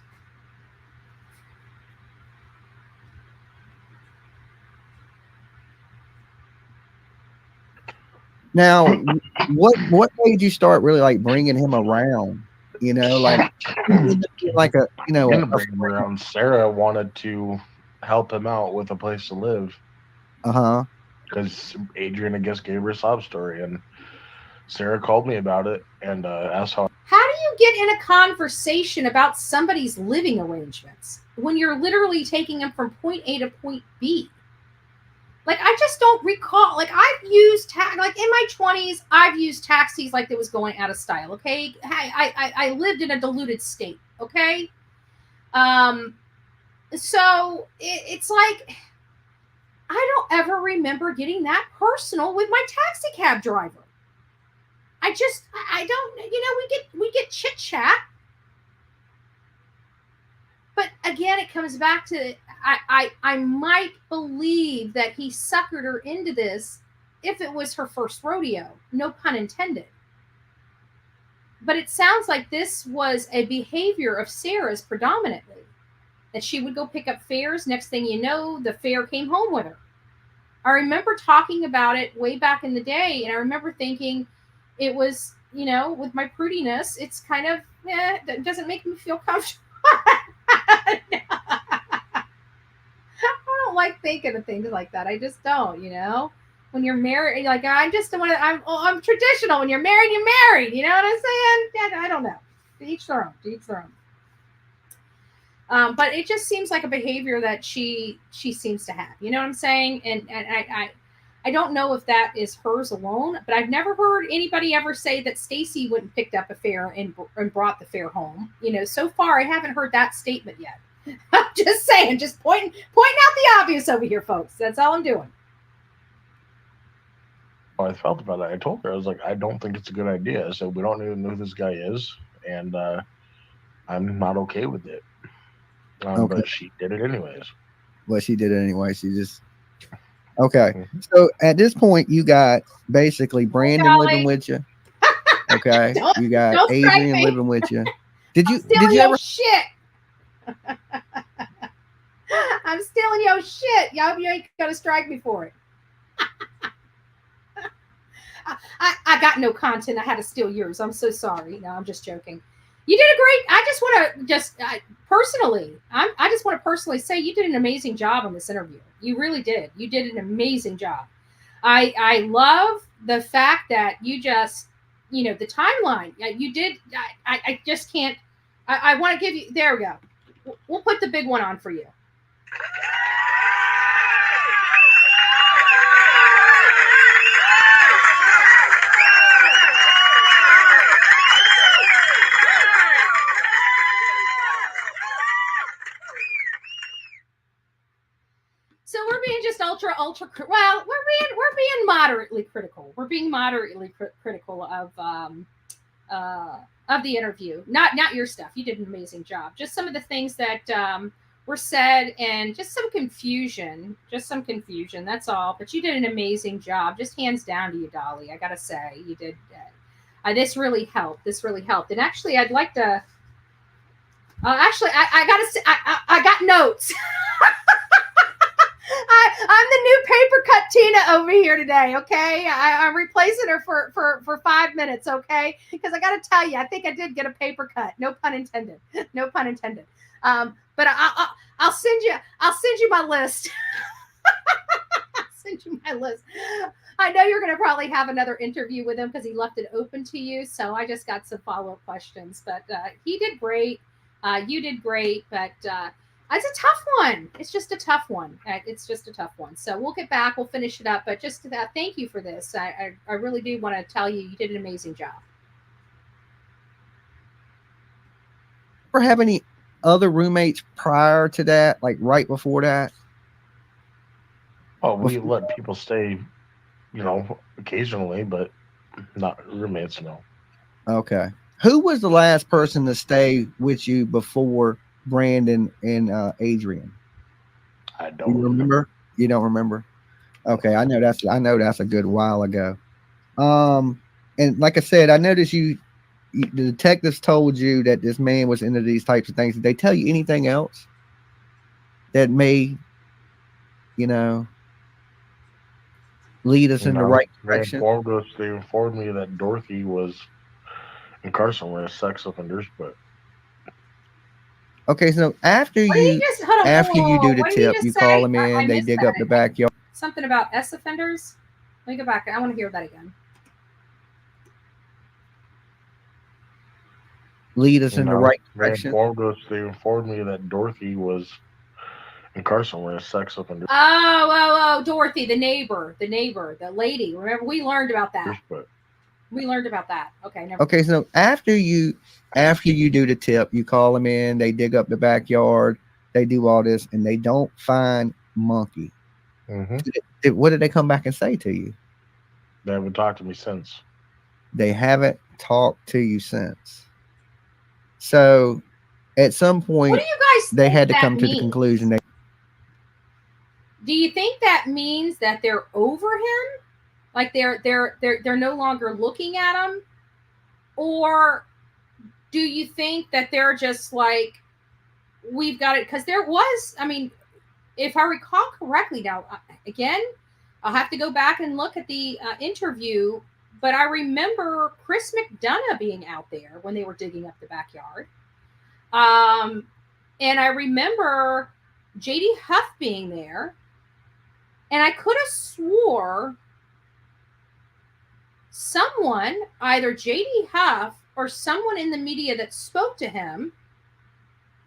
Now, what made you start really bringing him around? Like a bring him around. Sarah wanted to help him out with a place to live. Because Adrian, I guess, gave her a sob story, and Sarah called me about it and asked how. How do you get in a conversation about somebody's living arrangements when you're literally taking them from point A to point B? I just don't recall. I've used in my 20s, I've used taxis like it was going out of style. Okay, I lived in a diluted state. Okay, So it's like, I don't ever remember getting that personal with my taxi cab driver. I don't, we get chit chat. But again, it comes back to, I might believe that he suckered her into this if it was her first rodeo, no pun intended. But it sounds like this was a behavior of Sarah's predominantly, that she would go pick up fares. Next thing you know, the fare came home with her. I remember talking about it way back in the day, and I remember thinking it was, with my prudiness, it's kind of, that doesn't make me feel comfortable. I don't like thinking of things like that. I just don't, when you're married, like, I'm traditional. When you're married, you're married. You know what I'm saying? Yeah, I don't know. To each their own. But it just seems like a behavior that she seems to have. You know what I'm saying? And I don't know if that is hers alone, but I've never heard anybody ever say that Stacey wouldn't picked up a fare and brought the fare home. So far I haven't heard that statement yet. I'm just saying, just pointing out the obvious over here, folks. That's all I'm doing. Well, I felt about it. I told her, I was like, I don't think it's a good idea. So we don't even know who this guy is, and I'm not okay with it. Okay. But she did it anyways. Well, she did it anyway. She just okay. So at this point, you got basically Brandon living with you. Okay, you got Adrian living with you. Did you ever shit? I'm stealing your shit. Y'all, you ain't gonna strike me for it. I got no content. I had to steal yours. I'm so sorry. No, I'm just joking. You did a great. I just want to personally. I just want to personally say you did an amazing job on this interview. You really did. You did an amazing job. I love the fact that you just, the timeline. You did. I just can't. I want to give you. There we go. We'll put the big one on for you. So we're being just ultra. Well, we're being moderately critical. We're being moderately critical of the interview. Not your stuff. You did an amazing job. Just some of the things that were said, and just some confusion. That's all. But you did an amazing job. Just hands down to you, Dolly. I gotta say, you did. This really helped. And actually, I'd like to. I gotta say, I got notes. I'm the new paper cut Tina over here today, okay? I'm replacing her for 5 minutes, okay? Because I got to tell you, I think I did get a paper cut. No pun intended. But I'll send you my list. I'll send you my list. I know you're going to probably have another interview with him because he left it open to you. So I just got some follow-up questions. But he did great. You did great. But it's a tough one. It's just a tough one. So we'll get back. We'll finish it up. But just to that, thank you for this. I really do want to tell you, you did an amazing job. ever have any other roommates prior to that, like right before that? Oh, we let people stay, occasionally, but not roommates, no. Okay. Who was the last person to stay with you before Brandon and Adrian? I don't remember. You don't remember? Okay, I know that's a good while ago. And like I said, I noticed the detectives told you that this man was into these types of things. Did they tell you anything else that may, lead us in the right direction? They informed me that Dorothy was incarcerated as sex offenders, but okay, so after you do the tip, you call them in, they dig up the backyard. Something about S offenders? Let me go back. I want to hear that again. Lead us in the right direction. They informed me that Dorothy was incarcerated as sex offenders. Oh, Dorothy, the neighbor, the lady. Remember, we learned about that. we learned about that. Okay, never. Okay, so after you do the tip, you call them in, they dig up the backyard, they do all this, and they don't find Monkey. What did they come back and say to you? They haven't talked to me since. They haven't talked to you since. So at some point, What do you guys they think had to that come to the means? conclusion that. Do you think that means that they're over him? Like they're no longer looking at him? Or do you think that they're just like, we've got it? Because there was, I mean, if I recall correctly, now again, I'll have to go back and look at the interview, but I remember Chris McDonough being out there when they were digging up the backyard. And I remember JD Huff being there, and I could have swore someone, either JD Huff or someone in the media that spoke to him,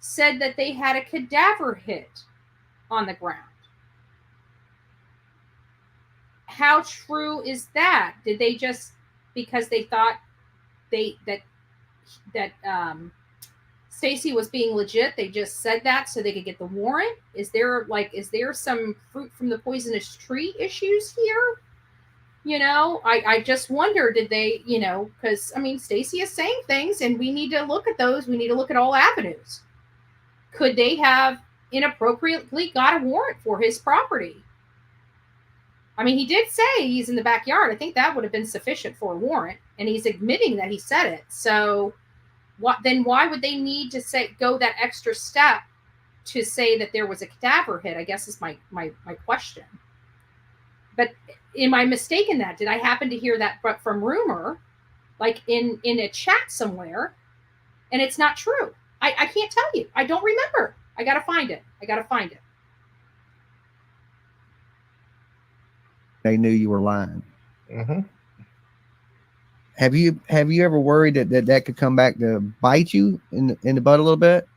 said that they had a cadaver hit on the ground. How true is that? Did they just, because they thought that Stacey was being legit, they just said that so they could get the warrant? Is there some fruit from the poisonous tree issues here? You know, I just wonder, did they, you know, because I mean, Stacey is saying things and we need to look at those. We need to look at all avenues. Could they have inappropriately got a warrant for his property? I mean, he did say he's in the backyard. I think that would have been sufficient for a warrant, and he's admitting that he said it. So why would they need to go that extra step to say that there was a cadaver hit? I guess is my question. But am I mistaken that? Did I happen to hear that from rumor, like in a chat somewhere, and it's not true? I can't tell you. I don't remember. I got to find it. They knew you were lying. Have you ever worried that could come back to bite you in the butt a little bit?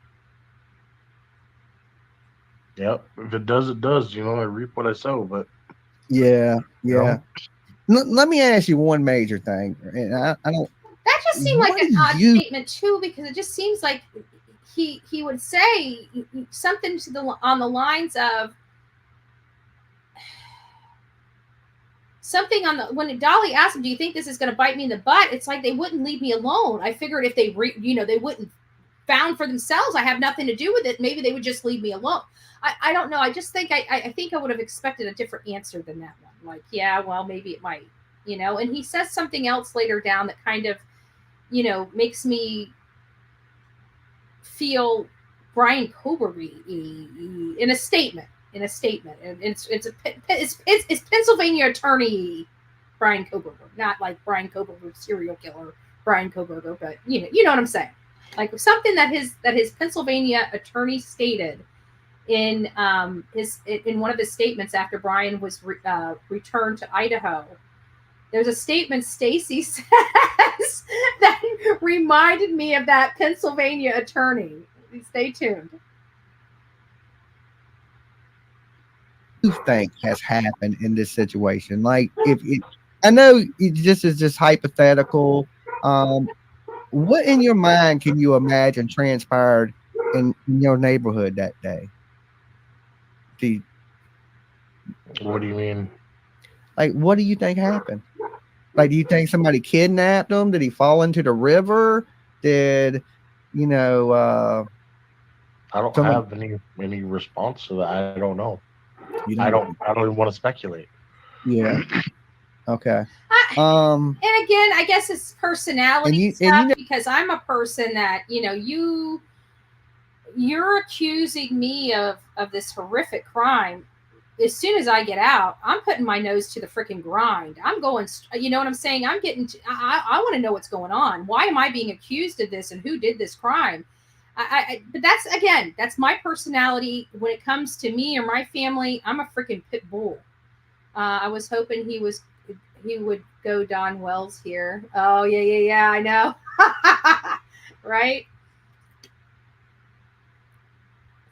Yep. If it does, it does. You know, I reap what I sow. But yeah. You know? Let me ask you one major thing, and I don't. That just seemed like an odd statement too, because it just seems like he would say something on the lines of something when Dolly asked him, "Do you think this is going to bite me in the butt?" It's like they wouldn't leave me alone. I figured if they they wouldn't found for themselves, I have nothing to do with it. Maybe they would just leave me alone. I don't know. I just think I think I would have expected a different answer than that one. Like, yeah, well, maybe it might, you know. And he says something else later down that kind of, you know, makes me feel Brian Coberry in a statement. And it's Pennsylvania attorney Brian Coberger, not like Brian Coberger serial killer Brian Coberger, but you know what I'm saying. Like something that his Pennsylvania attorney stated in one of his statements after Brian was returned to Idaho. There's a statement Stacey says that reminded me of that Pennsylvania attorney. Stay tuned. You think has happened in this situation? Like, I know this is just hypothetical. What in your mind can you imagine transpired in your neighborhood that day? What do you mean? Like, what do you think happened? Like, do you think somebody kidnapped him? Did he fall into the river? Did I don't have any response to that. I don't know. I don't even want to speculate. Yeah. Okay. And again, I guess it's personality stuff, because I'm a person that, you know, you're accusing me of this horrific crime. As soon as I get out, I'm putting my nose to the freaking grind. I'm going, you know what I'm saying? I'm getting, I want to know what's going on. Why am I being accused of this, and who did this crime? But that's my personality. When it comes to me or my family, I'm a freaking pit bull. I was hoping he would go Don Wells here. Oh yeah, I know. Right?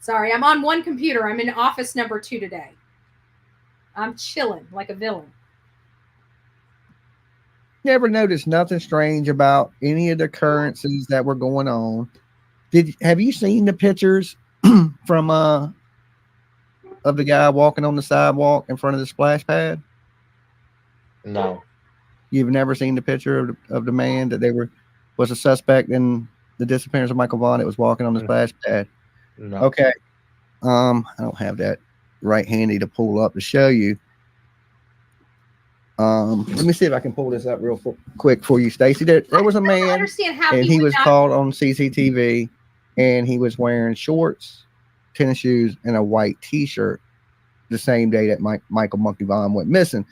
Sorry, I'm on one computer. I'm in office number 2 today. I'm chilling like a villain. never noticed nothing strange about any of the occurrences that were going on. Have you seen the pictures from of the guy walking on the sidewalk in front of the splash pad? No. You've never seen the picture of the man that was a suspect in the disappearance of Michael Vaughn that was walking on the splash pad? No. Okay. I don't have that right handy to pull up to show you. Let me see if I can pull this up real quick for you, Stacey. There was a man, understand how and he was not- caught on CCTV, and he was wearing shorts, tennis shoes, and a white T-shirt the same day that Michael Monkey Vaughn went missing.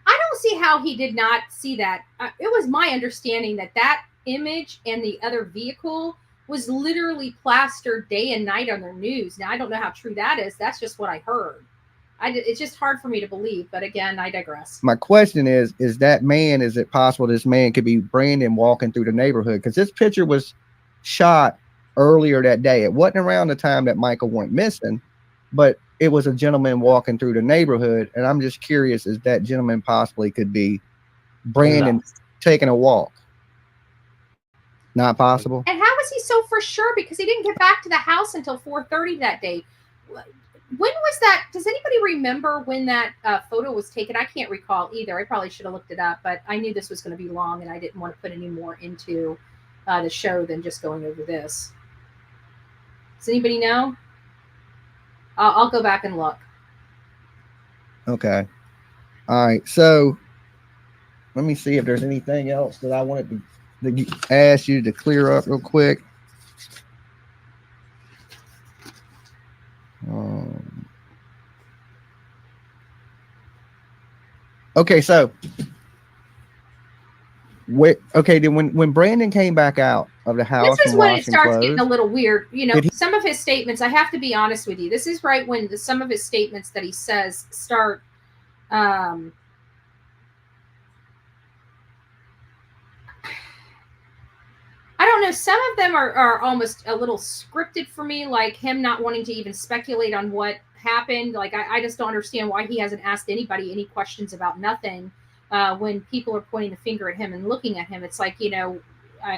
I don't see how he did not see that. It was my understanding that image and the other vehicle was literally plastered day and night on their news. Now, I don't know how true that is. That's just what I heard. It's just hard for me to believe, but again, I digress. My question is it possible this man could be Brandon walking through the neighborhood? Because this picture was shot earlier that day. It wasn't around the time that Michael went missing, but it was a gentleman walking through the neighborhood. And I'm just curious, is that gentleman possibly could be Brandon taking a walk? Not possible. And how was he so for sure? Because he didn't get back to the house until 4:30 that day. When was that? Does anybody remember when that photo was taken? I can't recall either. I probably should have looked it up, but I knew this was going to be long, and I didn't want to put any more into the show than just going over this. Does anybody know? I'll go back and look. Okay. All right. So let me see if there's anything else that I wanted to ask you to clear up real quick. Okay, so then when Brandon came back out of the house, this is when it starts getting a little weird. You know, some of his statements, I have to be honest with you, this is right when some of his statements that he says start I don't know. Some of them are almost a little scripted for me, like him not wanting to even speculate on what happened. Like, I just don't understand why he hasn't asked anybody any questions about nothing when people are pointing the finger at him and looking at him. It's like, you know,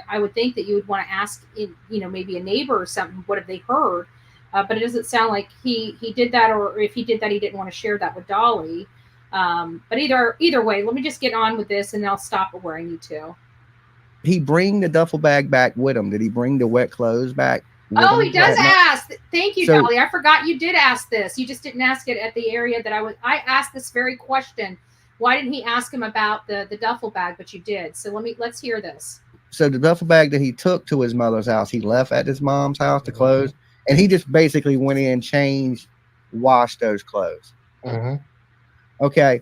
I would think that you would want to ask, you know, maybe a neighbor or something, what have they heard? But it doesn't sound like he did that, or if he did that, he didn't want to share that with Dolly. But either way, let me just get on with this and I'll stop it where I need to. He bring the duffel bag back with him. Did he bring the wet clothes back? Oh, he does ask. Thank you, Dolly. I forgot you did ask this. You just didn't ask it at the area that I asked this very question. Why didn't he ask him about the duffel bag? But you did. So let's hear this. So the duffel bag that he took to his mother's house, he left at his mom's house to clothes, and he just basically went in, changed, washed those clothes. Okay,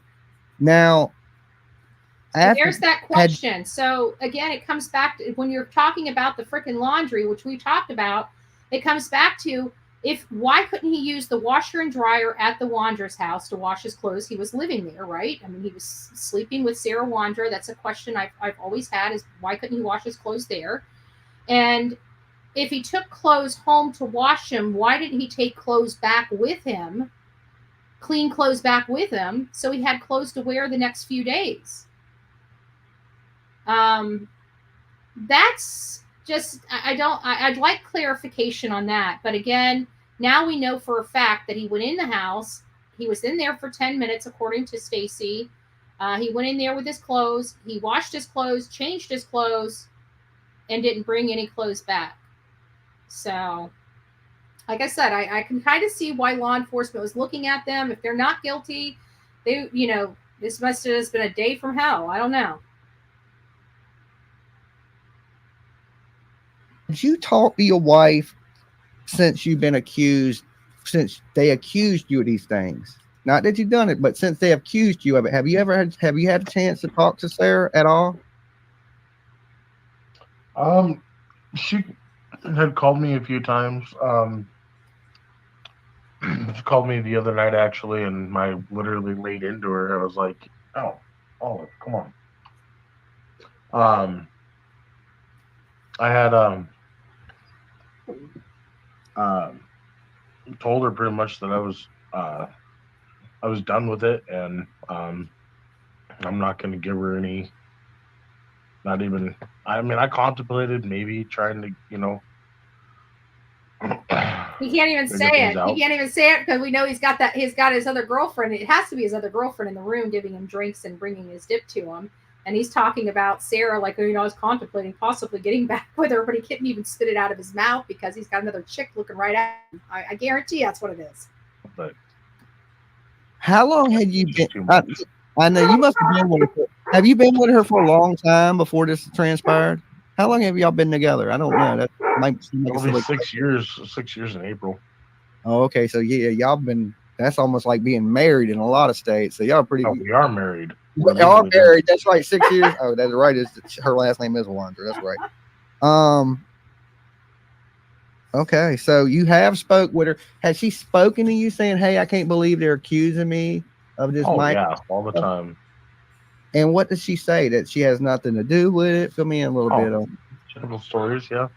now. So there's that question. So again, it comes back to when you're talking about the frickin' laundry, which we talked about, it comes back to why couldn't he use the washer and dryer at the Wondra's house to wash his clothes? He was living there, right? I mean, he was sleeping with Sarah Wondra. That's a question I've always had, is why couldn't he wash his clothes there? And if he took clothes home to wash them, why didn't he take clothes back with him, clean clothes back with him, so he had clothes to wear the next few days? That's just, I'd like clarification on that. But again, now we know for a fact that he went in the house. He was in there for 10 minutes, according to Stacey. He went in there with his clothes. He washed his clothes, changed his clothes, and didn't bring any clothes back. So, like I said, I can kind of see why law enforcement was looking at them. If they're not guilty, this must have just been a day from hell. I don't know. Did you talk to your wife since they accused you of these things? Not that you've done it, but since they accused you of it, have you had a chance to talk to Sarah at all? She had called me a few times. She called me the other night, actually, and I literally laid into her. I was like, "Oh, Olive, come on." I had told her pretty much that I was done with it, and I'm not going to give her any Not even. I mean, I contemplated maybe trying to, He can't even say figure things it. He out. can't even say it because we know he's got his other girlfriend. It has to be his other girlfriend in the room giving him drinks and bringing his dip to him. And he's talking about Sarah, like, I was contemplating possibly getting back with her, but he couldn't even spit it out of his mouth because he's got another chick looking right at him. I guarantee that's what it is. But How long had you it's been? just too much. I know you must have been with her. Have you been with her for a long time before this transpired? How long have y'all been together? I don't know. That might seem like a It'll be silly 6 years. 6 years in April. Oh, okay. So yeah, y'all been. That's almost like being married in a lot of states. So y'all pretty. Oh, we are married. We're Y'all are legally married. That's right. 6 years. Oh, that's right. Her last name is Wondra. That's right. Okay. So you have spoke with her. Has she spoken to you saying, "Hey, I can't believe they're accusing me of this"? Oh yeah, all the time. And what does she say? That she has nothing to do with it? Fill me in a little bit on. Typical stories. Yeah.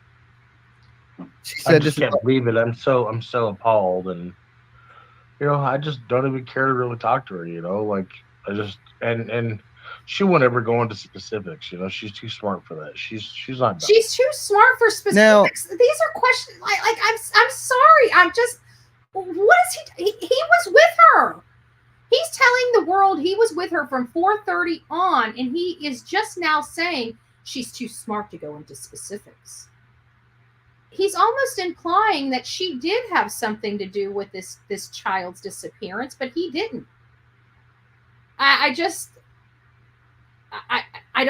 She I said just this is. can't believe it. I'm so appalled, and I just don't even care to really talk to her. Like I just and she won't ever go into specifics. She's too smart for that. She's not dumb. She's too smart for specifics. Now, these are questions. Like I'm sorry. I'm just. What is he? He was with her. He's telling the world he was with her from 4:30 on, and he is just now saying she's too smart to go into specifics. He's almost implying that she did have something to do with this child's disappearance, but he didn't. I don't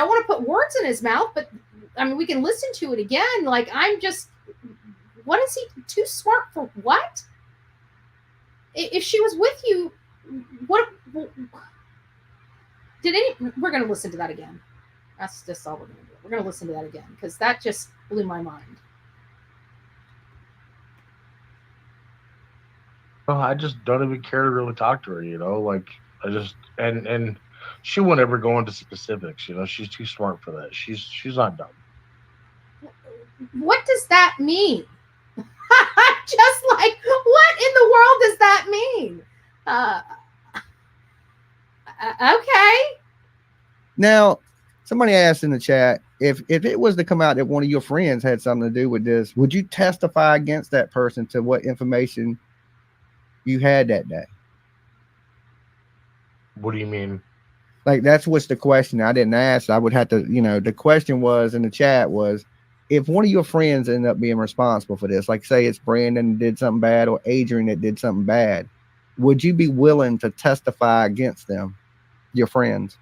want to put words in his mouth, but I mean, we can listen to it again. Like, what is he too smart for? What? If she was with you, what we're going to listen to that again. That's just all we're going to do. We're going to listen to that again because that just blew my mind. Well, I just don't even care to really talk to her. Like I just and she won't ever go into specifics. She's too smart for that. She's not dumb. What does that mean? Just like, what in the world does that mean? Okay. Now, somebody asked in the chat if it was to come out that one of your friends had something to do with this, would you testify against that person to what information you had that day? What do you mean? Like, that's what's the question. I didn't ask. I would have to, the question was in the chat was, if one of your friends ended up being responsible for this, like say it's Brandon did something bad or Adrian that did something bad, would you be willing to testify against them, your friends?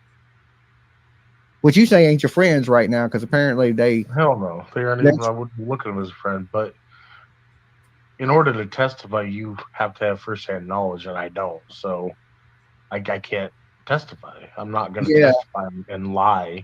Which you say ain't your friends right now, because apparently they. Hell no. They aren't even. I wouldn't look at them as a friend. But in order to testify, you have to have firsthand knowledge, and I don't. So I can't testify. I'm not going to testify and lie.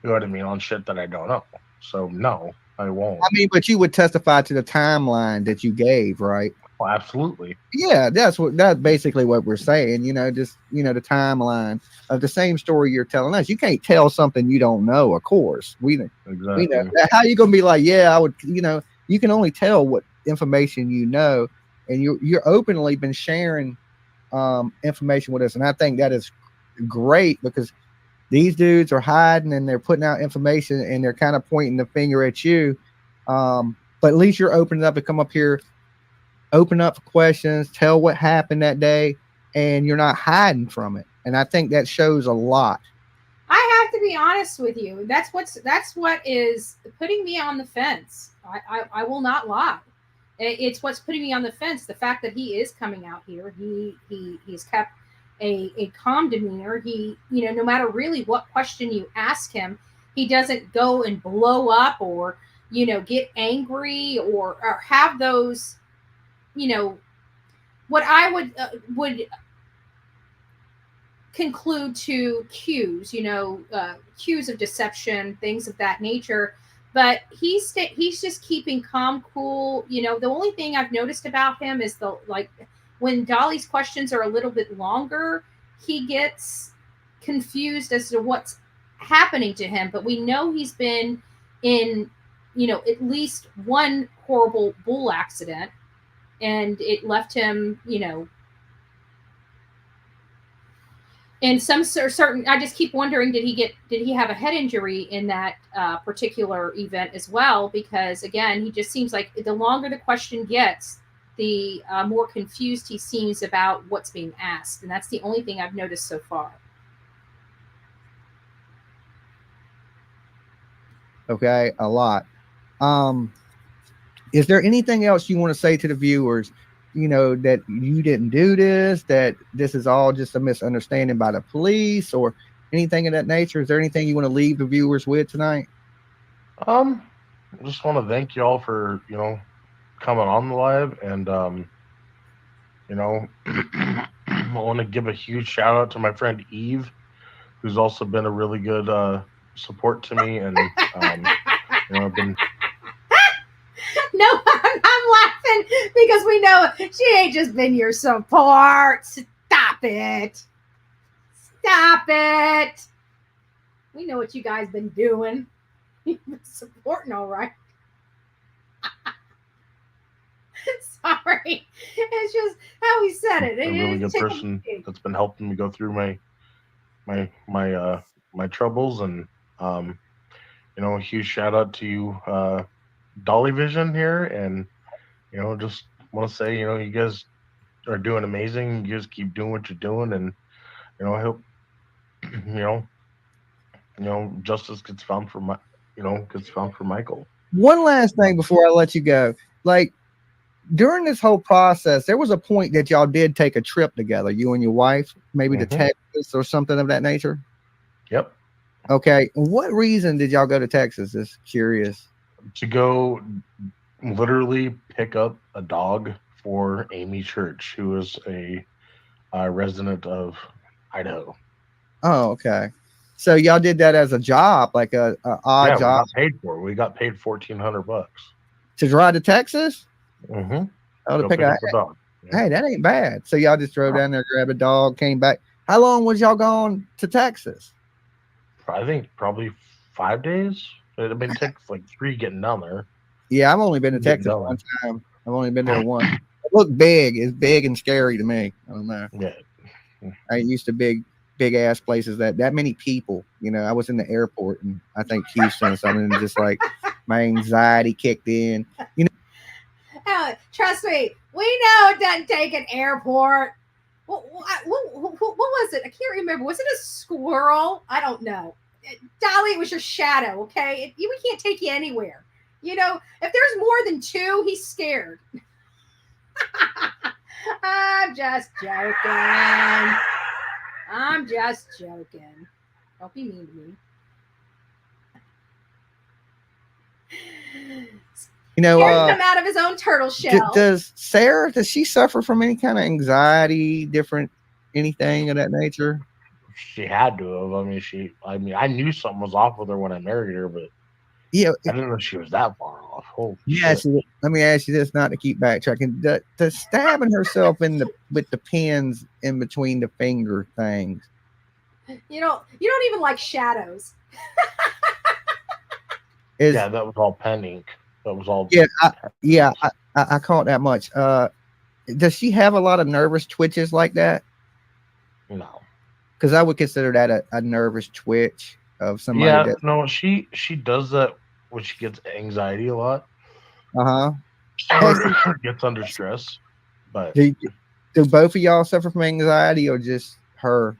You know what I mean? On shit that I don't know. So no, I won't. I mean, but you would testify to the timeline that you gave, right? Well, absolutely. Yeah, that's basically what we're saying. Just the timeline of the same story you're telling us. You can't tell something you don't know. Of course, we know. How you gonna be like, yeah, I would. You can only tell what information you know, and you're openly been sharing information with us, and I think that is great because these dudes are hiding and they're putting out information and they're kind of pointing the finger at you. But at least you're opening up to come up here, open up for questions, tell what happened that day, and you're not hiding from it. And I think that shows a lot. I have to be honest with you. That's what is putting me on the fence. I will not lie. It's what's putting me on the fence. The fact that he is coming out here, he's kept a calm demeanor. He, no matter really what question you ask him, he doesn't go and blow up or, get angry or have those, what I would conclude to cues, cues of deception, things of that nature. But he's just keeping calm, cool. The only thing I've noticed about him is when Dolly's questions are a little bit longer, he gets confused as to what's happening to him. But we know he's been in, at least one horrible bull accident, and it left him, And some certain, I just keep wondering, did he have a head injury in that particular event as well? Because again, he just seems like the longer the question gets, the more confused he seems about what's being asked. And that's the only thing I've noticed so far. Okay, a lot. Is there anything else you want to say to the viewers? You know, that you didn't do this, that this is all just a misunderstanding by the police, or anything of that nature? Is there anything you want to leave the viewers with tonight? I just want to thank you all for, coming on the live, and I want to give a huge shout out to my friend Eve, who's also been a really good support to me, and I've been. No, I'm laughing because we know she ain't just been your support. Stop it. Stop it. We know what you guys been doing. You've been supporting, all right. Sorry. It's just how he said it. A really good person that's been helping me go through my troubles, and a huge shout out to you, Dolly Vision here, and just want to say, you guys are doing amazing. You guys keep doing what you're doing, and I hope justice gets found for Michael. One last thing before I let you go. Like, during this whole process, there was a point that y'all did take a trip together, you and your wife, maybe to Texas or something of that nature. Yep. Okay. What reason did y'all go to Texas? Just curious. To go literally pick up a dog for Amy Church, who is a resident of Idaho. Oh, okay. So y'all did that as a job, like a odd job. We got paid for it. We got paid $1,400 to drive to Texas. Mm-hmm. Oh, to pick up a dog. Yeah. Hey, that ain't bad. So y'all just drove down there, grabbed a dog, came back. How long was y'all gone to Texas? I think probably 5 days. I mean, it takes like 3 getting down there. Yeah, I've only been to Texas one time. I've only been there once. It looked big. It's big and scary to me. I don't know. Yeah. I ain't used to big ass places that many people. I was in the airport, and I think Houston or something, and just like my anxiety kicked in. Trust me, we know it doesn't take an airport. What was it? I can't remember. Was it a squirrel? I don't know. Dolly, it was your shadow, okay? We can't take you anywhere. If there's more than 2, he's scared. I'm just joking. Don't be mean to me. Scared him out of his own turtle shell. Does she suffer from any kind of anxiety, anything of that nature? She had to have. I knew something was off with her when I married her, but I didn't know she was that far off. Holy shit. Let me ask you this, not to keep backtracking. The stabbing herself with the pins in between the finger things. You don't even like shadows. That was all pen ink. That was all. I caught that much. Does she have a lot of nervous twitches like that? No, because I would consider that a nervous twitch of somebody. Yeah, no, she does that when she gets anxiety a lot. Gets under stress. But do both of y'all suffer from anxiety, or just her?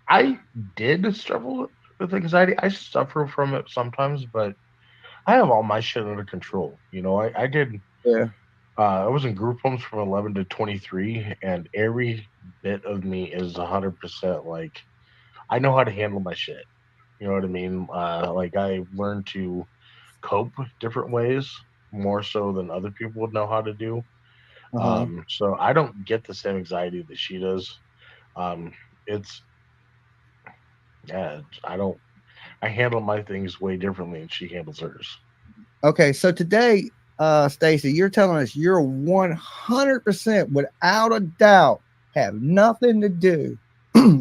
I did struggle with anxiety. I suffer from it sometimes, but I have all my shit under control. I did. Yeah. I was in group homes from 11 to 23, and every bit of me is 100% like, I know how to handle my shit. You know what I mean? Like, I learned to cope different ways, more so than other people would know how to do. So I don't get the same anxiety that she does. I handle my things way differently than she handles hers. Okay, so today, Stacey, you're telling us you're 100% without a doubt have nothing to do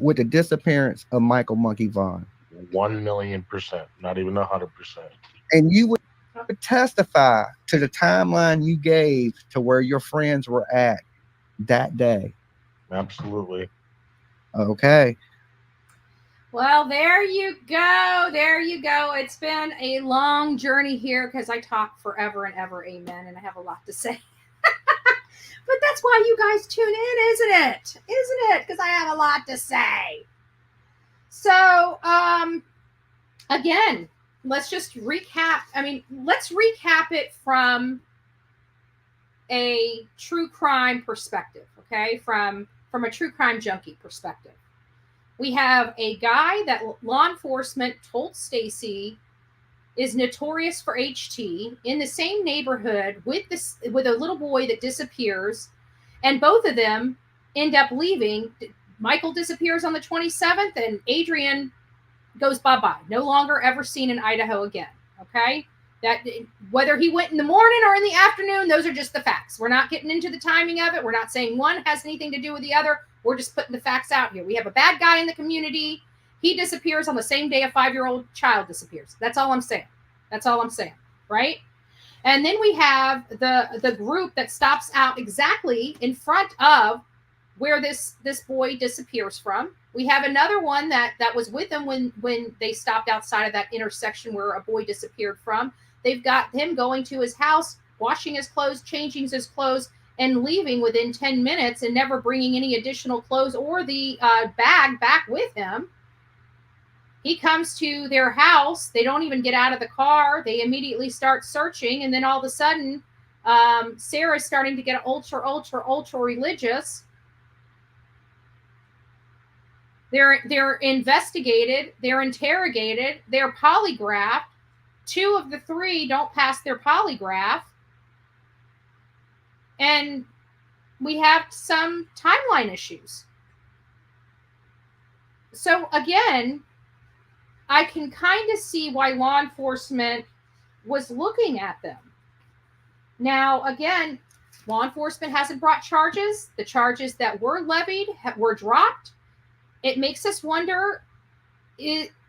with the disappearance of Michael Monkey Vaughn. 1,000,000%, not even 100%. And you would testify to the timeline you gave to where your friends were at that day. Absolutely. Okay. Well, there you go. There you go. It's been a long journey here because I talk forever and ever. Amen. And I have a lot to say. But that's why you guys tune in, isn't it? Isn't it? Because I have a lot to say. So, again, let's just recap. Let's recap it from a true crime perspective, okay? From a true crime junkie perspective. We have a guy that law enforcement told Stacey is notorious for HT in the same neighborhood with a little boy that disappears, and both of them end up leaving. Michael disappears on the 27th, and Adrian goes bye-bye. No longer ever seen in Idaho again. Okay? That whether he went in the morning or in the afternoon, those are just the facts. We're not getting into the timing of it. We're not saying one has anything to do with the other. We're just putting the facts out here. We have a bad guy in the community. He disappears on the same day a 5-year-old child disappears. That's all I'm saying. That's all I'm saying. Right? And then we have the group that stops out exactly in front of where this boy disappears from. We have another one that was with him when they stopped outside of that intersection where a boy disappeared from. They've got him going to his house, washing his clothes, changing his clothes, and leaving within 10 minutes and never bringing any additional clothes or the bag back with him. He comes to their house. They don't even get out of the car. They immediately start searching. And then all of a sudden, Sarah's starting to get ultra religious. They're investigated. They're interrogated. They're polygraphed. 2 of the 3 don't pass their polygraph. And we have some timeline issues. So again, I can kind of see why law enforcement was looking at them. Now, again, law enforcement hasn't brought charges. The charges that were levied were dropped. It makes us wonder,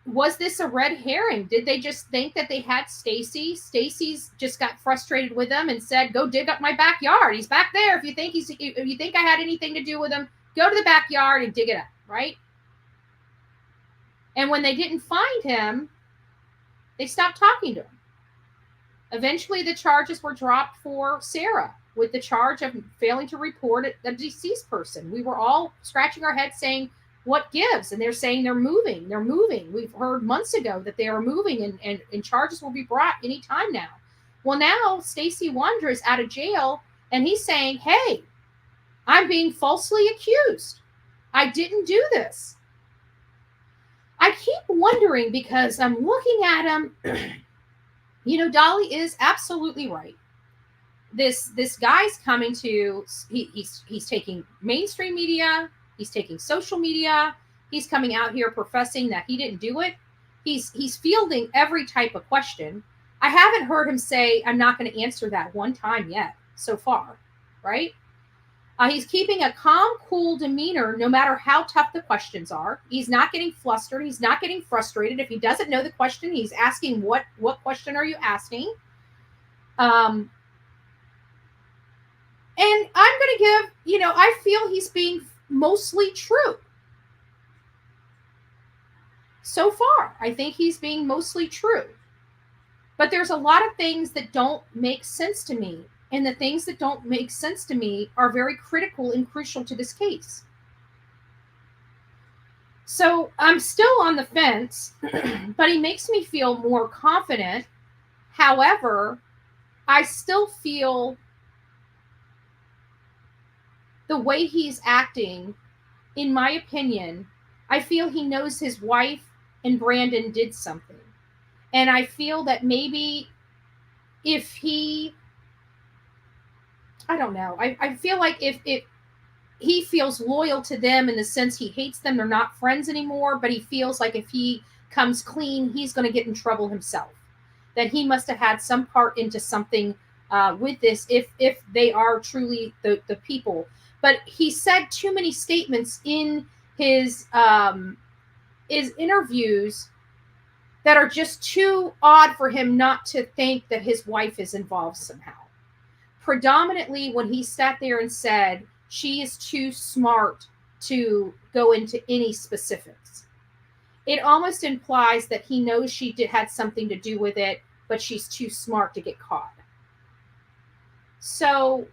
was this a red herring? Did they just think that they had Stacey? Stacey's just got frustrated with them and said, go dig up my backyard. He's back there. If you think I had anything to do with him, go to the backyard and dig it up, right? And when they didn't find him, they stopped talking to him. Eventually, the charges were dropped for Sarah with the charge of failing to report a deceased person. We were all scratching our heads saying, what gives? And they're saying they're moving. They're moving. We've heard months ago that they are moving and charges will be brought anytime now. Well, now Stacey Wondra is out of jail and he's saying, hey, I'm being falsely accused. I didn't do this. I keep wondering because I'm looking at him. Dolly is absolutely right. This guy's coming to, he's taking mainstream media. He's taking social media. He's coming out here professing that he didn't do it. He's fielding every type of question. I haven't heard him say, I'm not going to answer that one time yet so far, right? He's keeping a calm, cool demeanor no matter how tough the questions are. He's not getting flustered. He's not getting frustrated. If he doesn't know the question, he's asking, what question are you asking? And I'm going to give, I feel he's being mostly true. So far, I think he's being mostly true. But there's a lot of things that don't make sense to me. And the things that don't make sense to me are very critical and crucial to this case. So I'm still on the fence, but he makes me feel more confident. However, I still feel the way he's acting, in my opinion, I feel he knows his wife and Brandon did something. And I feel that maybe if he, I don't know, I feel like if he feels loyal to them in the sense he hates them, they're not friends anymore, but he feels like if he comes clean, he's going to get in trouble himself. That he must have had some part into something with this if they are truly the people. But he said too many statements in his interviews that are just too odd for him not to think that his wife is involved somehow. Predominantly when he sat there and said, she is too smart to go into any specifics. it almost implies that he knows she had something to do with it, but she's too smart to get caught. So,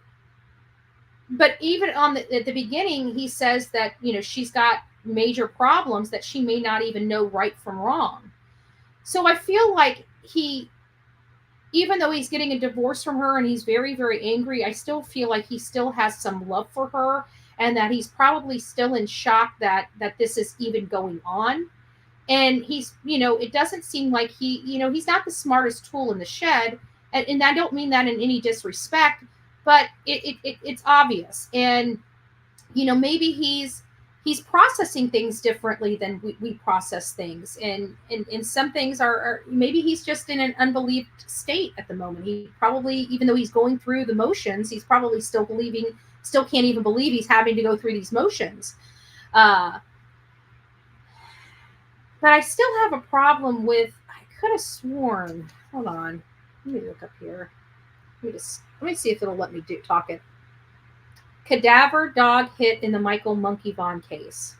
but even at the beginning, he says that, she's got major problems that she may not even know right from wrong. So I feel like even though he's getting a divorce from her and he's very, very angry, I still feel like he still has some love for her, and that he's probably still in shock that this is even going on. And he's, it doesn't seem like he's not the smartest tool in the shed. And I don't mean that in any disrespect, but it's obvious. And, maybe he's processing things differently than we process things. And some things are maybe he's just in an unbelieved state at the moment. He probably, even though he's going through the motions, he's probably still can't even believe he's having to go through these motions. But I still have a problem with, I could have sworn, hold on, let me look up here. Let me see if it'll let me talk it. Cadaver dog hit in the Michael Monkey Vaughn case.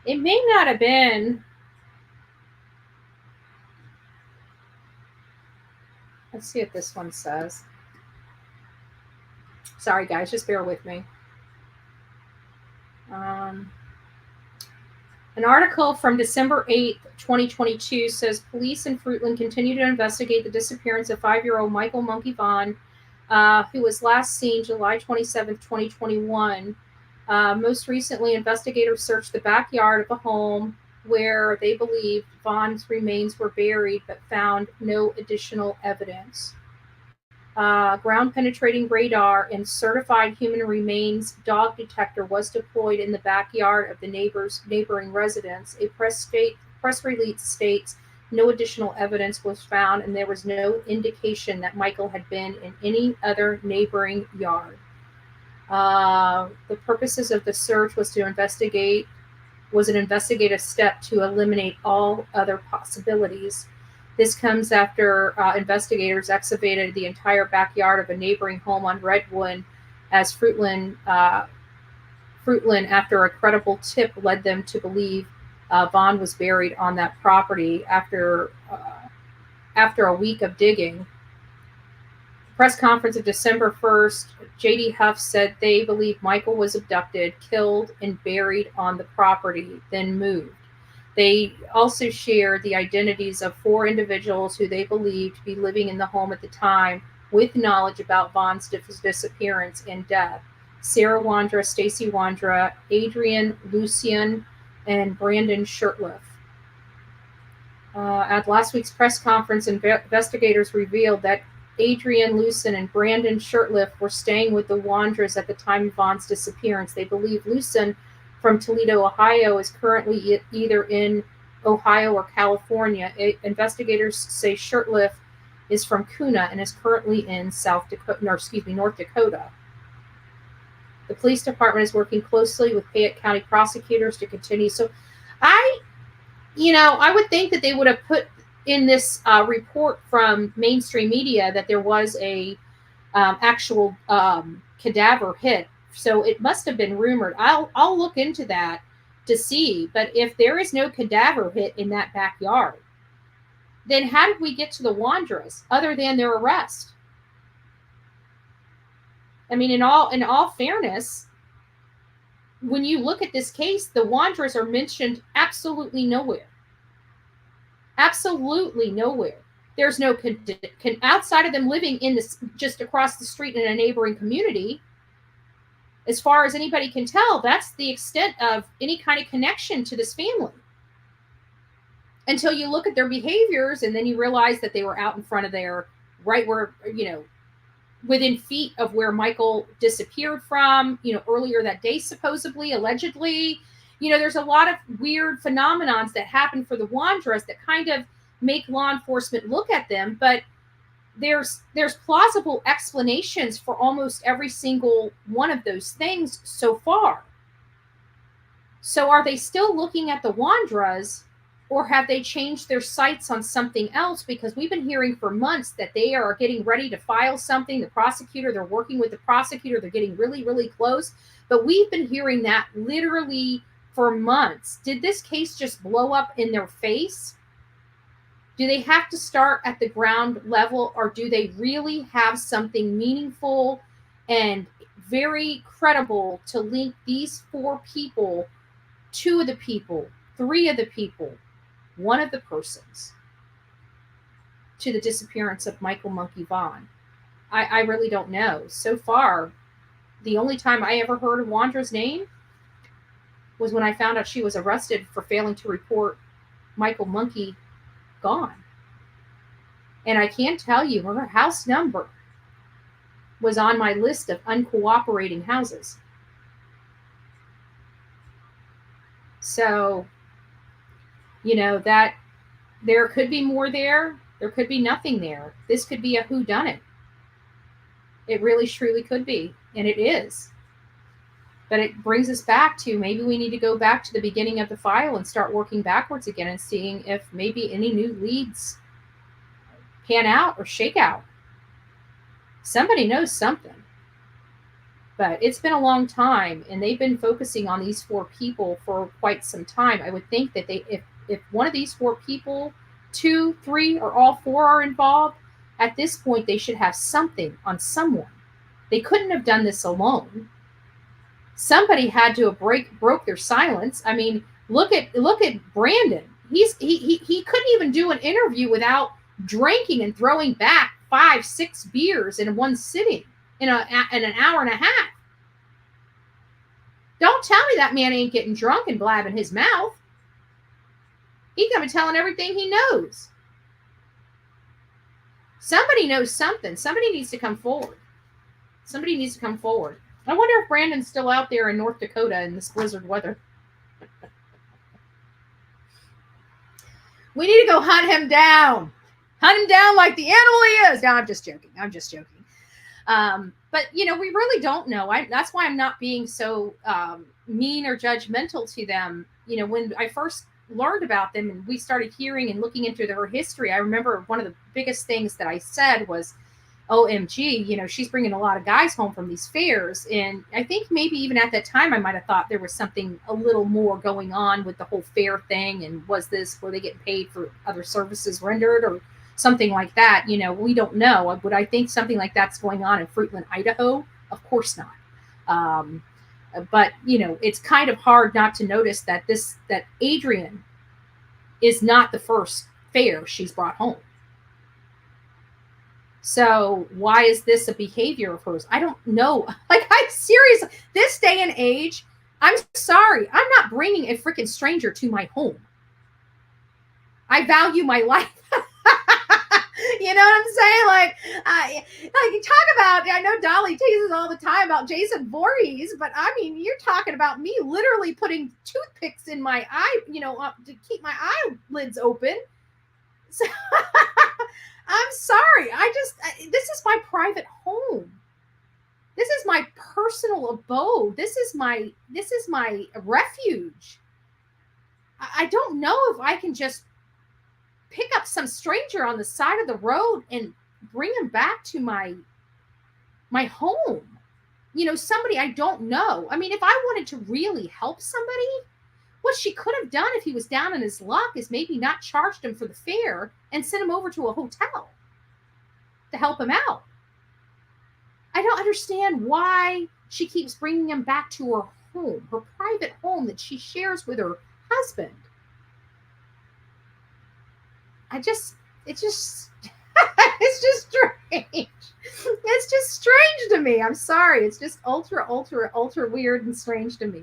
It may not have been. Let's see what this one says. Sorry, guys, just bear with me. An article from December 8th, 2022 says police in Fruitland continue to investigate the disappearance of 5-year-old Michael Monkey Vaughn, who was last seen July 27th, 2021. Most recently, investigators searched the backyard of a home where they believed Vaughn's remains were buried, but found no additional evidence. Ground-penetrating radar and certified human remains dog detector was deployed in the backyard of the neighboring residence. A press release states no additional evidence was found, and there was no indication that Michael had been in any other neighboring yard. The purposes of the search was an investigative step to eliminate all other possibilities. This comes after investigators excavated the entire backyard of a neighboring home on Redwood as Fruitland, after a credible tip led them to believe Vaughn was buried on that property. After a week of digging, press conference of December 1st, J.D. Huff said they believe Michael was abducted, killed, and buried on the property, then moved. They also shared the identities of 4 individuals who they believed to be living in the home at the time with knowledge about Vaughn's disappearance and death. Sarah Wondra, Stacey Wondra, Adrian Lucien, and Brandon Shurtleff. At last week's press conference, investigators revealed that Adrian Lucien and Brandon Shurtleff were staying with the Wondras at the time of Vaughn's disappearance. They believe Lucien, from Toledo, Ohio, is currently either in Ohio or California. Investigators say Shurtleff is from Kuna and is currently in North Dakota. The police department is working closely with Fayette County prosecutors to continue. So I would think that they would have put in this report from mainstream media that there was a actual cadaver hit. So it must have been rumored. I'll look into that to see. But if there is no cadaver hit in that backyard, then how did we get to the Wondras other than their arrest? I mean, in all fairness, when you look at this case, the Wondras are mentioned absolutely nowhere. Absolutely nowhere. There's no outside of them living in this just across the street in a neighboring community. As far as anybody can tell, that's the extent of any kind of connection to this family. Until you look at their behaviors and then you realize that they were out in front of right where, within feet of where Michael disappeared from, earlier that day, supposedly, allegedly. There's a lot of weird phenomenons that happen for the Wondras that kind of make law enforcement look at them, but there's plausible explanations for almost every single one of those things so far. So are they still looking at the Wondras, or have they changed their sights on something else? Because we've been hearing for months that they are getting ready to file something. The prosecutor, they're working with the prosecutor. They're getting really, really close. But we've been hearing that literally for months. Did this case just blow up in their face? Do they have to start at the ground level, or do they really have something meaningful and very credible to link these 4 people, 2 of the people, 3 of the people, 1 of the persons, to the disappearance of Michael Monkey Vaughn? I really don't know. So far, the only time I ever heard of Wondra's name was when I found out she was arrested for failing to report Michael Monkey gone. And I can tell you her house number was on my list of uncooperating houses. So, that there could be more there. There could be nothing there. This could be a whodunit. It really, truly could be. And it is. But it brings us back to, maybe we need to go back to the beginning of the file and start working backwards again and seeing if maybe any new leads pan out or shake out. Somebody knows something. But it's been a long time, and they've been focusing on these 4 people for quite some time. I would think that if one of these 4 people, 2, 3, or all 4 are involved, at this point they should have something on someone. They couldn't have done this alone. Somebody had to have broke their silence. I mean, look at Brandon. He couldn't even do an interview without drinking and throwing back 5, 6 beers in one sitting in an hour and a half. Don't tell me that man ain't getting drunk and blabbing his mouth. He's gonna be telling everything he knows. Somebody knows something. Somebody needs to come forward. Somebody needs to come forward. I wonder if Brandon's still out there in North Dakota in this blizzard weather. We need to go hunt him down. Hunt him down like the animal he is. No, I'm just joking. But, we really don't know. That's why I'm not being so mean or judgmental to them. When I first learned about them and we started hearing and looking into their history, I remember one of the biggest things that I said was, OMG, she's bringing a lot of guys home from these fairs. And I think maybe even at that time, I might have thought there was something a little more going on with the whole fair thing. And were they getting paid for other services rendered or something like that? We don't know. Would I think something like that's going on in Fruitland, Idaho? Of course not. But, it's kind of hard not to notice that Adrian is not the first fair she's brought home. So why is this a behavior of hers? I don't know. I'm serious. This day and age, I'm sorry. I'm not bringing a freaking stranger to my home. I value my life. You know what I'm saying? Talk about, I know Dolly teases all the time about Jason Voorhees, but I mean, you're talking about me literally putting toothpicks in my eye, to keep my eyelids open. So I'm sorry. This is my private home. This is my personal abode. This is my refuge. I don't know if I can just pick up some stranger on the side of the road and bring him back to my home. Somebody I don't know. I mean, if I wanted to really help somebody, what she could have done if he was down in his luck is maybe not charged him for the fare and sent him over to a hotel to help him out. I don't understand why she keeps bringing him back to her home, her private home that she shares with her husband. It's just strange. It's just strange to me. I'm sorry. It's just ultra weird and strange to me.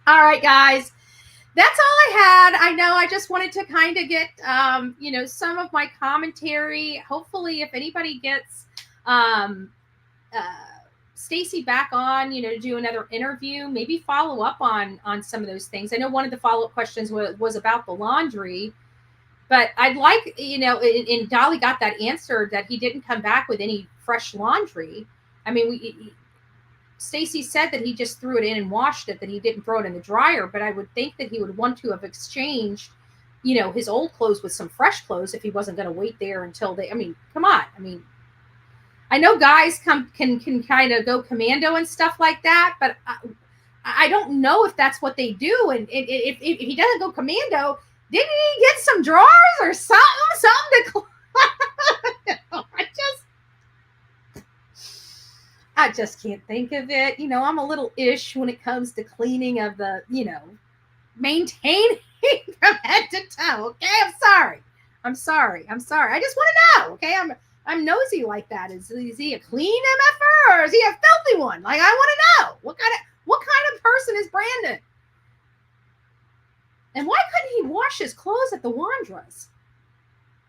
All right, guys. That's all I had. I know I just wanted to kind of get, some of my commentary. Hopefully, if anybody gets Stacey back on, to do another interview, maybe follow up on some of those things. I know one of the follow-up questions was about the laundry, but I'd like, and Dolly got that answer that he didn't come back with any fresh laundry. I mean, Stacey said that he just threw it in and washed it, that he didn't throw it in the dryer, but I would think that he would want to have exchanged, his old clothes with some fresh clothes if he wasn't going to wait there until come on. I know guys can kind of go commando and stuff like that, but I don't know if that's what they do. And if he doesn't go commando, didn't he get some drawers or something to I just can't think of it. I'm a little ish when it comes to cleaning of the, maintaining from head to toe. Okay, I'm sorry. I just want to know. Okay, I'm nosy like that. Is he a clean MFer or is he a filthy one? Like, I want to know what kind of person is Brandon? And why couldn't he wash his clothes at the Wondras?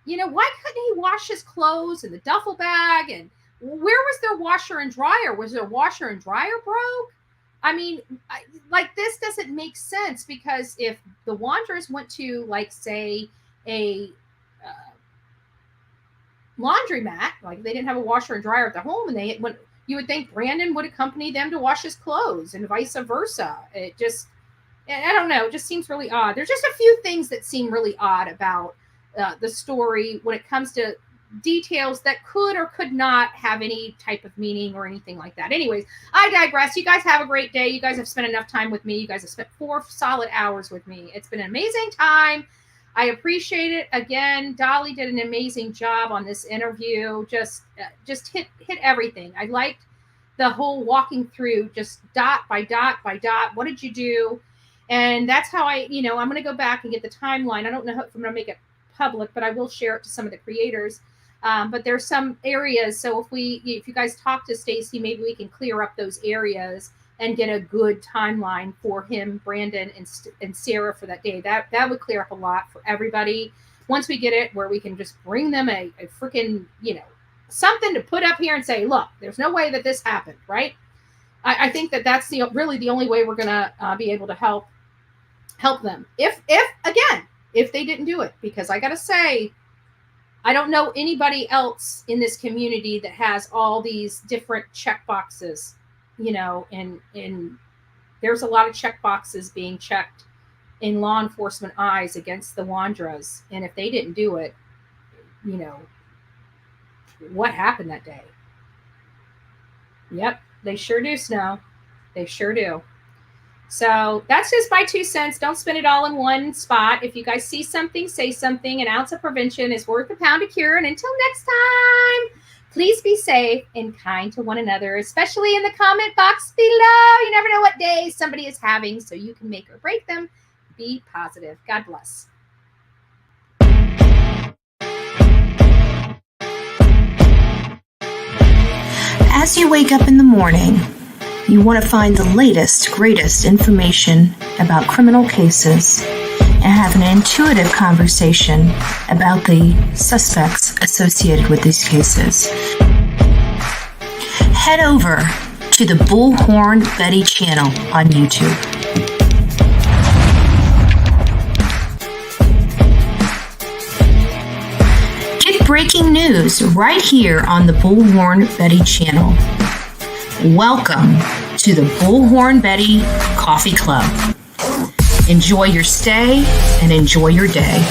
Why couldn't he wash his clothes in the duffel bag? And where was their washer and dryer? Was their washer and dryer broke? This doesn't make sense, because if the Wondras went to, like, say, a laundromat, like they didn't have a washer and dryer at the home, and you would think Brandon would accompany them to wash his clothes and vice versa. I don't know. It just seems really odd. There's just a few things that seem really odd about the story when it comes to details that could or could not have any type of meaning or anything like that. Anyways, I digress. You guys have a great day. You guys have spent enough time with me. You guys have spent 4 solid hours with me. It's been an amazing time. I appreciate it. Again, Dolly did an amazing job on this interview. Just hit everything. I liked the whole walking through, just dot by dot by dot. What did you do? And that's how I'm going to go back and get the timeline. I don't know if I'm going to make it public, but I will share it to some of the creators. But there's some areas. So if you guys talk to Stacey, maybe we can clear up those areas and get a good timeline for him, Brandon, and Sarah for that day. That would clear up a lot for everybody. Once we get it where we can just bring them a freaking, something to put up here and say, look, there's no way that this happened, right? I think that's really the only way we're going to be able to help them. If they didn't do it, because I got to say, I don't know anybody else in this community that has all these different check boxes, and there's a lot of check boxes being checked in law enforcement eyes against the Wondras. And if they didn't do it, what happened that day? Yep, they sure do, Snow. They sure do. So that's just my 2 cents. Don't spend it all in one spot. If you guys see something, say something. An ounce of prevention is worth a pound of cure. And until next time, please be safe and kind to one another, especially in the comment box below. You never know what day somebody is having, so you can make or break them. Be positive. God bless. As you wake up in the morning, you want to find the latest, greatest information about criminal cases and have an intuitive conversation about the suspects associated with these cases. Head over to the Bullhorn Betty channel on YouTube. Get breaking news right here on the Bullhorn Betty channel. Welcome to the Bullhorn Betty Coffee Club. Enjoy your stay and enjoy your day.